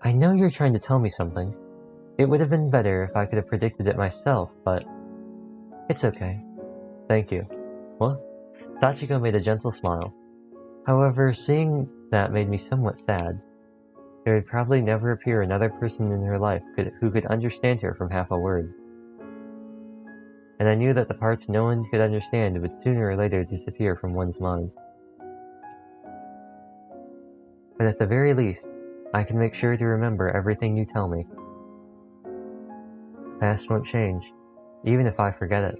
I know you're trying to tell me something. It would have been better if I could have predicted it myself, but it's okay. Thank you. What? Sachiko made a gentle smile. However, seeing that made me somewhat sad. There would probably never appear another person in her life who could understand her from half a word. And I knew that the parts no one could understand would sooner or later disappear from one's mind. But at the very least, I can make sure to remember everything you tell me. The past won't change, even if I forget it.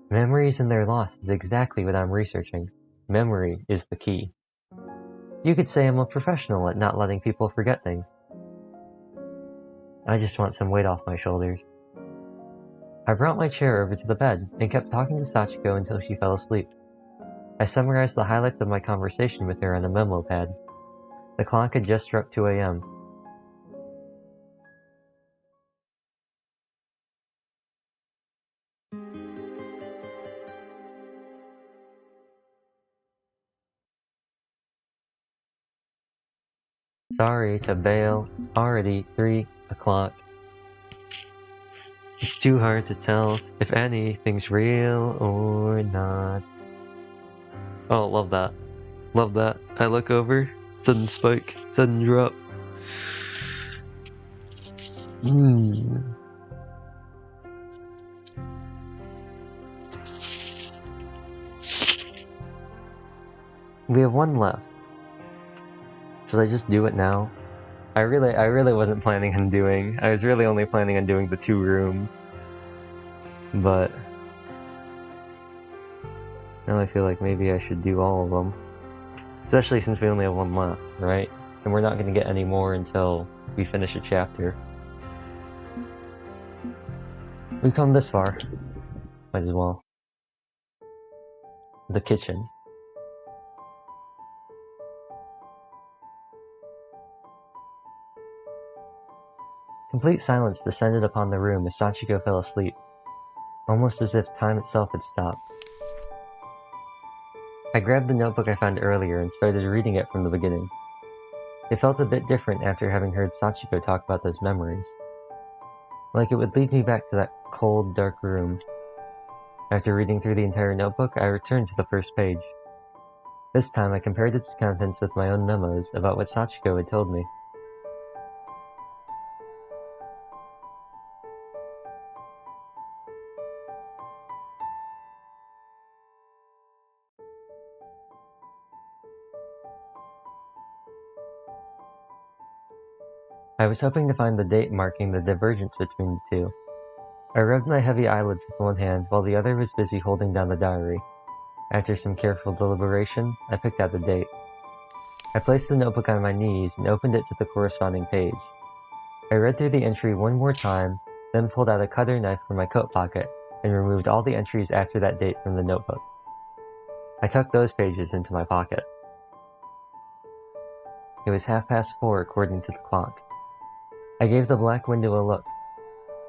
Memories and their loss is exactly what I'm researching. Memory is the key. You could say I'm a professional at not letting people forget things. I just want some weight off my shoulders. I brought my chair over to the bed and kept talking to Sachiko until she fell asleep. I summarized the highlights of my conversation with her on a memo pad. The clock had just struck 2 a.m. Sorry to bail, it's already 3 o'clock. It's too hard to tell if anything's real or not. Oh, love that. Love that. I look over, sudden spike, sudden drop. We have one left. Should I just do it now? I really wasn't planning on doing. I was really only planning on doing the 2 rooms. But now I feel like maybe I should do all of them. Especially since we only have one left, right? And we're not going to get any more until we finish a chapter. We've come this far. Might as well. The kitchen. Complete silence descended upon the room as Sachiko fell asleep, almost as if time itself had stopped. I grabbed the notebook I found earlier and started reading it from the beginning. It felt a bit different after having heard Sachiko talk about those memories. Like it would lead me back to that cold, dark room. After reading through the entire notebook, I returned to the first page. This time I compared its contents with my own memos about what Sachiko had told me. I was hoping to find the date marking the divergence between the two. I rubbed my heavy eyelids with one hand while the other was busy holding down the diary. After some careful deliberation, I picked out the date. I placed the notebook on my knees and opened it to the corresponding page. I read through the entry one more time, then pulled out a cutter knife from my coat pocket and removed all the entries after that date from the notebook. I tucked those pages into my pocket. It was 4:30 according to the clock. I gave the black window a look.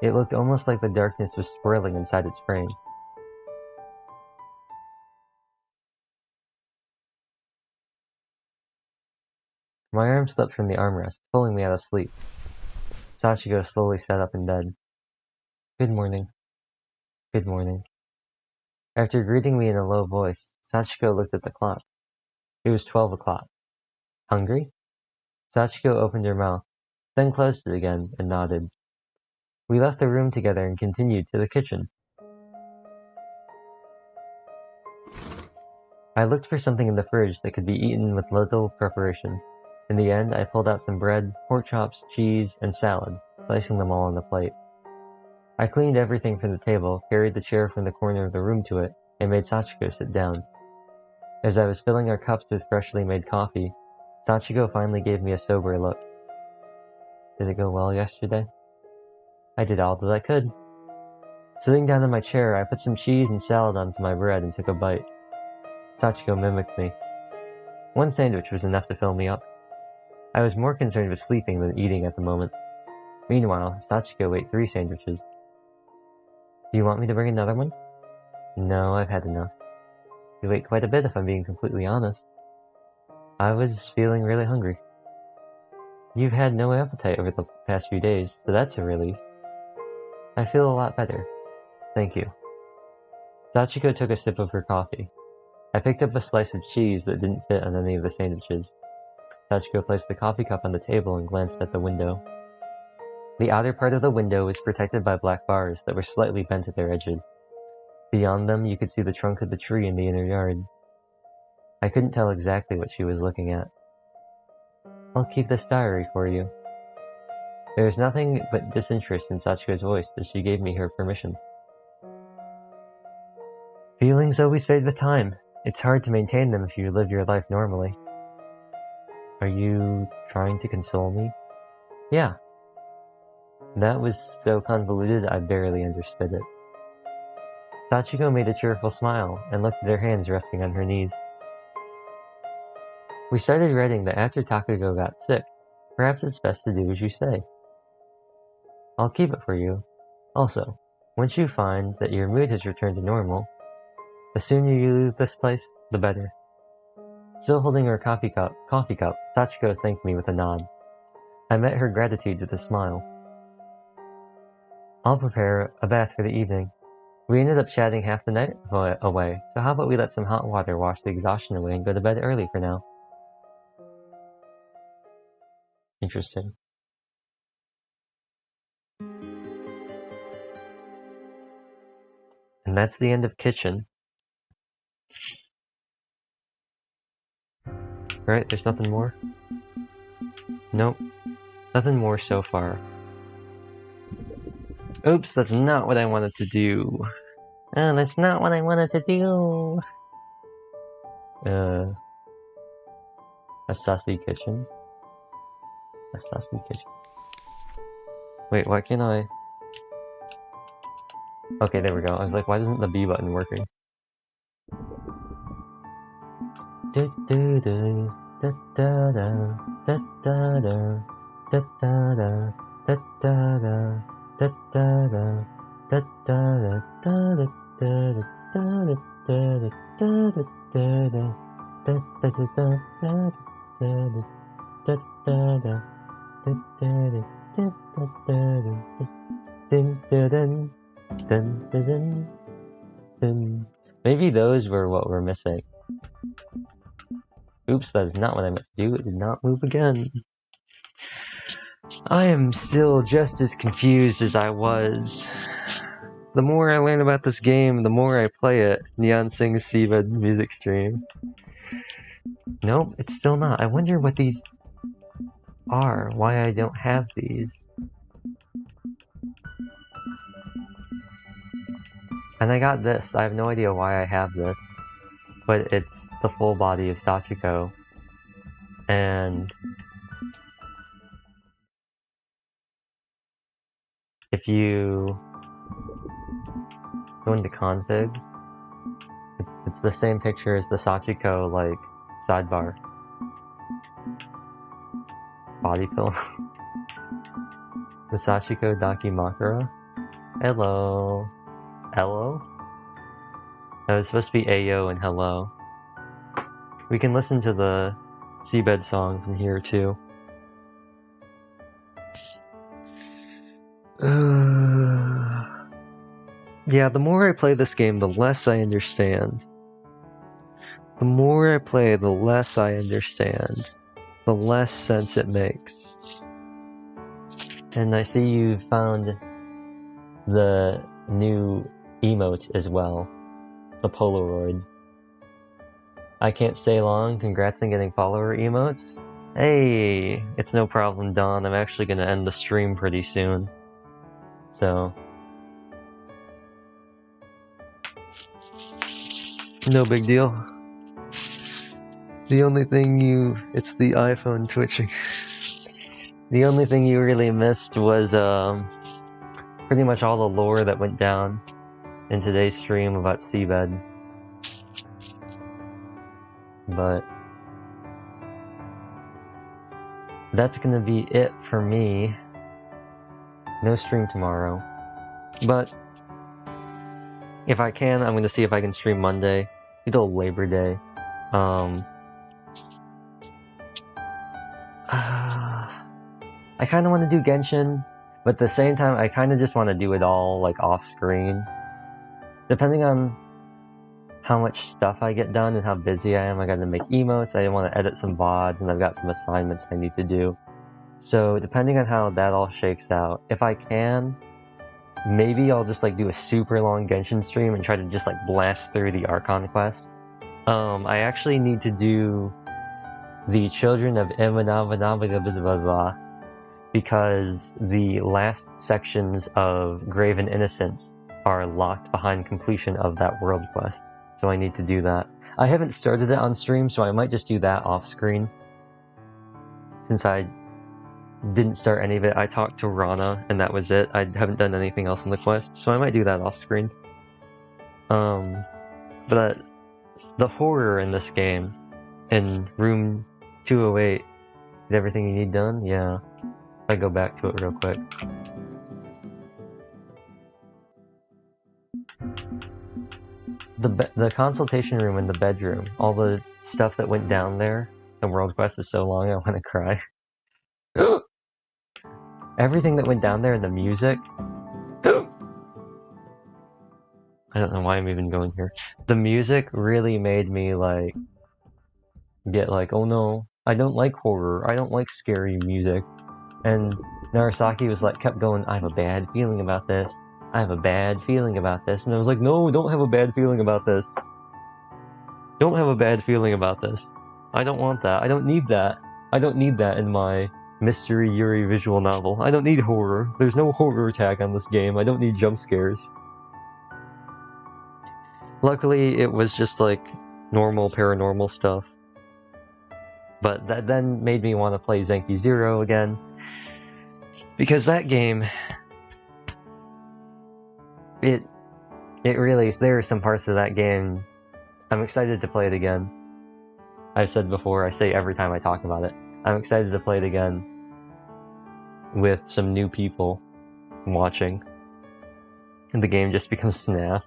It looked almost like the darkness was swirling inside its frame. My arm slipped from the armrest, pulling me out of sleep. Sachiko slowly sat up in bed. Good morning. Good morning. After greeting me in a low voice, Sachiko looked at the clock. It was 12 o'clock. Hungry? Sachiko opened her mouth, then closed it again and nodded. We left the room together and continued to the kitchen. I looked for something in the fridge that could be eaten with little preparation. In the end, I pulled out some bread, pork chops, cheese, and salad, placing them all on the plate. I cleaned everything from the table, carried the chair from the corner of the room to it, and made Sachiko sit down. As I was filling our cups with freshly made coffee, Sachiko finally gave me a sober look. Did it go well yesterday? I did all that I could. Sitting down in my chair, I put some cheese and salad onto my bread and took a bite. Sachiko mimicked me. One sandwich was enough to fill me up. I was more concerned with sleeping than eating at the moment. Meanwhile, Sachiko ate 3 sandwiches. Do you want me to bring another one? No, I've had enough. You ate quite a bit if I'm being completely honest. I was feeling really hungry. You've had no appetite over the past few days, so that's a relief. I feel a lot better. Thank you. Sachiko took a sip of her coffee. I picked up a slice of cheese that didn't fit on any of the sandwiches. Sachiko placed the coffee cup on the table and glanced at the window. The outer part of the window was protected by black bars that were slightly bent at their edges. Beyond them, you could see the trunk of the tree in the inner yard. I couldn't tell exactly what she was looking at. I'll keep this diary for you. There was nothing but disinterest in Sachiko's voice as she gave me her permission. Feelings always fade with time. It's hard to maintain them if you live your life normally. Are you trying to console me? Yeah. That was so convoluted I barely understood it. Sachiko made a cheerful smile and looked at her hands resting on her knees. We started writing that after Takugo got sick, perhaps it's best to do as you say. I'll keep it for you. Also, once you find that your mood has returned to normal, the sooner you leave this place, the better. Still holding her coffee cup, Sachiko thanked me with a nod. I met her gratitude with a smile. I'll prepare a bath for the evening. We ended up chatting half the night away, so how about we let some hot water wash the exhaustion away and go to bed early for now? Interesting. And that's the end of kitchen. Right, there's nothing more? Nope. Nothing more so far. Oops, that's not what I wanted to do. Oh, that's not what I wanted to do. A sussy kitchen. A sussy kitchen. Wait, why can't I? Okay, there we go. I was like, why isn't the B button working? Maybe those were what we're missing. Oops, that is not what I meant to do. It did not move again. I am still just as confused as I was. The more I learn about this game, the more I play it. Neon sings SeaBed music stream. Nope, it's still not. I wonder what these are. Why I don't have these. And I got this. I have no idea why I have this. But it's the full body of Sachiko. And if you go into config, it's the same picture as the Sachiko, like, sidebar. Body pillow. The Sachiko Dakimakura. Hello. Hello? That was supposed to be Ayo and hello. We can listen to the SeaBed song from here too. Yeah, the more I play this game, the less I understand. The more I play, the less I understand. The less sense it makes. And I see you found the new emote as well. The Polaroid. I can't stay long. Congrats on getting follower emotes. Hey, it's no problem, Don. I'm actually gonna end the stream pretty soon. So, no big deal. The only thing it's the iPhone twitching. The only thing you really missed was, pretty much all the lore that went down in today's stream about SeaBed. But that's gonna be it for me. No stream tomorrow. But if I can, I'm gonna see if I can stream Monday. It'll Labor Day. I kind of want to do Genshin, but at the same time, I kind of just want to do it all, like, off-screen. Depending on how much stuff I get done and how busy I am, I gotta make emotes, I want to edit some VODs, and I've got some assignments I need to do. So, depending on how that all shakes out, if I can, maybe I'll just, like, do a super long Genshin stream and try to just, like, blast through the Archon quest. I actually need to do the Children of Imanavanavanabazabazabah, because the last sections of Graven Innocence are locked behind completion of that world quest. So I need to do that. I haven't started it on stream, so I might just do that off screen. Since I didn't start any of it, I talked to Rana, and that was it. I haven't done anything else in the quest, so I might do that off screen. But the horror in this game, in room 208, is everything you need done? Yeah. I go back to it real quick. The consultation room in the bedroom, all the stuff that went down there, the world quest is so long I want to cry. Everything that went down there, and the music. I don't know why I'm even going here. The music really made me like get like, oh no, I don't like horror. I don't like scary music. And Narasaki was like, kept going, I have a bad feeling about this. I have a bad feeling about this. And I was like, no, don't have a bad feeling about this. Don't have a bad feeling about this. I don't want that. I don't need that. I don't need that in my mystery Yuri visual novel. I don't need horror. There's no horror tag on this game. I don't need jump scares. Luckily, it was just like normal paranormal stuff. But that then made me want to play Zenki Zero again. Because that game, it really, there are some parts of that game, I'm excited to play it again. I've said before, I say every time I talk about it, I'm excited to play it again with some new people watching. And the game just becomes SNAF.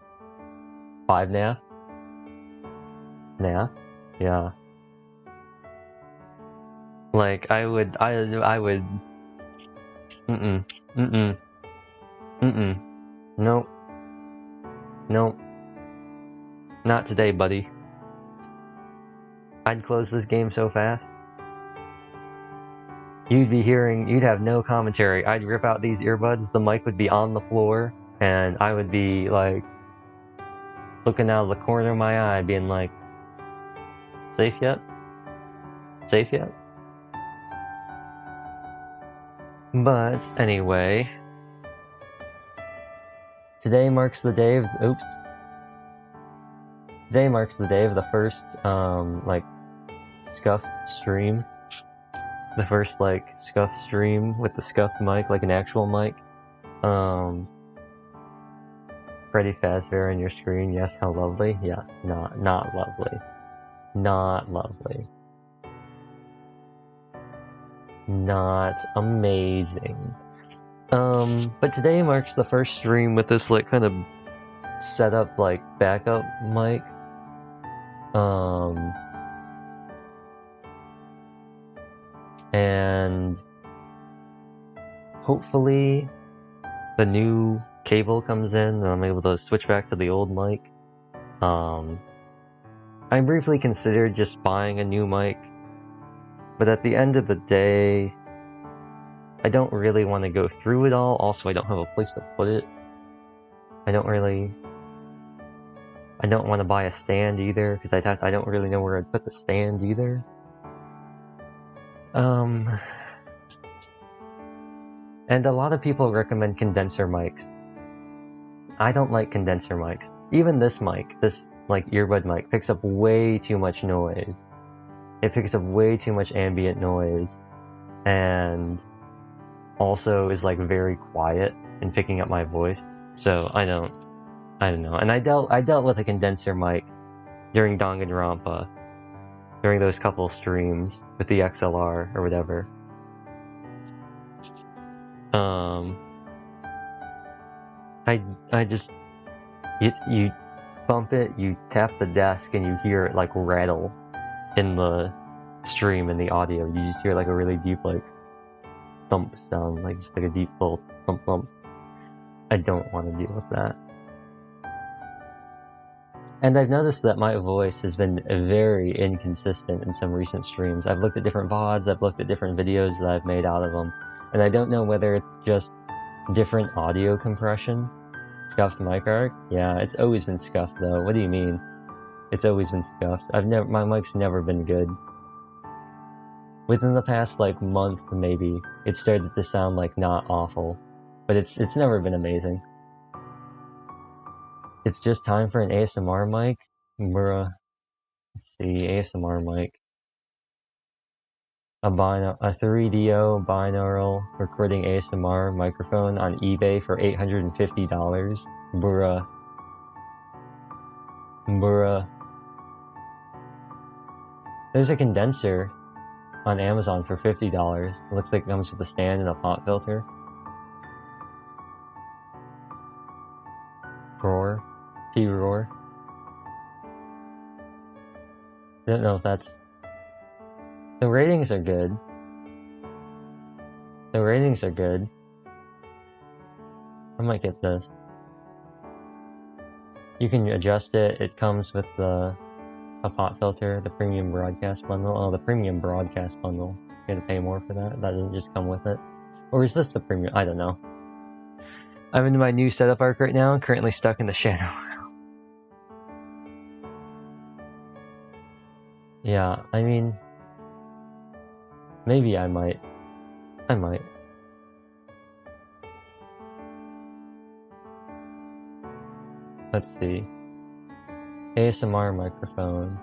5 NAF? NAF? Yeah. Like, I would, nope. Nope. Not today, buddy. I'd close this game so fast. You'd have no commentary. I'd rip out these earbuds, the mic would be on the floor, and I would be like, looking out of the corner of my eye, being like, safe yet? Safe yet? But, anyway. Today marks the day of, Today marks the day of the first, like, Scuffed stream. The first, like, Scuffed stream with the Scuffed mic, like an actual mic. Freddy Fazbear on your screen, yes, how lovely? Yeah, not lovely. Not lovely. Not amazing. But today marks the first stream with this, like, kind of set up, like, backup mic. And hopefully the new cable comes in and I'm able to switch back to the old mic. I briefly considered just buying a new mic, but at the end of the day, I don't really want to go through it all. Also, I don't have a place to put it. I don't want to buy a stand either, because I don't really know where I'd put the stand either. And a lot of people recommend condenser mics. I don't like condenser mics. Even this mic, this like earbud mic, picks up way too much noise. It picks up way too much ambient noise, and also is like very quiet in picking up my voice. So I don't know. And I dealt with a condenser mic during Danganronpa, during those couple streams with the XLR or whatever. I just, you bump it, you tap the desk, and you hear it like rattle in the stream, in the audio. You just hear like a really deep like thump sound, like just like a deep little thump thump. I don't want to deal with that. And I've noticed that my voice has been very inconsistent in some recent streams. I've looked at different VODs, I've looked at different videos that I've made out of them, and I don't know whether it's just different audio compression. Scuffed mic arc? Yeah, it's always been scuffed though. What do you mean? It's always been scuffed. My mic's never been good. Within the past like month maybe, it started to sound like not awful, but it's never been amazing. It's just time for an ASMR mic? Bruh. Let's see, ASMR mic. A 3DO binaural recording ASMR microphone on eBay for $850. Bruh. Bruh. There's a condenser on Amazon for $50. It looks like it comes with a stand and a pop filter. Roar. T-roar. I don't know if that's... The ratings are good. The ratings are good. I might get this. You can adjust it. It comes with a pop filter, the premium broadcast bundle. Oh, the premium broadcast bundle. You gotta pay more for that. That doesn't just come with it. Or is this the premium? I don't know. I'm in my new setup arc right now. Currently stuck in the shadow. Yeah, I mean, maybe I might. I might. Let's see. ASMR microphone.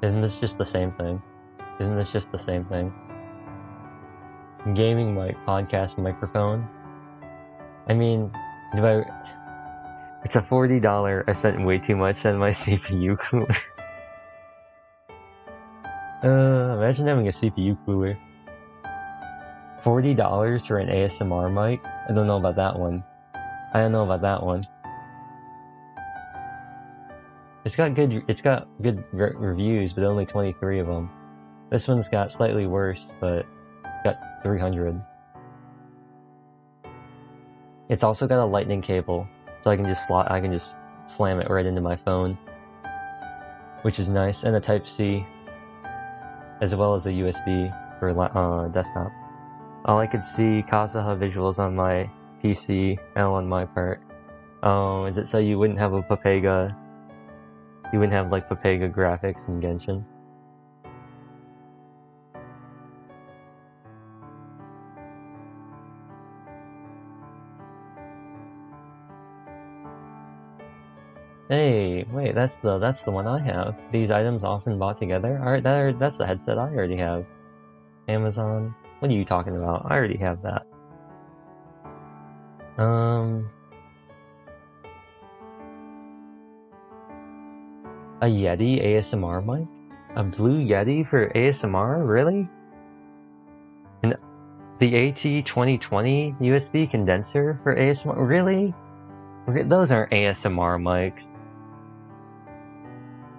Isn't this just the same thing? Isn't this just the same thing? Gaming mic, podcast microphone. I mean, it's a $40. I spent way too much on my CPU cooler. Imagine having a CPU cooler. $40 for an ASMR mic? I don't know about that one. I don't know about that one. It's got good reviews, but only 23 of them. This one's got slightly worse, but got 300. It's also got a lightning cable, so I can just slam it right into my phone, which is nice, and a Type-C, as well as a USB for desktop. All I could see Kazuha visuals on my PC, L on my part. Oh, is it so you wouldn't have a Papega? You wouldn't have like Papega graphics in Genshin? Hey, wait, that's the one I have. These items often bought together. Alright, that's the headset I already have. Amazon. What are you talking about? I already have that. A Yeti ASMR mic? A Blue Yeti for ASMR? Really? And the AT2020 USB condenser for ASMR? Really? Those aren't ASMR mics.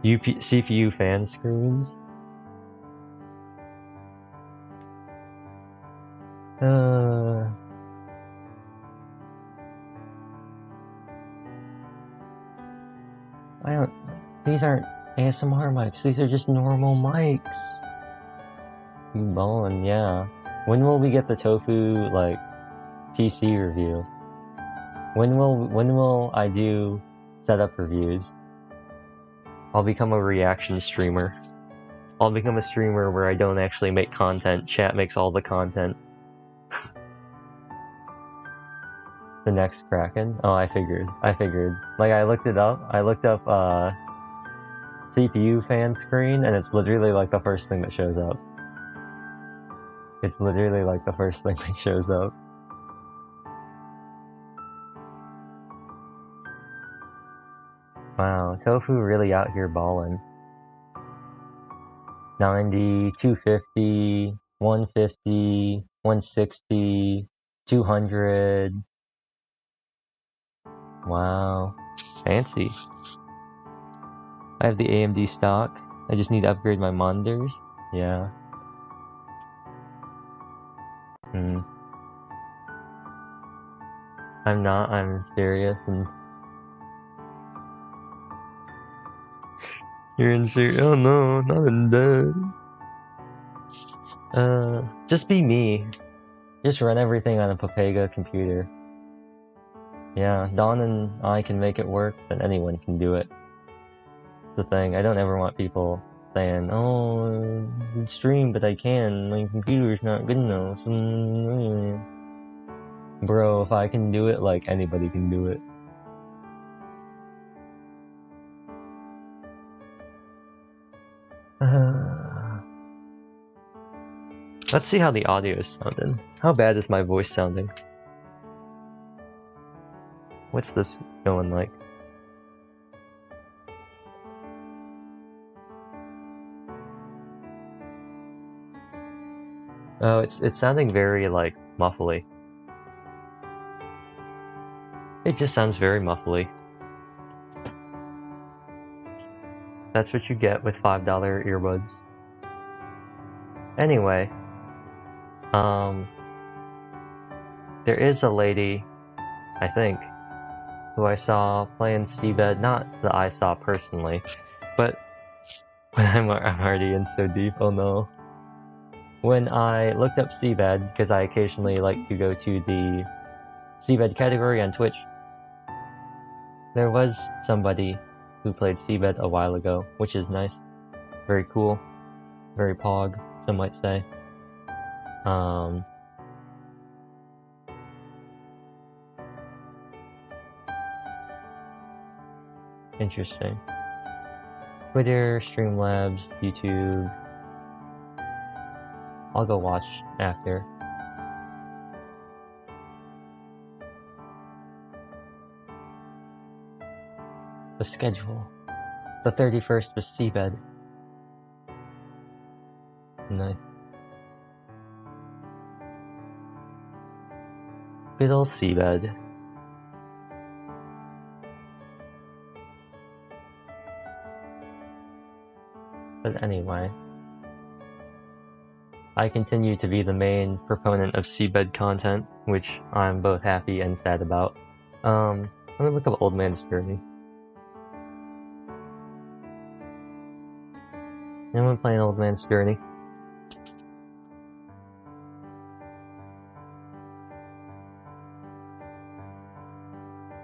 CPU fan screens? These aren't ASMR mics, these are just normal mics. You ballin', yeah. When will we get the Tofu, like, PC review? When will I do setup reviews? I'll become a reaction streamer. I'll become a streamer where I don't actually make content, chat makes all the content. The next Kraken? Oh, I figured. Like, I looked up CPU fan screen, and it's literally like the first thing that shows up. It's literally like the first thing that shows up. Wow, Tofu really out here ballin'. 90, 250, 150, 160, 200. Wow, fancy. I have the AMD stock. I just need to upgrade my monitors. Yeah. I'm not, I'm serious. And you're in serious? Oh no, not in dead. Just be me. Just run everything on a Papega computer. Yeah, Dawn and I can make it work, but anyone can do it. The thing, I don't ever want people saying, oh, stream, but I can, my computer's not good enough. Bro, if I can do it, like, anybody can do it. Let's see how the audio is sounding. How bad is my voice sounding? What's this going like? Oh, it's sounding very, like, muffly. It just sounds very muffly. That's what you get with $5 earbuds. Anyway, there is a lady, I think, who I saw playing SeaBed, not that I saw personally, but I'm already in so deep, oh no. When I looked up SeaBed, because I occasionally like to go to the SeaBed category on Twitch, there was somebody who played SeaBed a while ago, which is nice. Very cool. Very pog, some might say. Interesting. Twitter, Streamlabs, YouTube. I'll go watch after. The schedule. The 31st was SeaBed. Nice. Good old SeaBed. But anyway, I continue to be the main proponent of SeaBed content, which I'm both happy and sad about. Let me look up Old Man's Journey. Anyone playing Old Man's Journey?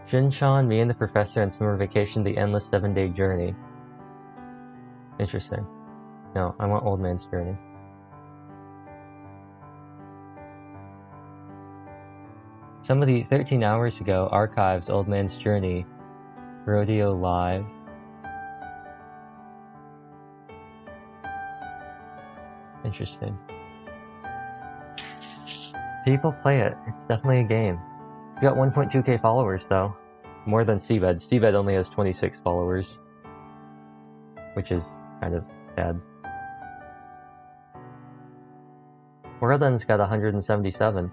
Jin-chan, me and the professor and summer vacation, the endless 7-day journey. Interesting. No, I want Old Man's Journey. Somebody 13 hours ago archives Old Man's Journey. Rodeo Live. Interesting. People play it. It's definitely a game. It's got 1.2k followers though. More than SeaBed. SeaBed only has 26 followers. Which is kind of sad. World End's got 177.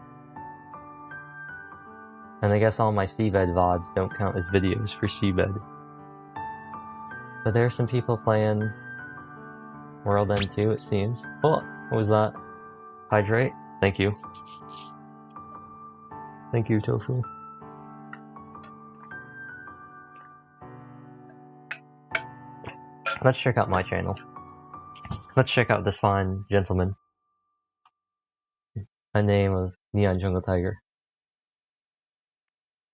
And I guess all my SeaBed VODs don't count as videos for SeaBed. But there are some people playing World End 2, it seems. Oh, what was that? Hydrate? Thank you. Thank you, Tofu. Let's check out my channel. Let's check out this fine gentleman. A name of Neon Jungle Tiger.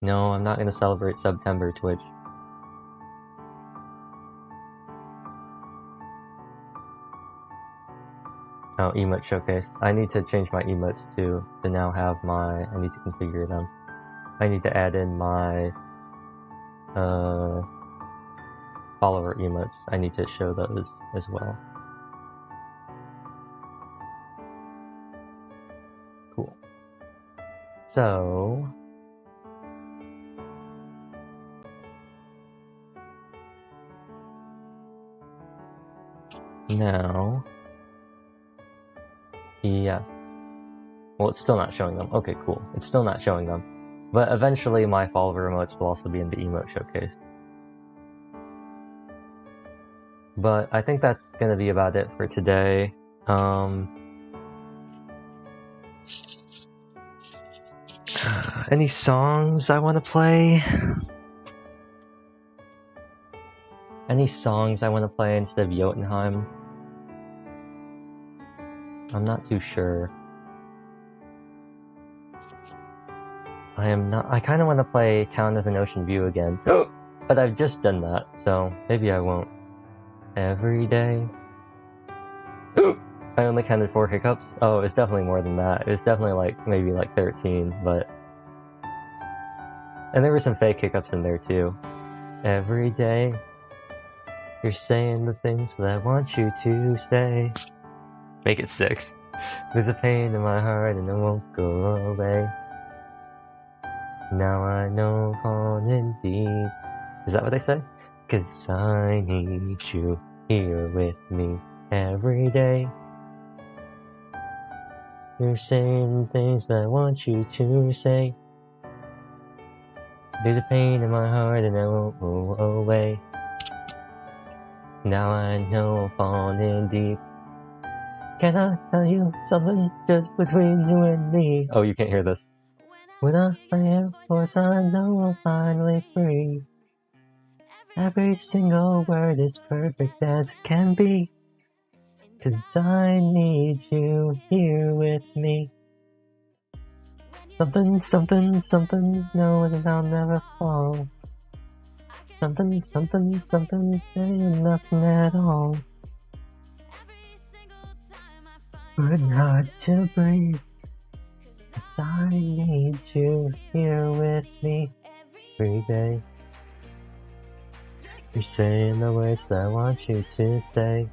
No, I'm not gonna celebrate September, Twitch. Oh, emote showcase. I need to change my emotes too, to now have my... I need to configure them. I need to add in my... follower emotes. I need to show those as well. Cool. So... now... yes. Well, it's still not showing them. Okay, cool. It's still not showing them. But eventually my follower emotes will also be in the emote showcase. But I think that's gonna be about it for today. Any songs I want to play? Any songs I want to play instead of Jotunheim? I'm not too sure. I kind of want to play Town with an Ocean View again. But I've just done that, so maybe I won't. Every day. I only counted 4 hiccups. Oh, it was definitely more than that. It was definitely like, maybe like 13, but... And there were some fake hiccups in there too. Every day, you're saying the things that I want you to say. Make it 6. There's a pain in my heart and it won't go away. Now I know falling deep. Is that what they say? 'Cause I need you here with me every day. You're saying things that I want you to say. There's a pain in my heart and it won't go away. Now I know falling deep. Can I tell you something just between you and me? Oh, you can't hear this. When I hear voice, I know I'm finally free. Every single word is perfect as can be. 'Cause I need you here with me. Something, something, something, know that I'll never fall. Something, something, something, ain't nothing at all. But hard to breathe. 'Cause I need you here with me every day. You're saying the words that I want you to say.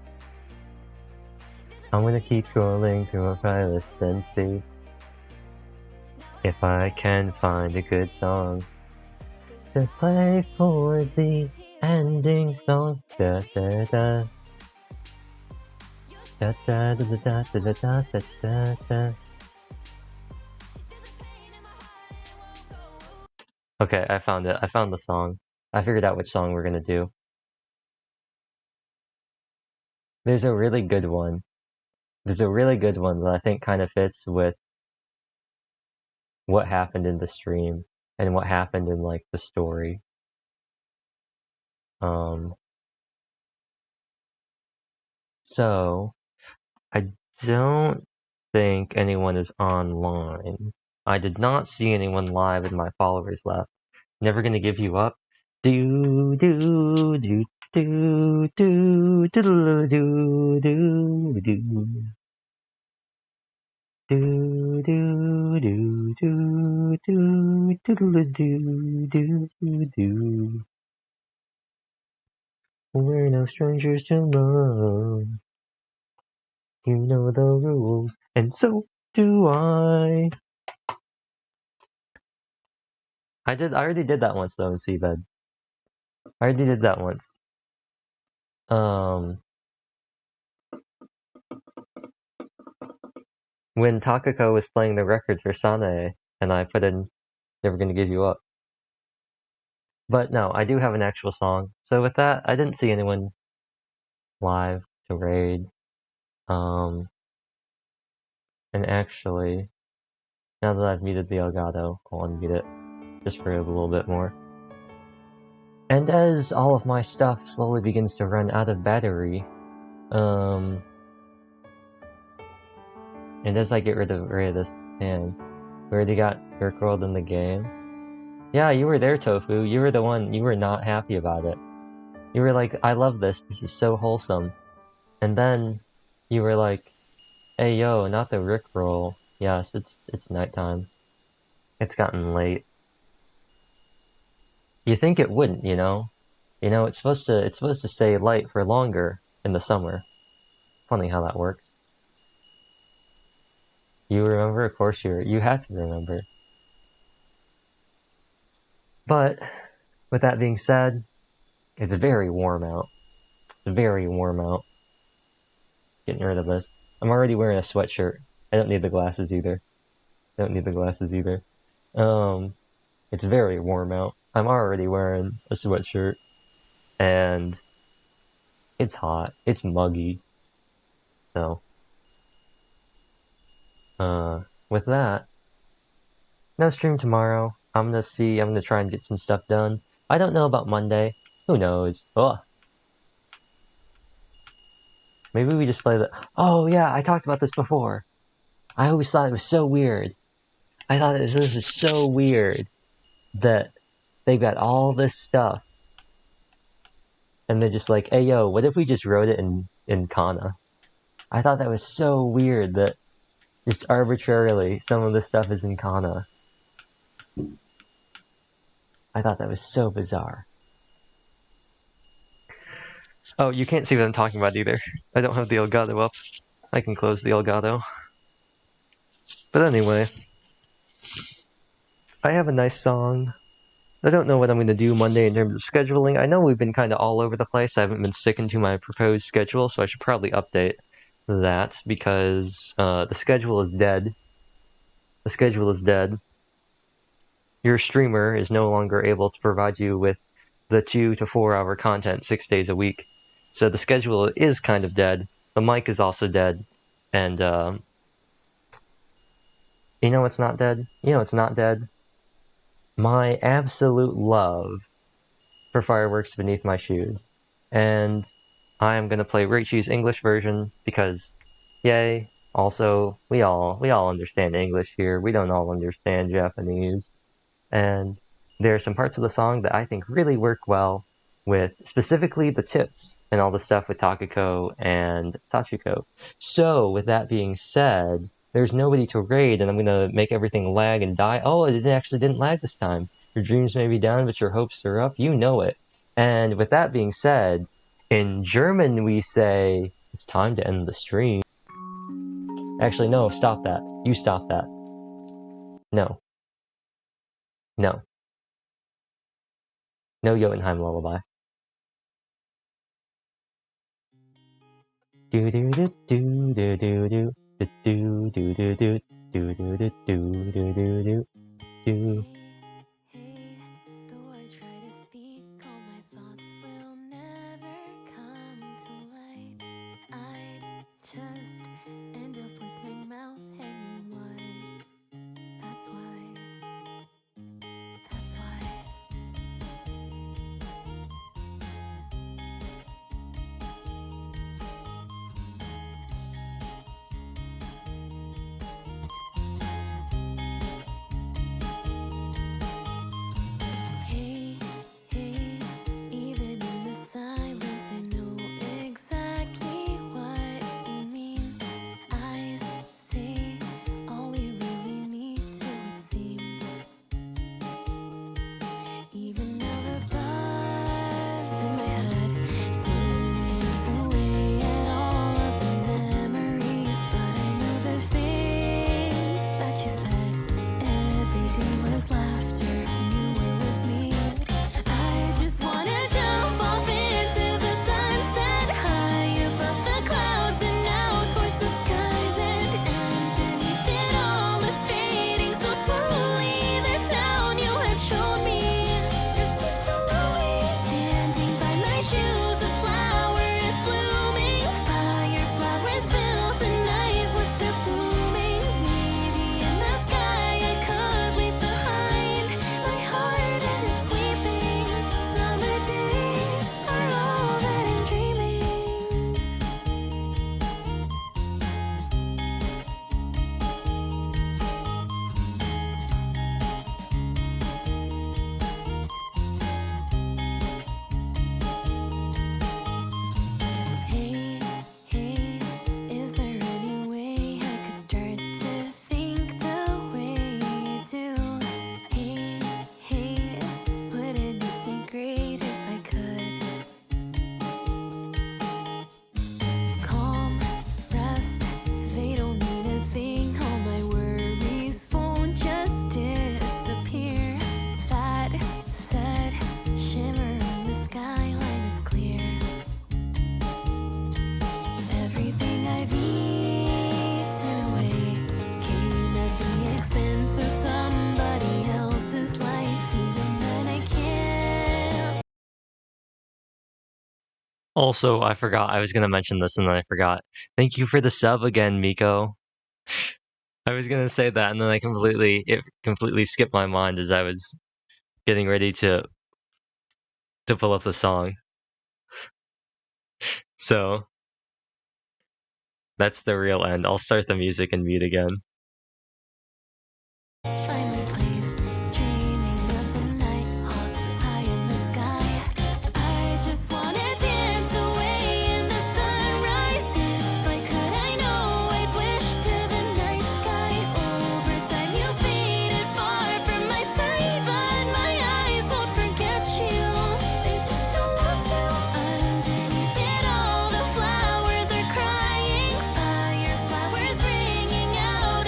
I'm gonna keep scrolling through our playlists and see if I can find a good song to play for the ending song. Da da da. Da da da da da da da da da da. Okay, I found it. I found the song. I figured out which song we're gonna do. There's a really good one. There's a really good one that I think kind of fits with what happened in the stream and what happened in like the story. So I don't think anyone is online. I did not see anyone live in my followers left. Never gonna give you up. Do do do do do do do do do do. Do do do do do do do do do. We're no strangers to love. You know the rules, and so do I. I already did that once though in SeaBed. I already did that once. When Takako was playing the record for Sanae, and I put in Never Gonna Give You Up. But no, I do have an actual song. So with that, I didn't see anyone live to raid. And actually, now that I've muted the Elgato, I'll unmute it just for a little bit more. And as all of my stuff slowly begins to run out of battery, and as I get rid of this pan, we already got Jerk World in the game. Yeah, you were there, Tofu. You were the one, you were not happy about it. You were like, I love this is so wholesome. And then, you were like, hey yo, not the Rickroll. Yes, it's nighttime. It's gotten late. You think it wouldn't, you know? You know, it's supposed to stay light for longer in the summer. Funny how that works. You remember? Of course you had to remember. But, with that being said, it's very warm out. It's very warm out. Getting rid of this. I'm already wearing a sweatshirt. I don't need the glasses either. It's very warm out. I'm already wearing a sweatshirt. And it's hot. It's muggy. So, with that, no stream tomorrow. I'm gonna try and get some stuff done. I don't know about Monday. Who knows? Ugh. Maybe we just play the... Oh yeah, I talked about this before. I always thought it was so weird. I thought this is so weird that they've got all this stuff and they're just like, hey yo, what if we just wrote it in Kana? I thought that was so weird that just arbitrarily some of this stuff is in Kana. I thought that was so bizarre. Oh, you can't see what I'm talking about either. I don't have the Elgato up. I can close the Elgato. But anyway, I have a nice song. I don't know what I'm going to do Monday in terms of scheduling. I know we've been kind of all over the place. I haven't been sticking to my proposed schedule, so I should probably update that because the schedule is dead. The schedule is dead. Your streamer is no longer able to provide you with the 2 to 4 hour content 6 days a week. So the schedule is kind of dead. The mic is also dead. And you know what's not dead? You know what's not dead? My absolute love for Fireworks Beneath My Shoes. And I'm gonna play Raichu's English version because, yay. Also, we all understand English here. We don't all understand Japanese. And there are some parts of the song that I think really work well with specifically the tips and all the stuff with Takako and Sachiko. So, with that being said, there's nobody to raid, and I'm gonna make everything lag and die. Oh, it actually didn't lag this time. Your dreams may be down, but your hopes are up. You know it. And with that being said, in German we say, it's time to end the stream. Actually, no, stop that. You stop that. No. No. No Jotunheim lullaby. Do do do do do do do do do do do do do do do do do do do. Hey, though I try to speak, all my thoughts will never come to light. I'd just end up with my mouth hanging wide. That's why. Hey, even in the silence, I know exactly what you mean. Eyes say all we really need to, it seems. Even now the buzz in my head slowly eats away at all of the memories. But I know the things that you said. Every day was laughter when you were with me. I just wanna jump off into the sunset, high above the clouds and out towards the skies. And beneath it all, it's fading so slowly. The town you had shown me, it seems so lonely. Standing by my shoes, a flower is blooming. Fireflowers fill the night with their blooming. Maybe in the sky I could leave behind my heart and its weeping. Summer days are all that I'm dreaming. Hey, is there any way I could start to think the way you do? Hey, wouldn't it be great if I could? Calm, rest, they don't mean a thing. All my worries won't just disappear. That said, shimmer in the skyline is clear. Everything I've eaten away came at the expense of somebody else's life. Even then I can't. Also, I forgot. I was gonna mention this and then I forgot. Thank you for the sub again, Miko. I was gonna say that and then it completely skipped my mind as I was getting ready to pull up the song. So that's the real end. I'll start the music and mute again. Find my place, dreaming of the night hawk that's high in the sky. I just wanna dance away in the sunrise. If I could, I know I'd wish to the night sky. Over time you faded far from my sight, but my eyes won't forget you. They just don't want to. Underneath it all, the flowers are crying. Fireflowers ringing out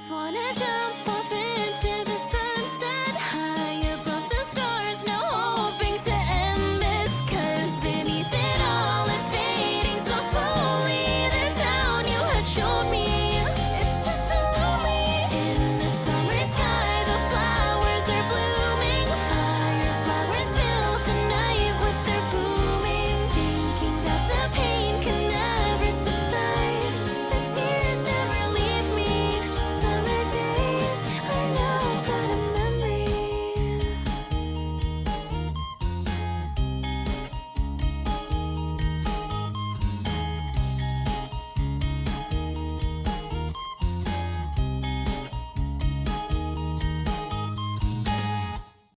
just wanna